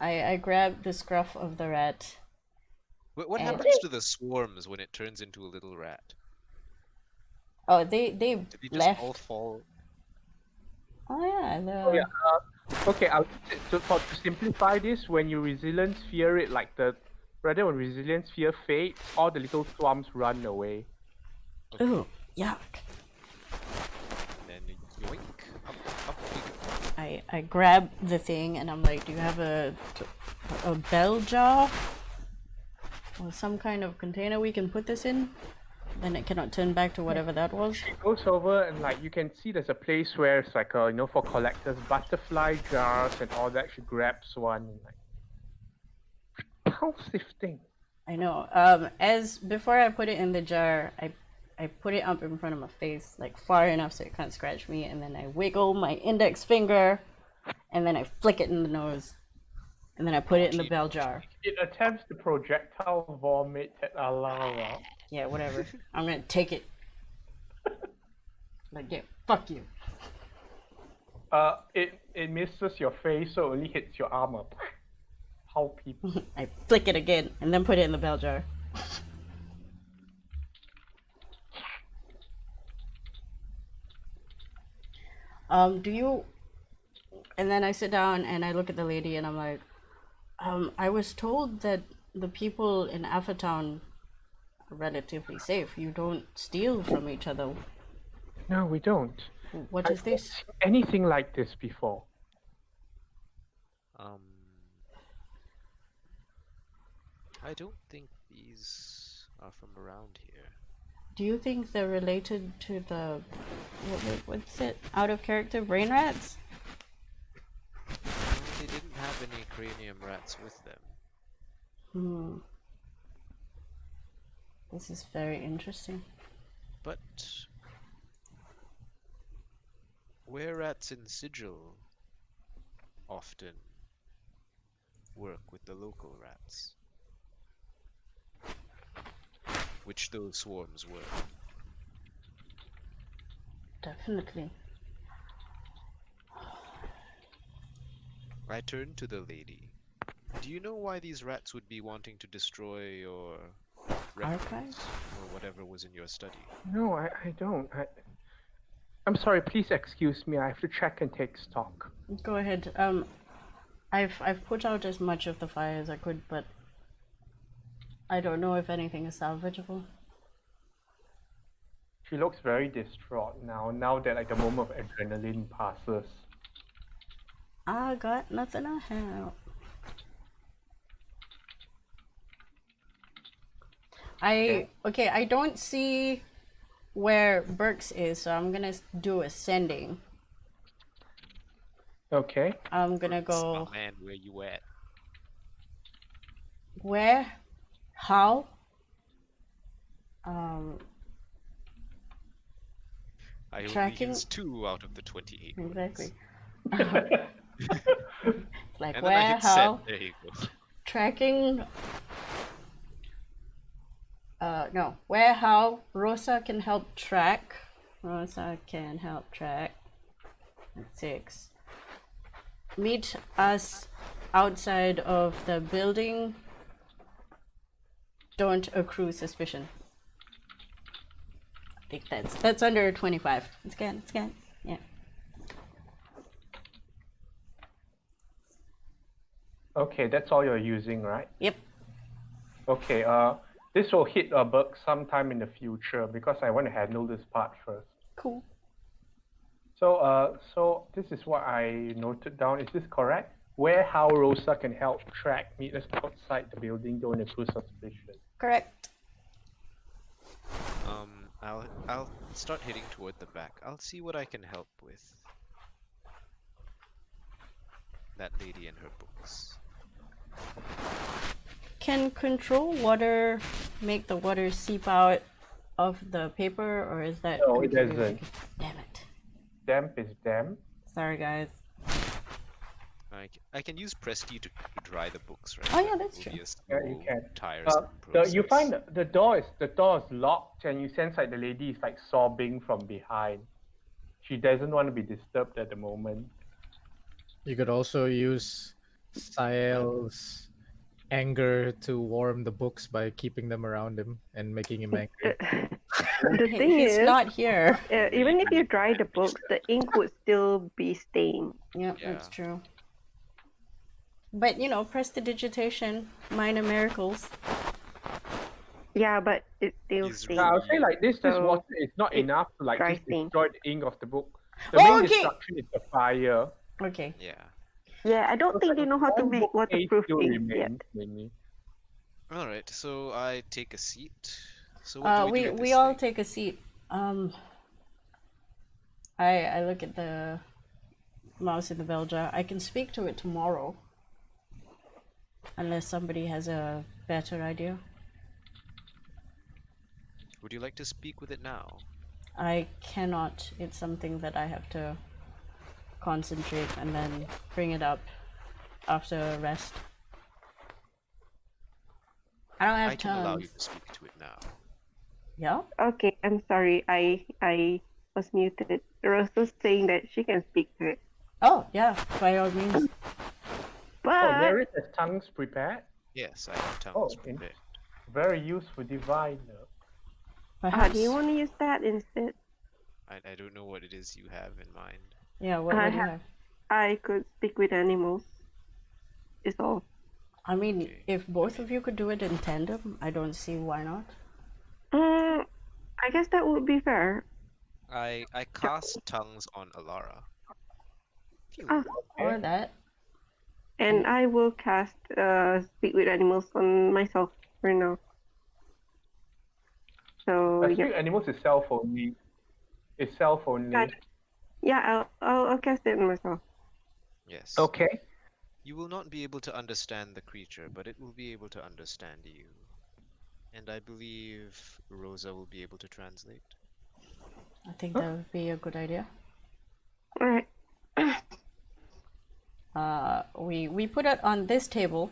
I grab the scruff of the rat. what And- happens to the swarms when it turns into a little rat? Oh, they Do they just left. all fall? Oh yeah, Oh yeah. Okay. To simplify this, when you resilience sphere it, like when resilience sphere fades, all the little swarms run away. Ooh, yuck. Then yoink, up we go. I grab the thing and I'm like, do you have a bell jar? Or some kind of container we can put this in? Then it cannot turn back to whatever that was. She goes over and like you can see there's a place where it's like for collectors, butterfly jars and all that. She grabs one and like repulsive thing. I know. As before I put it in the jar, I put it up in front of my face, like far enough so it can't scratch me, and then I wiggle my index finger, and then I flick it in the nose, and then I put it in the bell jar. It attempts to projectile vomit at Alara. Yeah, whatever. I'm gonna take it. Like, yeah, fuck you. It misses your face, so it only hits your armor. How people. I flick it again, and then put it in the bell jar. Do you... And then I sit down and I look at the lady and I'm like, I was told that the people in Town are relatively safe. You don't steal from each other. No, we don't. What is this? Seen anything like this before? I don't think these are from around here. Do you think they're related to the... what's it? Out of character brain rats? They didn't have any cranium rats with them. This is very interesting. But were rats in Sigil often work with the local rats? Which those swarms were. Definitely. I turned to the lady. Do you know why these rats would be wanting to destroy your records Archives? or whatever was in your study? No, I don't. I'm sorry, please excuse me. I have to check and take stock. Go ahead. I've put out as much of the fire as I could, but I don't know if anything is salvageable. She looks very distraught now that like the moment of adrenaline passes. I got nothing to help. I don't see where Burks is, so I'm gonna do ascending. Okay. I'm gonna go. Oh man, where you at? Where? How? I only Tracking? used 2 out of the 28 ones. Exactly. Like And then I where? hit How? send. There you go. Tracking. No. Where? How? Rosa can help track. Rosa can help track. 6. Meet us outside of the building. Don't accrue suspicion. I think that's under 25. Scan. Yeah. Okay, that's all you're using, right? Yep. Okay, this will hit a bug sometime in the future because I want to handle this part first. Cool. So this is what I noted down. Is this correct? Where how Rosa can help track meet us outside the building, don't accrue suspicion. Correct. I'll start heading toward the back. I'll see what I can help with. That lady and her books. Can control water make the water seep out of the paper, or is that? No, it going to be doesn't. Damn it. Damp is damp. Sorry, guys. I can use Presti to dry the books, right? Oh, yeah, that's It will be true. a Yeah, you slow, can. tiresome process. You find the door is locked, and you sense like the lady is like sobbing from behind. She doesn't want to be disturbed at the moment. You could also use Sael's anger to warm the books by keeping them around him and making him angry. The thing He's is, not here. even if you dry the books, the ink would still be stained. Yep, Yeah. that's true. But prestidigitation, minor miracles. Yeah, but it's still He's stained. I would say like this So, water is not it's enough to like dry just stain. destroy the ink of the book. The Oh, main okay. destruction is the fire. Okay. Yeah. Yeah, I don't think they know how to One make bookcase waterproof still ink remains, yet. mainly. Alright, so I take a seat So what do we do with we this all thing? take a seat. I look at the mouse in the bell jar. I can speak to it tomorrow, unless somebody has a better idea. Would you like to speak with it now? I cannot. It's something that I have to concentrate and then bring it up after rest. I don't have I can allow you tongues. to speak to it now. Yeah? Okay, I'm sorry. I was muted. Rose was saying that she can speak to it. Oh, yeah, by all means. But There is a tongues prepared. Yes, I have Oh, tongues prepared. very useful device. Perhaps. do you want to use that instead? I don't know what it is you have in mind. Yeah, what do you have? I could speak with animals. Is all. I mean, Okay. if both of you could do it in tandem, I don't see why not. I guess that would be fair. I cast tongues on Alara. Ah, Or that. and I will cast speak with animals on myself for now. So Speak animals is self only. It's self only. yeah, I'll cast it on myself. Yes. Okay. You will not be able to understand the creature, but it will be able to understand you. And I believe Rosa will be able to translate. I think that would be a good idea. All right. We put it on this table,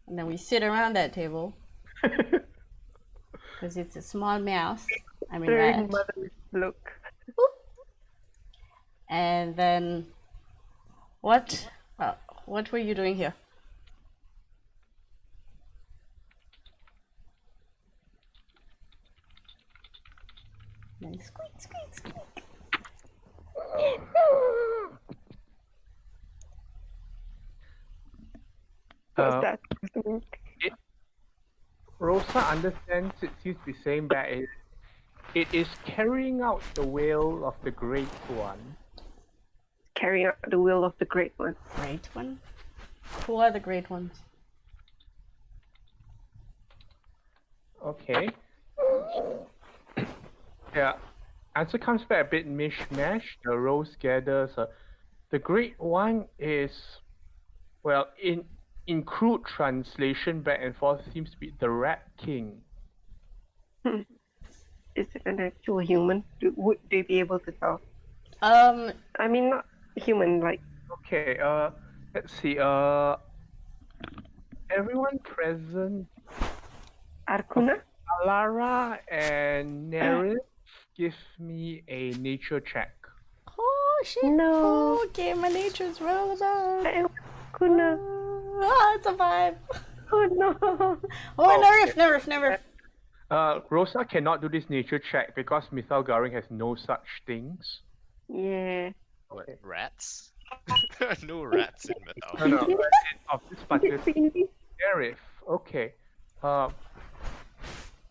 and then we sit around that table because it's a small mouse. I mean Very rat. motherly look. And then, what were you doing here? Then squeak, squeak, squeak. What's Uh, that? Rosa understands it seems to be saying that it is carrying out the will of the Great One. Carrying out the will of the Great One. Great one? Who are the great ones? Okay. Yeah. Answer comes back a bit mishmash. The rose gathers. The Great One is, well, in crude translation back and forth, seems to be the Rat King. Is it an actual human? Would they be able to tell? I mean, not human, like. Okay. Let's see. Everyone present, Arcuna? Alara and Neris, give me a nature check. Oh shit! No. Okay, my nature's relevant. Arcuna. It's a vibe. Oh no. Oh, Nerif. Rosa cannot do this nature check because Mithal Garing has no such things. Yeah. What, rats? There are no rats in Metal. No, of this particular Sheriff. Okay.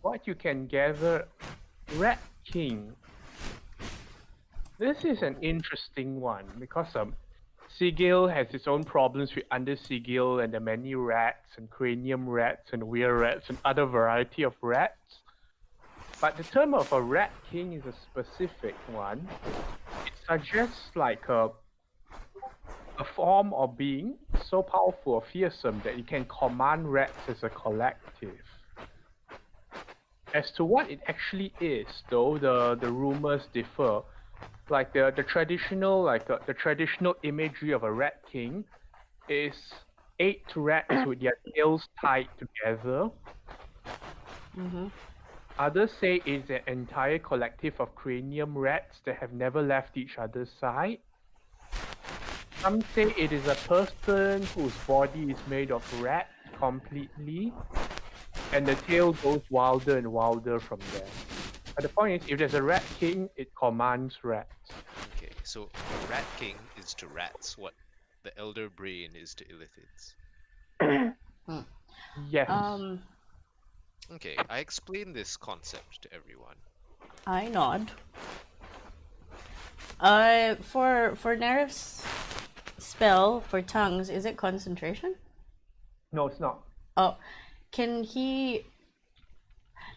What you can gather, Rat King. This is an interesting one because Sigil has its own problems with under Sigil and the many rats and cranium rats and weir rats and other variety of rats. But the term of a Rat King is a specific one. It suggests like a form or being so powerful or fearsome that you can command rats as a collective. As to what it actually is, though, the rumors differ. Like the traditional the traditional imagery of a rat king is 8 rats with their tails tied together. Others say it's an entire collective of cranium rats that have never left each other's side. Some say it is a person whose body is made of rat completely, and the tail goes wilder and wilder from there. But the point is, if there's a rat king, it commands rats. Okay, so a rat king is to rats what the elder brain is to illithids. Yes. Okay, I explain this concept to everyone. I nod. For Nerif's spell for tongues, is it concentration? No, it's not. Oh, can he?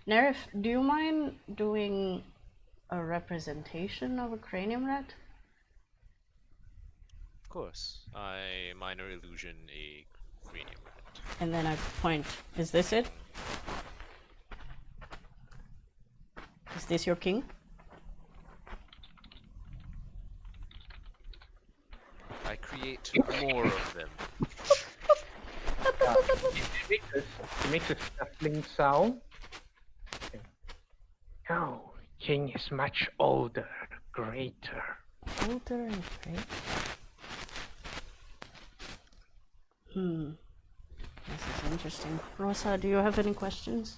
Nerif, do you mind doing a representation of a cranium rat? Of course. I minor illusion a cranium rat. And then I point. Is this it? Is this your king? I create more of them. It makes a snuffling sound. No, king is much older, greater. Older and great. This is interesting. Rosa, do you have any questions?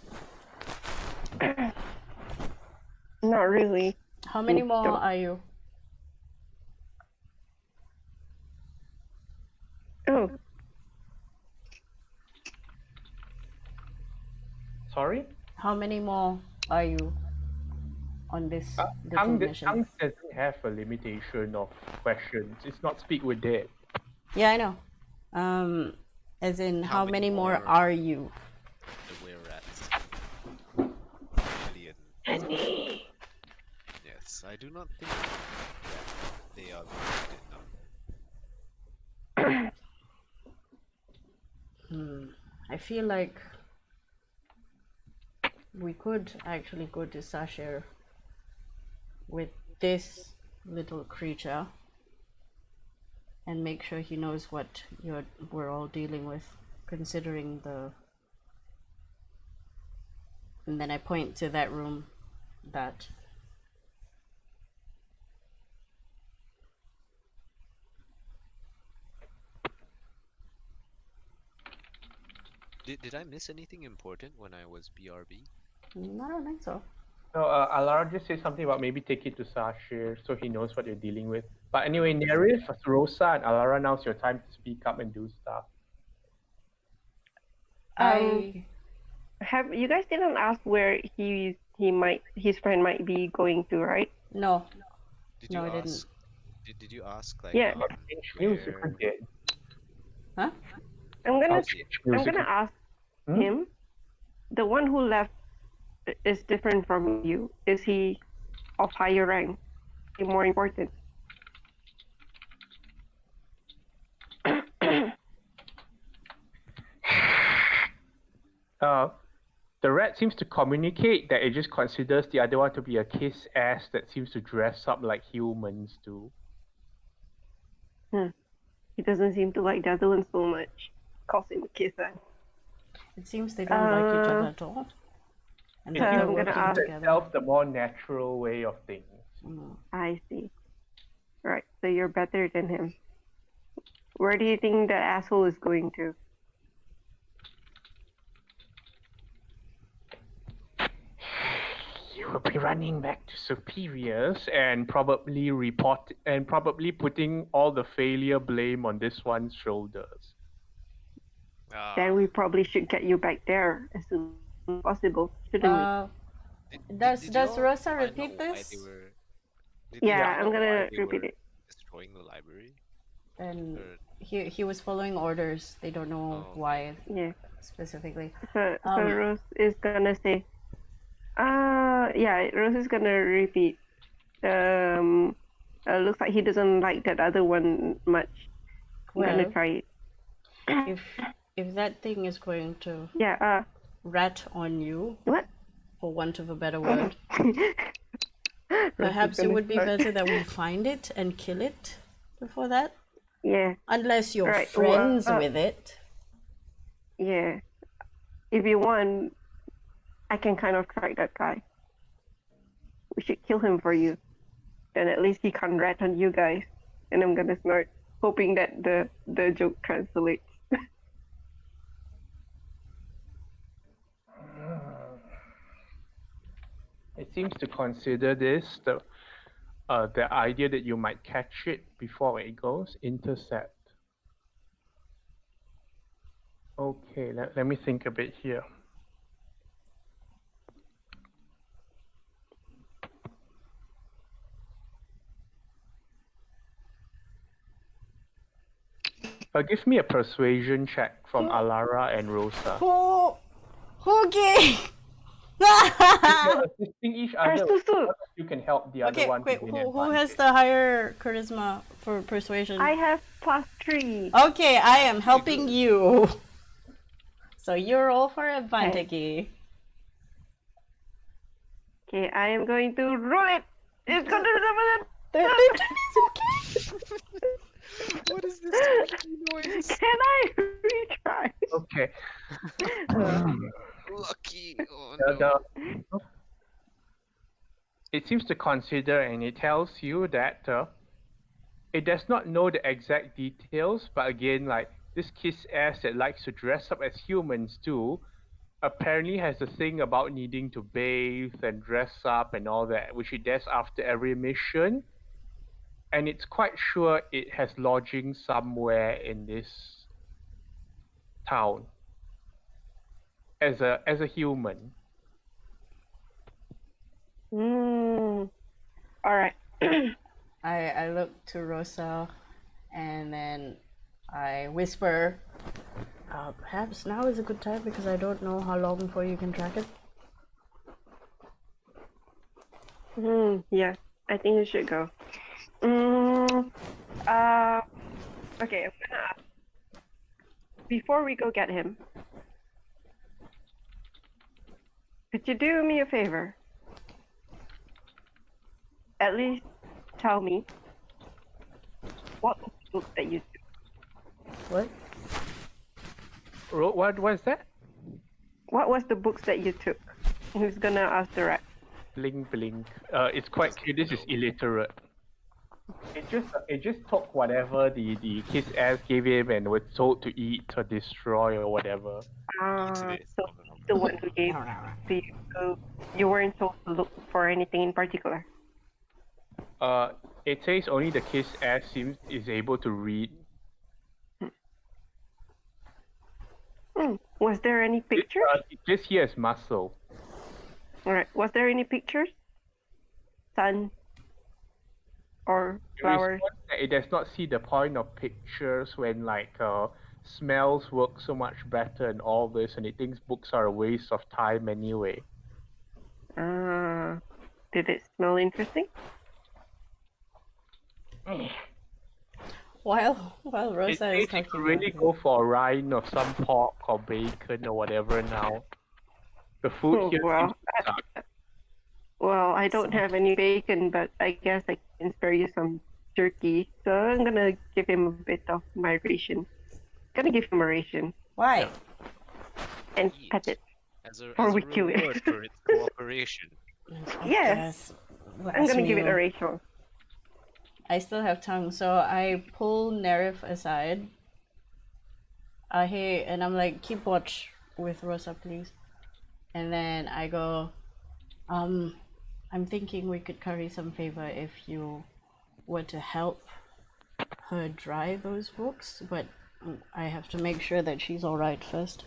Not really. How many more Don't. are you? Oh, Sorry? How many more are you on this little mission? Tongue doesn't have a limitation of questions. It's not speak with dead. Yeah, I know. As in, how many more are you? The were rats. Million. Yes, I do not think that they are limited enough. I feel like we could actually go to Sashir with this little creature and make sure he knows what we're all dealing with, considering the... And then I point to that room that... Did I miss anything important when I was BRB? I don't think so. No, Alara just said something about maybe take it to Sashir so he knows what you're dealing with. But anyway, Nerif, Rosa, and Alara, now's your time to speak up and do stuff. have you guys didn't ask where his friend might be going to, right? No. Did No, you I ask? Did you ask like? Yeah. Change music where- again. Huh? I'm gonna Change I'm music. gonna ask Hmm? him. The one who left is different from you. Is he of higher rank? Is he more important? The rat seems to communicate that it just considers the other one to be a kiss ass that seems to dress up like humans do. He doesn't seem to like the other one so much. Calls him a kisser. It seems they don't like each other at all. And It that I'm they're gonna working ask- together. itself the more natural way of things. I see. Right, so you're better than him. Where do you think that asshole is going to? You will be running back to superiors and probably putting all the failure blame on this one's shoulders. Then we probably should get you back there as soon as possible, shouldn't Does Rosa find out repeat why this? they were- did we? they Yeah, find I'm out gonna why they repeat were it. Destroying the library. And Or- he was following orders. They don't know Oh. why Yeah. specifically. So Um, Rose is gonna say, yeah, Rose is gonna repeat. Looks like he doesn't like that other one much. I'm gonna Well, try it. if that thing is going to Yeah, rat on you, what? for want of a better word, Rose is perhaps it gonna would be start. better that we find it and kill it before that. Yeah, Unless you're Right, friends well, with it. yeah. If you want, I can kind of track that guy. We should kill him for you. Then at least he can't rat on you guys. And I'm gonna snort, hoping that the joke translates. It seems to consider this the idea that you might catch it before it goes intercept. Okay, let me think a bit here. Give me a persuasion check from Alara and Rosa. Oh, okay. You're assisting each other. Susu. One of you can help the other Okay, one wait, to gain who has advantage. the higher charisma for persuasion? I have +3. Okay, I am helping you. So you roll for advantage. Okay, I am going to roll it. It's gonna What is this squeaky noise? Can I retry? Okay. Lucky. Oh The- no. the- it seems to consider, and it tells you that it does not know the exact details, but again, like this kiss ass that likes to dress up as humans too, apparently has a thing about needing to bathe and dress up and all that, which it does after every mission. And it's quite sure it has lodging somewhere in this town as a human. All right. I look to Rosa, and then I whisper, perhaps now is a good time because I don't know how long before you can track it. Yes, I think you should go. Okay, I'm gonna ask. Before we go get him, could you do me a favor? At least tell me what was the book that you took. What? What was that? What was the books that you took? Who's gonna ask the rat? Blink blink. It's quite cute. This is illiterate. It just took whatever the kiss ass gave him and was told to eat or destroy or whatever. So the one who gave to you, so you weren't told to look for anything in particular. It says only the kiss ass is able to read. Was there any pictures? This here is muscle. Alright, was there any pictures? Sun or It flowers? responds that it does not see the point of pictures when smells work so much better and all this, and it thinks books are a waste of time anyway. Did it smell interesting? While It Rosa says is you talking could really about go for a rind of some pork or bacon or whatever now. The food here well, seems to suck. Well, I don't have any bacon, but I guess I can spare you some jerky. So I'm gonna give him a bit of my ration. Gonna give him a ration why? and Eat. pet it. As a Or we kill it. reward for its cooperation. Yes. I'm gonna give it a ration. I still have tongue, so I pull Nerif aside. Hey, and I'm like, keep watch with Rosa, please. And then I go, I'm thinking we could curry some favor if you were to help her dry those books, but I have to make sure that she's alright first.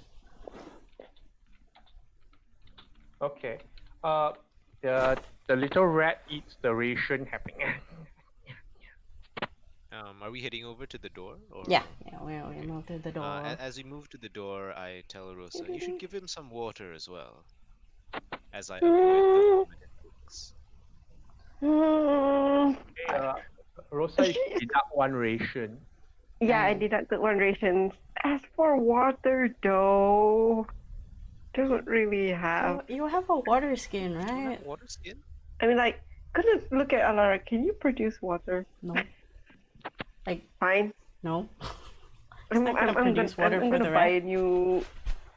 Okay. The little rat eats the ration happening. Are we heading over to the door? Or... Yeah, we move to the door. As we move to the door, I tell Rosa, you should give him some water as well. As I avoid the limited books. Rosa, you can deduct one ration. Yeah, I deducted one ration. As for water, though, don't really have. You have a water skin, You right? have water skin? I mean, like, gonna look at Alara. Can you produce water? No. Fine. No. I'm not gonna produce water for gonna the buy rat. a new.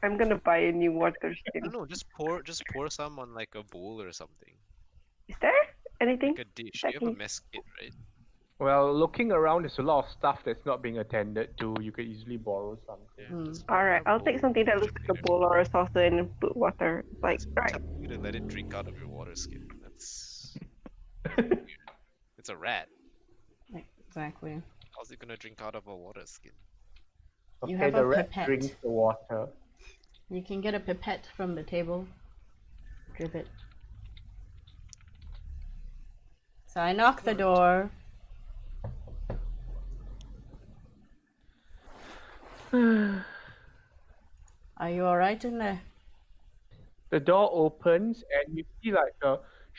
I'm gonna buy a new water skin. No, just pour some on like a bowl or something. Is there anything? Like a dish. You have a mess kit, right? Well, looking around, there's a lot of stuff that's not being attended to. You could easily borrow something. Yeah, just pour All in right, a I'll take bowl, something that put looks it like a in bowl or a saucer and put water. Like, right. You're gonna let it drink out of your water skin. That's weird. It's a rat. Exactly. How's it gonna drink out of a water skin? You Okay, have the a rat pipette. drinks the water. You can get a pipette from the table. Drip it. So I knock the door. Are you alright in there? The door opens and you see like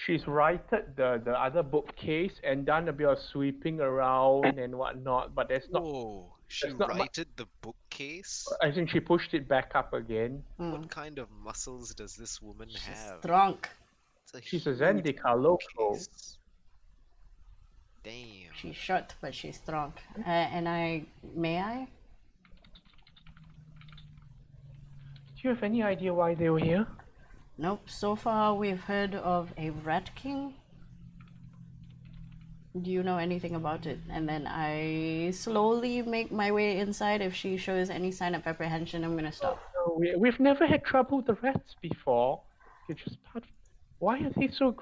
she's righted the other bookcase and done a bit of sweeping around and whatnot, but Whoa, she there's not much. righted the bookcase? I think she pushed it back up again. What kind of muscles does this woman She's have? strong. It's She's a huge Zendika local. bookcase. Damn. She's short, but she's strong. May I? Do you have any idea why they were here? Nope. So far, we've heard of a rat king. Do you know anything about it? And then I slowly make my way inside. If she shows any sign of apprehension, I'm gonna stop. No, we've never had trouble with the rats before. They're just part. Why are they so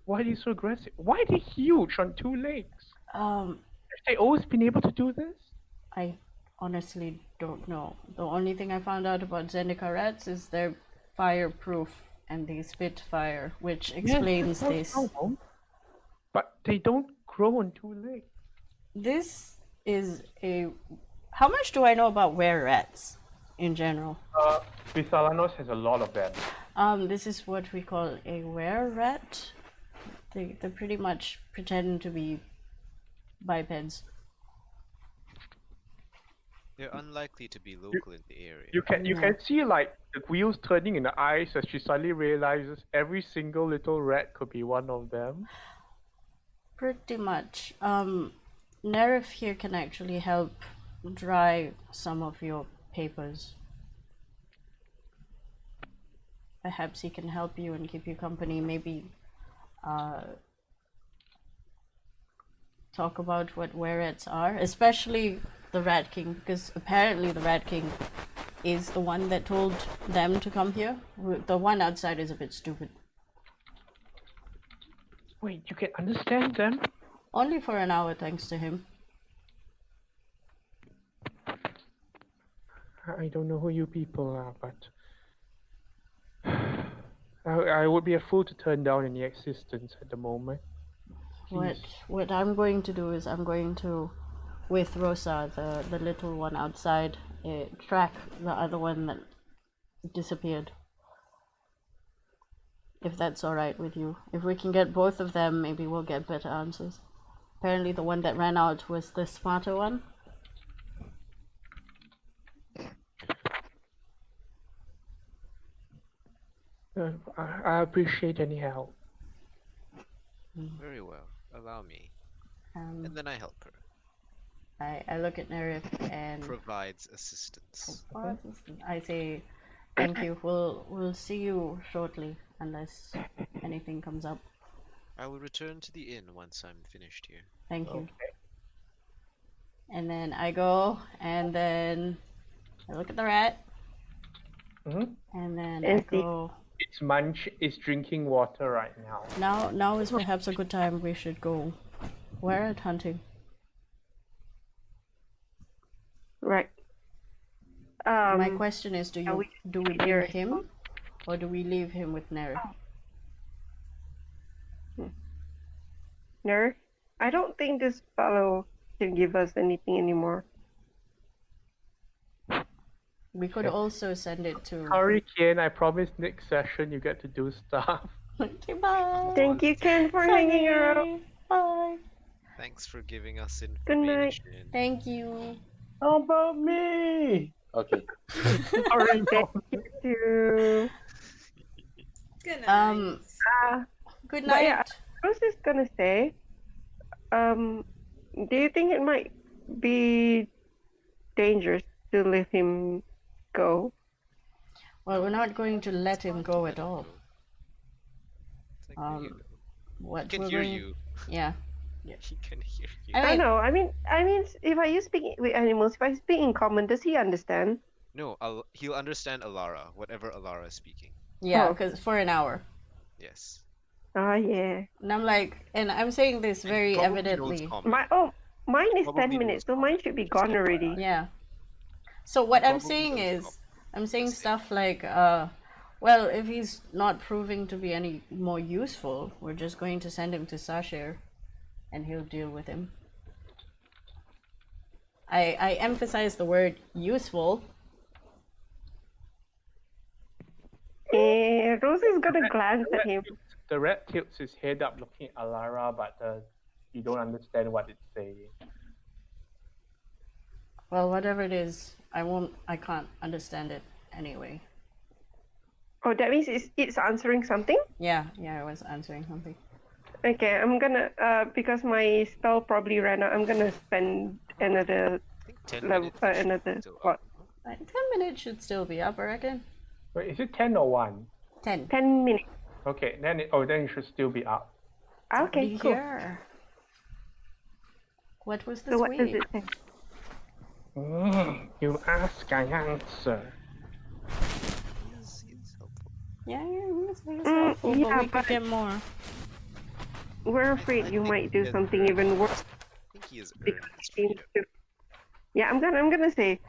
Why are they so aggressive? Why are they huge on two legs? Have they always been able to do this? I honestly don't know. The only thing I found out about Zendika rats is they're fireproof and they spit fire, which explains this. But they don't grow on two legs. This is a. How much do I know about were rats in general? Bisalanos has a lot of them. This is what we call a were rat. They pretty much pretend to be bipeds. They're unlikely to be local in the area. You can see like the wheels turning in the eyes as she suddenly realizes every single little rat could be one of them. Pretty much. Nerif here can actually help dry some of your papers. Perhaps he can help you and keep you company. Maybe talk about what were-rats are, especially the Rat King, because apparently the Rat King is the one that told them to come here. The one outside is a bit stupid. Wait, you can understand them? Only for an hour, thanks to him. I don't know who you people are, but I would be a fool to turn down any existence at the moment. What I'm going to do is I'm going to, with Rosa, the little one outside, track the other one that disappeared. If that's alright with you. If we can get both of them, maybe we'll get better answers. Apparently the one that ran out was the smarter one. I appreciate any help. Very well. Allow me. And then I help her. I look at Nerif and Provides assistance. I say, thank you. We'll see you shortly, unless anything comes up. I will return to the inn once I'm finished here. Thank you. Okay. And then I go, and then I look at the rat, Mm-hmm. and then I go. It's drinking water right now. Now is perhaps a good time. We should go were-rat hunting. Right. My question is, do we near bring him, or do we leave him with Nerif? Nerf, I don't think this fellow can give us anything anymore. We could also send it to. Sorry, Ken. I promise next session you get to do stuff. Okay, bye. Thank you, Ken, for hanging around. Bye. Thanks for giving us Good night. information. Thank you. How about me? Okay. Sorry, Thank you. Good night. Good But night. yeah, I was just gonna say, do you think it might be dangerous to let him go? Well, we're not going to let him go at all. It's like, What he can we're hear going- you. Yeah. He can hear you. I I mean, know. I mean, if I use speak with animals, if I speak in common, does he understand? No, he'll understand Alara, whatever Alara is speaking. yeah, Oh. because for an hour. Yes. Ah, yeah. And I'm saying this very Probably knows evidently. common. Mine is Probably 10 knows minutes, so common. mine should be gone already. Yeah. So what I'm Probably saying knows is, I'm saying Let's see. stuff like, well, if he's not proving to be any more useful, we're just going to send him to Sashir, and he'll deal with him. I emphasize the word useful. Okay. Rosa's gonna glance at him. The rat tilts his head up looking at Alara, but you don't understand what it's saying. Well, whatever it is, I can't understand it anyway. Oh, that means it's answering something? Yeah, I was answering something. Okay, I'm gonna, because my spell probably ran out, I'm gonna spend another I think 10 level, minutes. another Still slot. Like, 10 minutes should still be up, I reckon. Wait, is it 10 or 1? 10. 10 minutes. Okay, then it should still be up. Okay, cool. Yeah. What was the So what does sweet? it say? You ask, I answer. It's helpful. Yeah, it's helpful, yeah, but we could but- get more. We're afraid you think might he do has something earned- even worse. I think he has earned Because his it seems freedom. to... Yeah, I'm gonna say,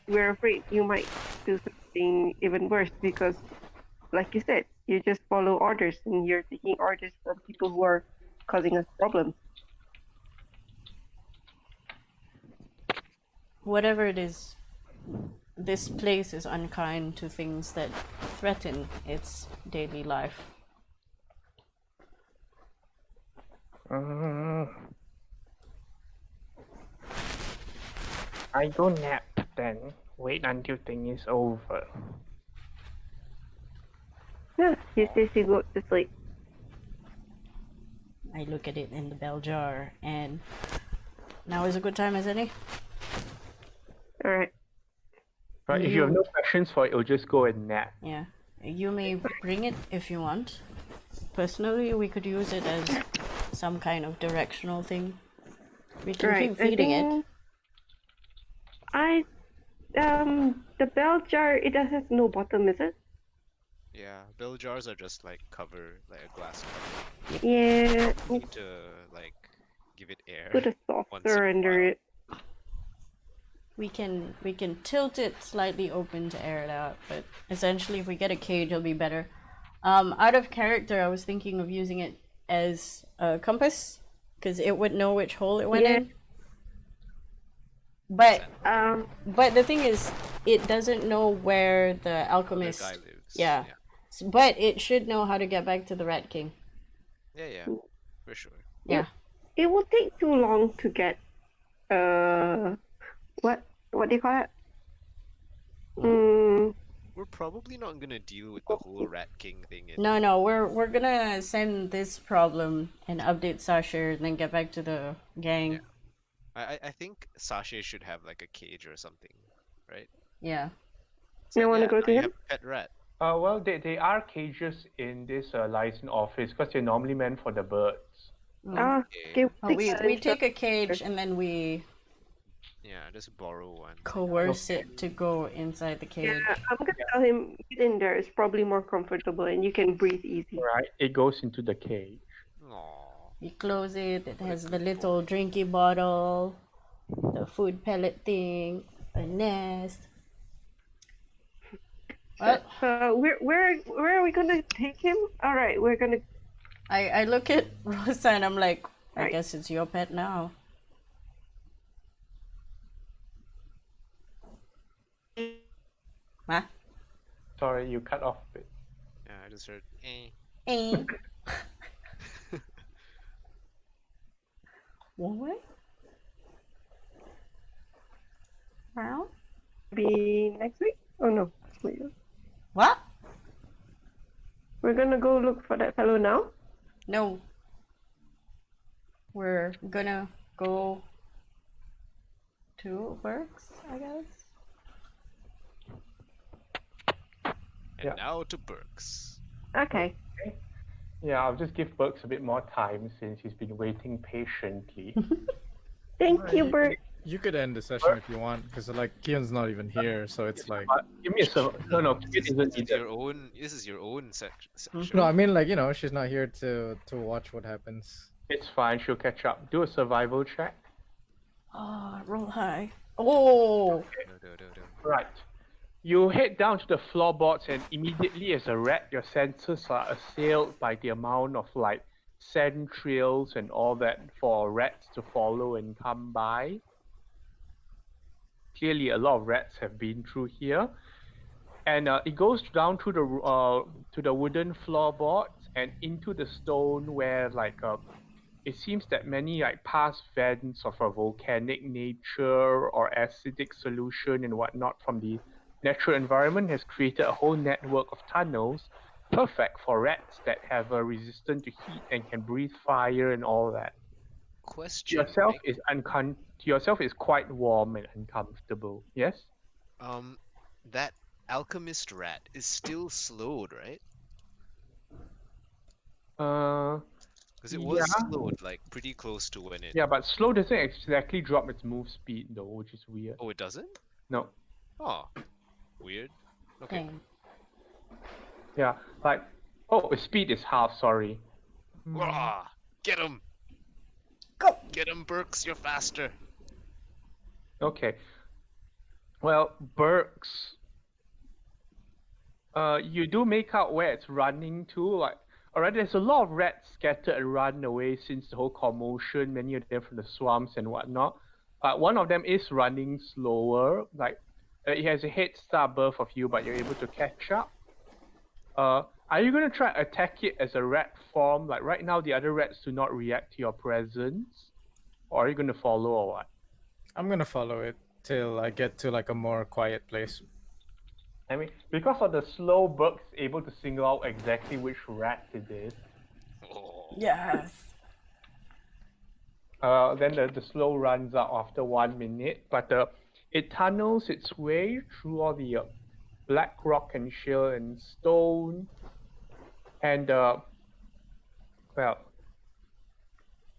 we're afraid you might do something even worse because, like you said, you just follow orders and you're taking orders from people who are causing us problems. Whatever it is, this place is unkind to things that threaten its daily life. I go nap then. Wait until thing is over. Yeah, he says he goes to sleep. I look at it in the bell jar, and now is a good time as any. Alright. But if you have no questions for it, you'll just go and nap. Yeah, you may bring it if you want. Personally, we could use it as some kind of directional thing. We can keep feeding it. The bell jar, it has no bottom, is it? Yeah, bell jars are just like cover, like a glass cover. Yeah, You need to like give it air. put a once in saucer a under while. it. We can tilt it slightly open to air it out, but essentially if we get a cage it'll be better. Out of character, I was thinking of using it as a compass, because it would know which hole it went Yeah. in. But Um, the thing is, it doesn't know where the The alchemist. guy lives. Yeah. But it should know how to get back to the Rat King. Yeah, for sure. Yeah. it will take too long to get, what do you call it? We're probably not gonna deal with the whole Rat King thing. No, we're gonna send this problem and update Sasha, and then get back to the gang. I think Sasha should have like a cage or something, right? Yeah. It's You like, wanna yeah, go now to you him? have a pet rat. Well, they are cages in this license office because they're normally meant for the birds. Okay, We take a cage and then we Yeah, just borrow one. coerce it to go inside the cage. Yeah, I'm gonna tell him get in there. It's probably more comfortable and you can breathe easy. Right? It goes into the cage. Aww. You close it, it has the little drinky bottle, the food pellet thing, a nest. Well, Where are we gonna take him? All right, we're gonna. I look at Rosa and I'm like, I Right. guess it's your pet now. Huh? Sorry, you cut off a bit. Yeah, I just heard. Eh. Eh. What? Well? Be next week? Oh no, wait. What? We're gonna go look for that fellow now. No. We're gonna go to Works, I guess. And Yeah. now to Burks. Okay. Yeah, I'll just give Burks a bit more time since he's been waiting patiently. Thank you, Bert. You could end the session if you want, because like Kian's not even here, so it's like. Give me a no, Kian isn't This is either. your own. This is your own section. No, I mean like she's not here to watch what happens. It's fine, she'll catch up. Do a survival check. Oh, roll high. Oh! No. Right. You head down to the floorboards and immediately as a rat, your senses are assailed by the amount of like sand trails and all that for rats to follow and come by. Clearly a lot of rats have been through here. and it goes down to the wooden floorboards and into the stone where it seems that many past vents of a volcanic nature or acidic solution and whatnot from the natural environment has created a whole network of tunnels perfect for rats that have a resistance to heat and can breathe fire and all that. Question. Yourself Nick. is quite warm and uncomfortable. Yes. That alchemist rat is still slowed, right? Because it was Yeah. slowed like pretty close to when it. Yeah, but slow doesn't exactly drop its move speed though, which is weird. Oh, it doesn't? No. Oh, weird. Okay. Dang. Yeah, its speed is half. Sorry. Wah! Get him! Go! Get him, Burks! You're faster. Okay. Well, Burks. You do make out where it's running to. Alright, there's a lot of rats scattered and run away since the whole commotion. Many of them from the swamps and whatnot. But one of them is running slower. It has a head start above of you, but you're able to catch up. Are you gonna try attack it as a rat form? Like right now, the other rats do not react to your presence, or are you gonna follow or what? I'm gonna follow it till I get to a more quiet place. I mean, because of the slow, Burke's able to single out exactly which rat it is. Oh. Yes. Then the slow runs out after 1 minute, but it tunnels its way through all the black rock and shale and stone, and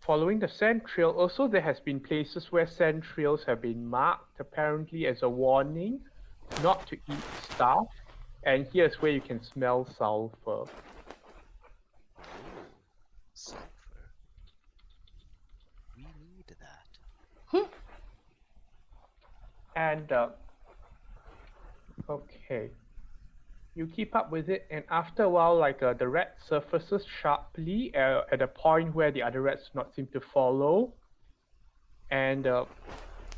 following the sand trail. Also, there has been places where sand trails have been marked, apparently as a warning not to eat stuff. And here's where you can smell sulfur. Sulfur. We need that. And okay, you keep up with it, and after a while, the rat surfaces sharply at a point where the other rats do not seem to follow, and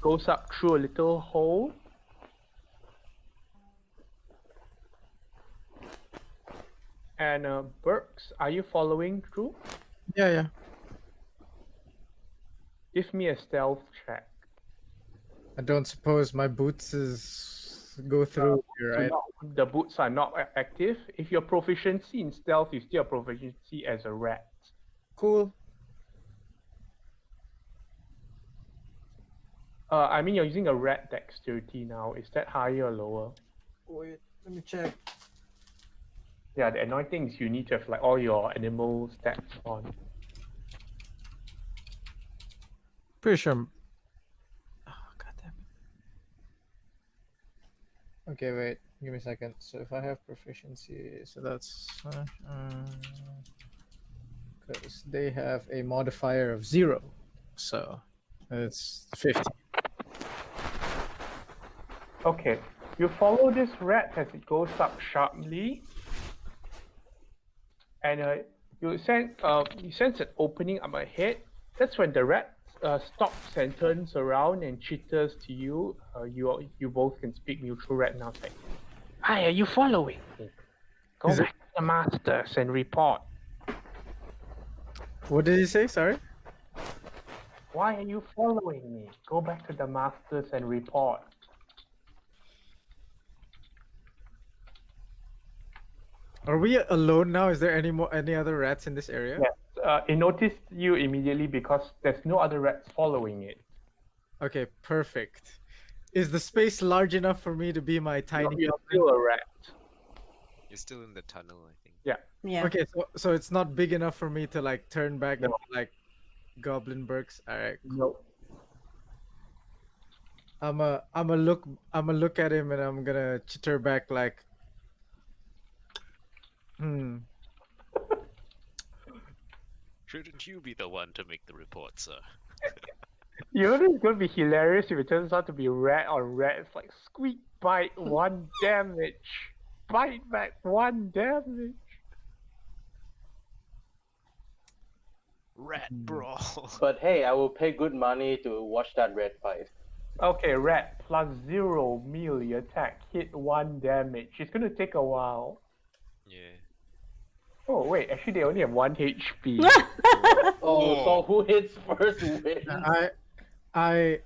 goes up through a little hole. And Burks, are you following through? Yeah. Give me a stealth check. I don't suppose my boots go through here, So right? the boots are not active. If your proficiency in stealth is still a proficiency as a rat. Cool. I mean, you're using a rat dexterity now. Is that higher or lower? Wait, let me check. Yeah, the annoying thing is you need to have all your animal stats on. Pretty sure. Oh, goddamn it. Okay, wait. Give me a second. So if I have proficiency, so that's because they have a modifier of 0, so it's 50. Okay, you follow this rat as it goes up sharply, and you sense an opening up ahead. That's when the rat stops and turns around and chitters to you. You both can speak mutual rat now. It's like, "Hi, are you following me? Go Is it- back to the masters and report." What did he say? Sorry. Why are you following me? Go back to the masters and report. Are we alone now? Is there any other rats in this area? Yes, it noticed you immediately because there's no other rats following it. Okay, perfect. Is the space large enough for me to be my tiny? You're still a rat. You're still in the tunnel, I think. Yeah. Okay, so it's not big enough for me to turn back No. into Goblin Burks. All right, cool. No. I'm a look at him and I'm gonna chitter back Shouldn't you be the one to make the report, sir? You know it's gonna be hilarious if it turns out to be rat on rat. It's like squeak, bite, 1 damage. Bite back, 1 damage. Rat brawl. But hey, I will pay good money to watch that red fight. Okay, rat +0 melee attack, hit 1 damage. It's gonna take a while. Yeah. Oh wait, actually they only have 1 HP. Oh, so Whoa. who hits first wins? I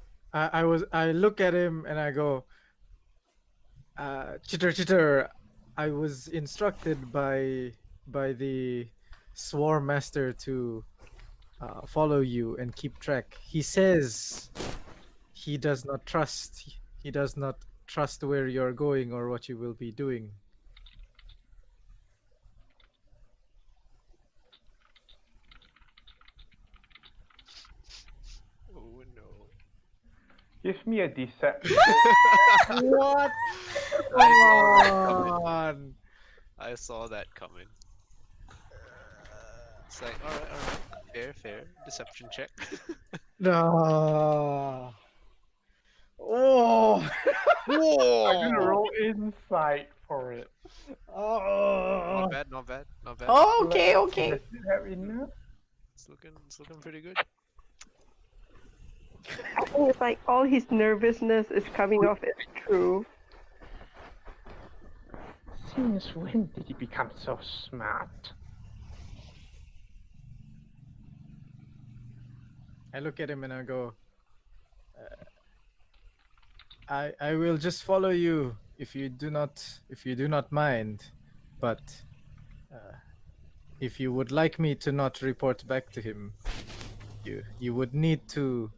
look at him and I go, Chitter, I was instructed by the swarm master to follow you and keep track. He says he does not trust. He does not trust where you're going or what you will be doing. Oh no. Give me a deception. What? I saw that coming. On. I saw that coming. It's like, alright. Fair. Deception check. No. Oh. I'm gonna Whoa! roll insight for it. Oh. Not bad. Okay. Does it have enough? It's looking pretty good. I think it's like all his nervousness is coming off as true. Since when did he become so smart? I look at him and I go, I will just follow you if you do not mind, but if you would like me to not report back to him, you would need to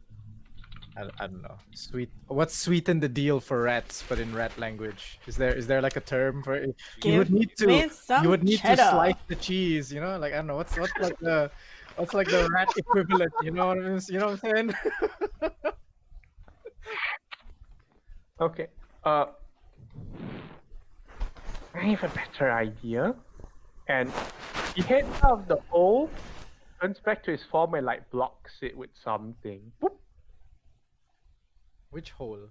I don't know, sweeten the deal for rats, but in rat language. Is there like a term for it? You would Give need to me some you would need cheddar. to slice the cheese, like I don't know, what's like the rat equivalent, you know what I'm saying? Okay. I have a better idea. And he heads out of the hole, turns back to his form and like blocks it with something. Boop. Which hole?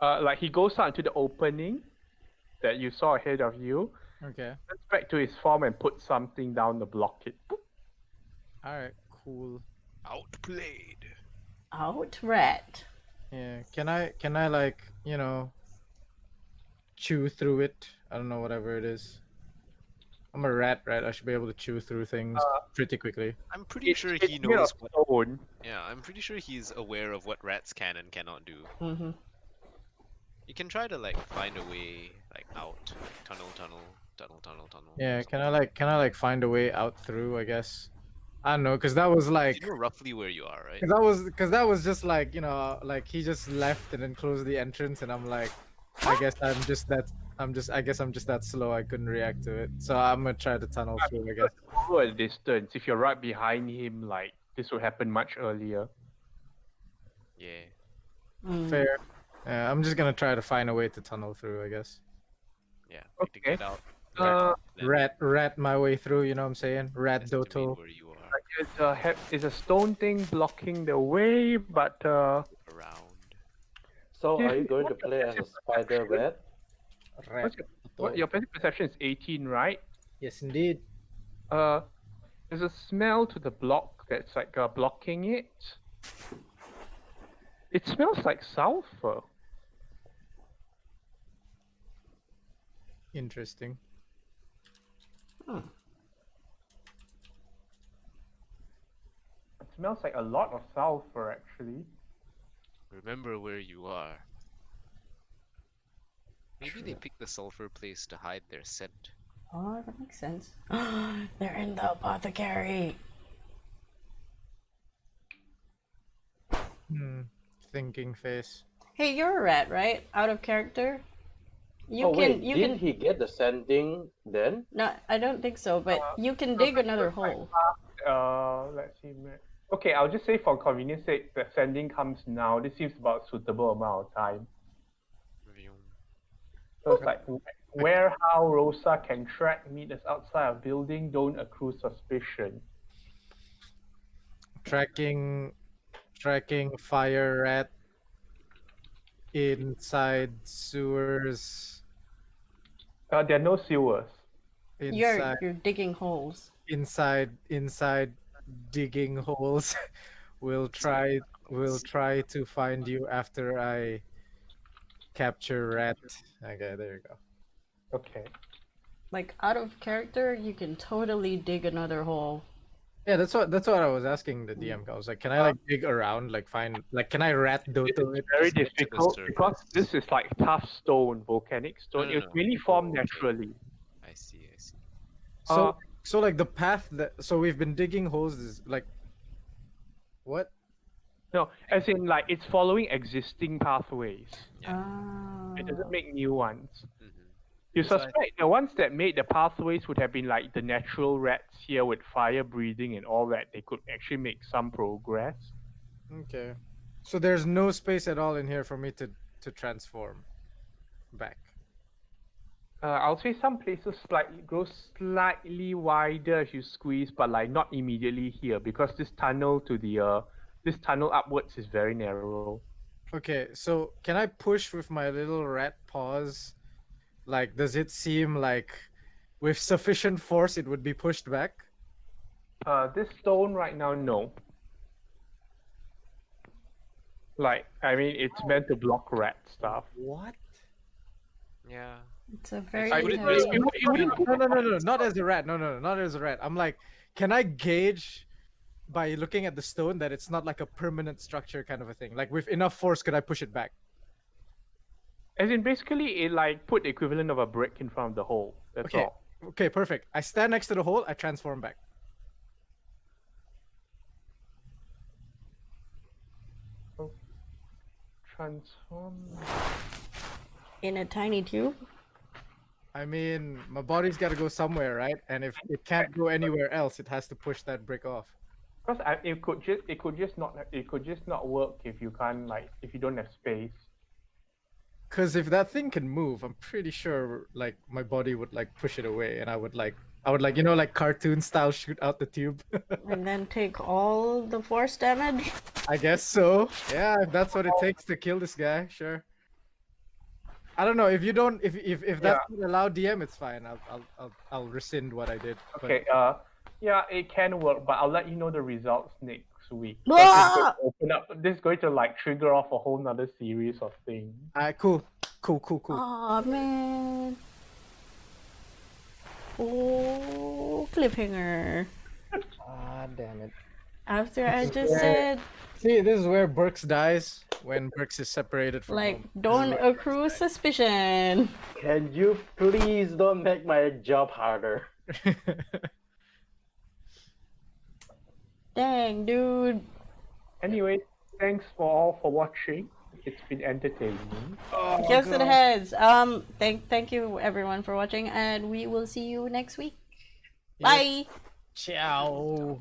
Like he goes out into the opening that you saw ahead of you, Okay. turns back to his form and puts something down to block it. Boop. Alright, cool. Outplayed. Out rat. Yeah. Can I like, chew through it? I don't know, whatever it is. I'm a rat, right? I should be able to chew through things pretty quickly. I'm pretty sure It's he made of knows what. stone. Yeah, I'm pretty sure he's aware of what rats can and cannot do. Mm-hmm. You can try to like find a way like out, like, tunnel. Yeah, can I like find a way out through, I guess? I don't know, cause that was like You know roughly where you are, right? cause that was just like, like he just left and then closed the entrance and I'm like, I guess I'm just that slow, I couldn't react to it. So I'm gonna try to tunnel through, I guess. Go a distance. If you're right behind him, like this would happen much earlier. Yeah. Mm. Fair. Yeah, I'm just gonna try to find a way to tunnel through, I guess. Yeah. Need to Okay. get out. then Rat my way through, you know what I'm saying? Rat estimate Doto. where you are It's a stone thing blocking the way, but around. So Yeah, are you going to play as a spider rat? Rat what your passive perception is 18, right? Yes, indeed. There's a smell to the block that's like blocking it. It smells like sulfur. Interesting. It smells like a lot of sulfur, actually. Remember where you are. Maybe they picked the sulfur place to hide their scent. Oh, that makes sense. They're in the apothecary. Thinking face. Hey, you're a rat, right? Out of character. You Oh can. wait, You didn't can. he get the sending then? No, I don't think so. But you can dig another hole. Let's see. Okay, I'll just say for convenience sake, the sending comes now. This seems about a suitable amount of time. Vroom. So it's like where how Rosa can track meters outside of building, don't accrue suspicion. Tracking fire rat inside sewers. There are no sewers. Inside You're digging holes. inside digging holes. We'll try will try to find you after I capture Rat. Okay, there you go. Okay. Like out of character, you can totally dig another hole. Yeah, that's what I was asking the DM. I was like, can I like dig around, like find, like, can I rat Doto it? Very Just get to the difficult because surface. this is like tough stone, volcanic stone. No, It was no. really formed Oh, okay. naturally. I see. So, so like the path that, so we've been digging holes is like, what? No, as in like it's following existing pathways. Yeah. It doesn't make new ones. Mhm. You So I- suspect the ones that made the pathways would have been like the natural rats here with fire breathing and all that. They could actually make some progress. Okay. So there's no space at all in here for me to transform back. I'll say some places grow slightly wider as you squeeze, but like not immediately here because this tunnel upwards is very narrow. Okay, so can I push with my little rat paws? Like, does it seem like with sufficient force it would be pushed back? This stone right now, no. Like, I mean, it's meant to block rat stuff. What? Yeah. It's a very I would it- heavy- it wouldn't No, not as a rat. No, not as a rat. I'm like, can I gauge by looking at the stone that it's not like a permanent structure kind of a thing? Like, with enough force, could I push it back? As in, basically, it like put the equivalent of a brick in front of the hole. That's Okay. all. Okay, perfect. I stand next to the hole. I transform back. Transform. in a tiny tube. I mean, my body's got to go somewhere, right? And if it can't go anywhere else, it has to push that brick off. Because it could just not work if you can't if you don't have space. Because if that thing can move, I'm pretty sure like my body would like push it away, and I would like like cartoon style shoot out the tube. And then take all the force damage. I guess so. Yeah, if that's what it takes to kill this guy, sure. I don't know if you don't if that's not allowed DM, it's fine. I'll rescind what I did. but- Okay. Yeah, it can work, but I'll let you know the results next week. Ah! This is going to like trigger off a whole nother series of things. Cool. Oh man. Oh, cliffhanger. Ah, damn it. After I just said, See, this is where Burks dies when Burks is separated from like, home. don't accrue suspicion. Can you please don't make my job harder? Dang, dude. Anyway, thanks for watching. It's been entertaining. Yes, it has. Thank you everyone for watching, and we will see you next week. Bye. Ciao.